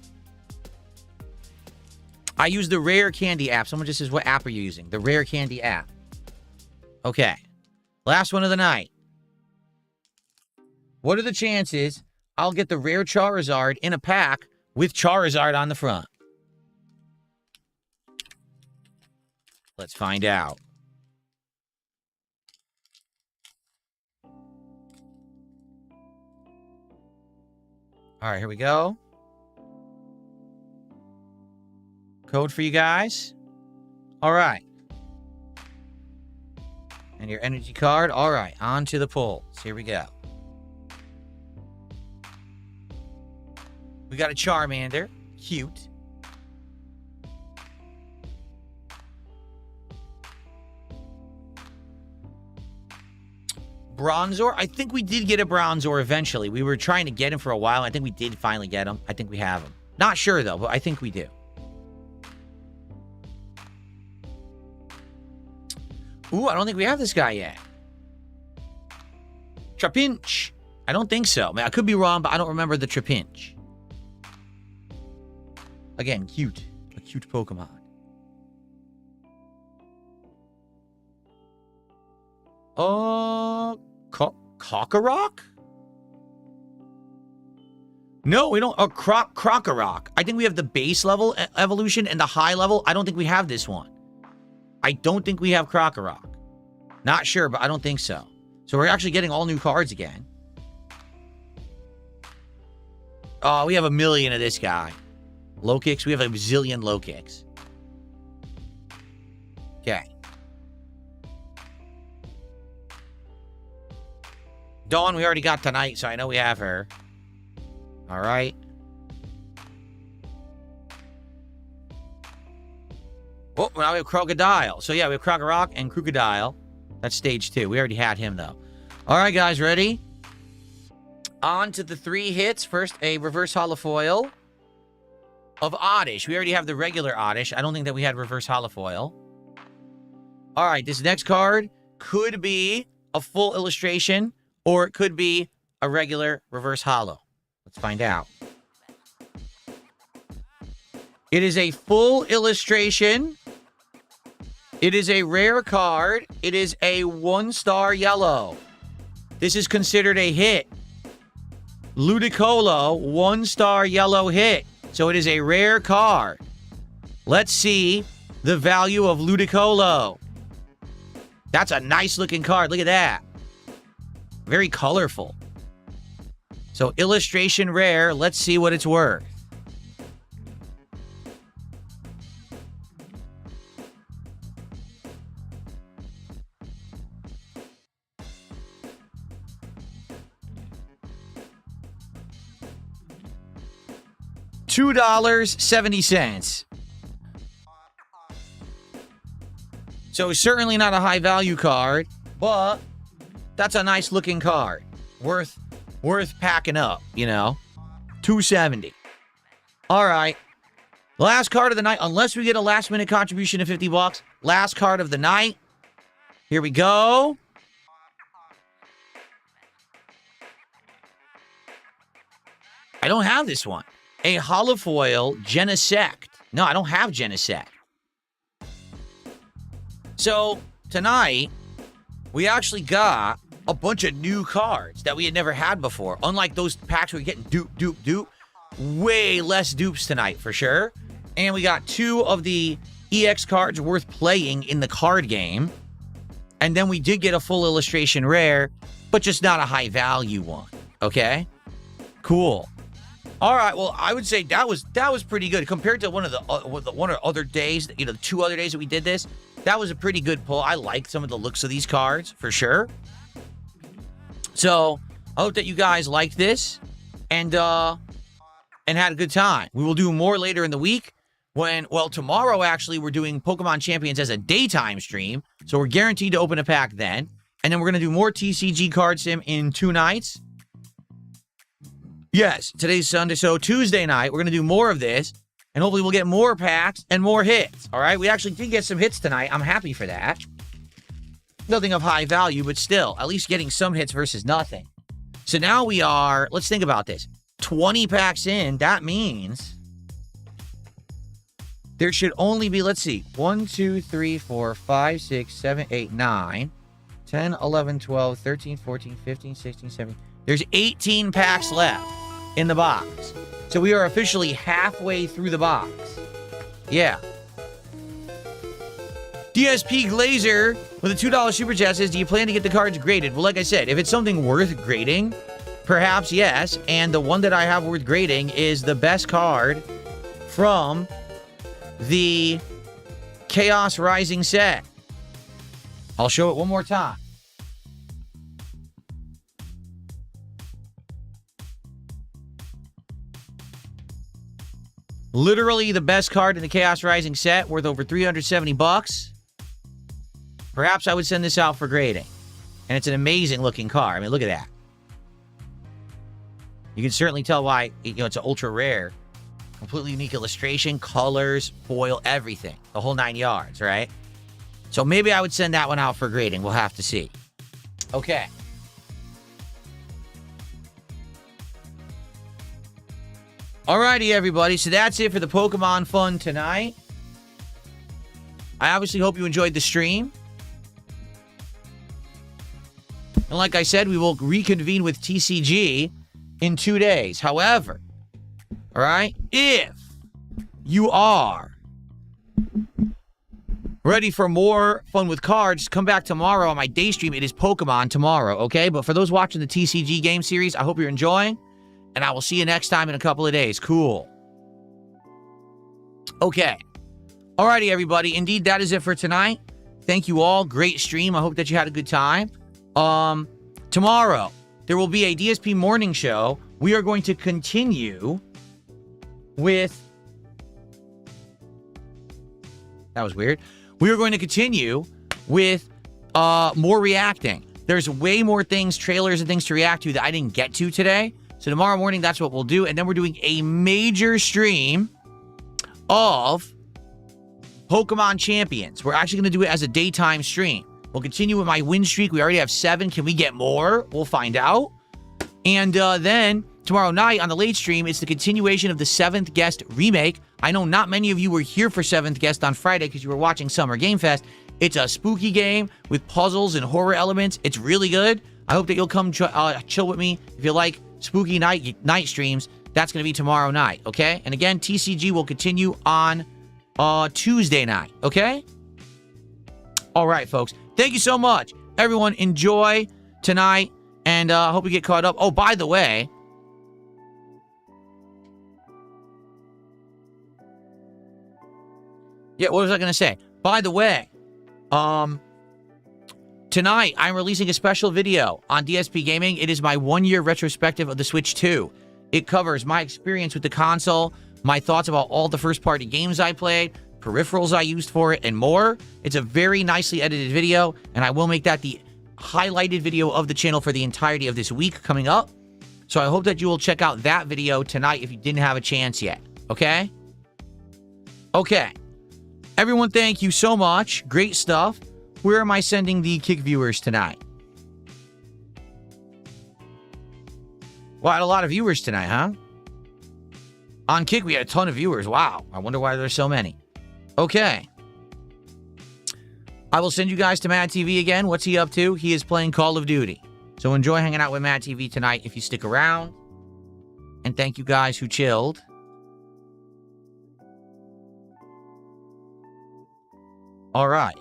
I use the Rare Candy app. Someone just says, what app are you using? The Rare Candy app. Okay. Last one of the night. What are the chances I'll get the Rare Charizard in a pack with Charizard on the front? Let's find out. All right, here we go. Code for you guys. All right. And your energy card. All right, on to the polls. Here we go. We got a Charmander. Cute. Bronzor? I think we did get a Bronzor eventually. We were trying to get him for a while. I think we did finally get him. I think we have him. Not sure, though, but I think we do. Ooh, I don't think we have this guy yet. Trapinch. I don't think so. I mean, I could be wrong, but I don't remember the Trapinch. Again, cute. A cute Pokemon. Cockorock? No, we don't. Crocorock. I think we have the base level evolution and the high level. I don't think we have this one. I don't think we have Crocorock. Not sure, but I don't think so. So we're actually getting all new cards again. Oh, we have a million of this guy. Low kicks. We have a zillion low kicks. Okay. Dawn, we already got tonight, so I know we have her. All right. Oh, now we have Crocodile. So, yeah, we have Crocorock and Crocodile. That's stage 2. We already had him, though. All right, guys, ready? On to the 3 hits. First, a reverse holofoil of Oddish. We already have the regular Oddish. I don't think that we had reverse holofoil. All right, this next card could be a full illustration, or it could be a regular reverse holo. Let's find out. It is a full illustration. It is a rare card. It is a 1-star yellow. This is considered a hit. Ludicolo, 1-star yellow hit. So it is a rare card. Let's see the value of Ludicolo. That's a nice looking card. Look at that. Very colorful. So illustration rare. Let's see what it's worth. $2.70. So certainly not a high value card, but that's a nice looking card. Worth packing up, you know. $2.70. All right. Last card of the night, unless we get a last minute contribution of $50. Last card of the night. Here we go. I don't have this one. A holofoil Genesect. No, I don't have Genesect. So, tonight, we actually got a bunch of new cards that we had never had before. Unlike those packs we were getting dupe. Way less dupes tonight, for sure. And we got 2 of the EX cards worth playing in the card game. And then we did get a full illustration rare, but just not a high value one. Okay? Cool. All right. Well, I would say that was pretty good compared to one or other days. You know, the 2 other days that we did this. That was a pretty good pull. I liked some of the looks of these cards for sure. So I hope that you guys liked this and had a good time. We will do more later in the week. Tomorrow actually we're doing Pokemon Champions as a daytime stream, so we're guaranteed to open a pack then. And then we're gonna do more TCG card sim in 2 nights. Yes, today's Sunday, so Tuesday night, we're going to do more of this, and hopefully we'll get more packs and more hits, all right? We actually did get some hits tonight. I'm happy for that. Nothing of high value, but still, at least getting some hits versus nothing. So now we are, let's think about this, 20 packs in. That means there should only be, let's see, 1, 2, 3, 4, 5, 6, 7, 8, 9, 10, 11, 12, 13, 14, 15, 16, 17. There's 18 packs left in the box. So we are officially halfway through the box. Yeah. DSP Glazer with a $2 super chat says, do you plan to get the cards graded? Well, like I said, if it's something worth grading, perhaps yes. And the one that I have worth grading is the best card from the Chaos Rising set. I'll show it one more time. Literally the best card in the Chaos Rising set, worth over $370. Perhaps I would send this out for grading. And it's an amazing looking card. I mean, look at that. You can certainly tell why, it's an ultra rare. Completely unique illustration, colors, foil, everything. The whole 9 yards, right? So maybe I would send that one out for grading. We'll have to see. Okay. Alrighty, everybody. So that's it for the Pokemon fun tonight. I obviously hope you enjoyed the stream. And like I said, we will reconvene with TCG in 2 days. However, all right, if you are ready for more fun with cards, come back tomorrow on my day stream. It is Pokemon tomorrow, okay? But for those watching the TCG game series, I hope you're enjoying. And I will see you next time in a couple of days. Cool. Okay. Alrighty, everybody. Indeed, that is it for tonight. Thank you all. Great stream. I hope that you had a good time. Tomorrow, there will be a DSP morning show. We are going to continue with... That was weird. We are going to continue with more reacting. There's way more things, trailers and things to react to that I didn't get to today. So tomorrow morning, that's what we'll do. And then we're doing a major stream of Pokemon Champions. We're actually going to do it as a daytime stream. We'll continue with my win streak. We already have 7. Can we get more? We'll find out. And then tomorrow night on the late stream, it's the continuation of the 7th Guest remake. I know not many of you were here for 7th Guest on Friday because you were watching Summer Game Fest. It's a spooky game with puzzles and horror elements. It's really good. I hope that you'll come chill with me if you like spooky night streams. That's going to be tomorrow night, okay? And again, TCG will continue on Tuesday night, okay? All right, folks. Thank you so much. Everyone, enjoy tonight, and hope you get caught up. Oh, by the way, yeah, what was I going to say? By the way, tonight, I'm releasing a special video on DSP Gaming. It is my 1-year retrospective of the Switch 2. It covers my experience with the console, my thoughts about all the first-party games I played, peripherals I used for it, and more. It's a very nicely edited video, and I will make that the highlighted video of the channel for the entirety of this week coming up. So I hope that you will check out that video tonight if you didn't have a chance yet, okay? Okay. Everyone, thank you so much. Great stuff. Where am I sending the Kick viewers tonight? Well, I had a lot of viewers tonight, huh? On Kick, we had a ton of viewers. Wow. I wonder why there's so many. Okay. I will send you guys to Matt TV again. What's he up to? He is playing Call of Duty. So enjoy hanging out with Matt TV tonight if you stick around. And thank you guys who chilled. All right.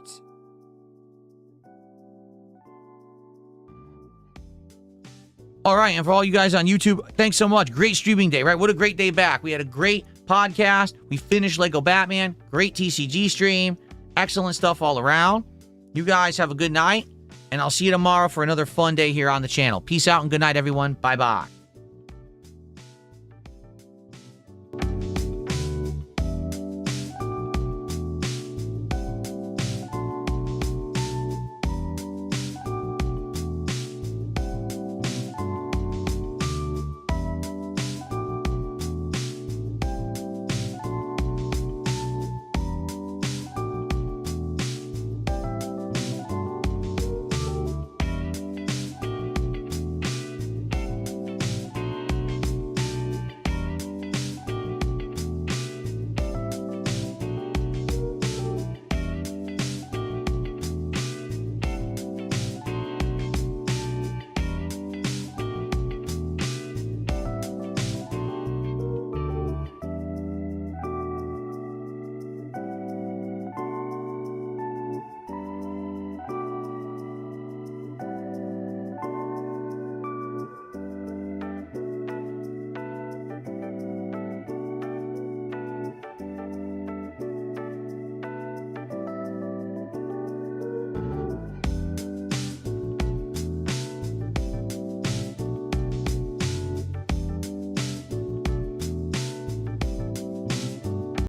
All right, and for all you guys on YouTube, thanks so much. Great streaming day, right? What a great day back. We had a great podcast. We finished Lego Batman. Great TCG stream. Excellent stuff all around. You guys have a good night, and I'll see you tomorrow for another fun day here on the channel. Peace out and good night, everyone. Bye-bye.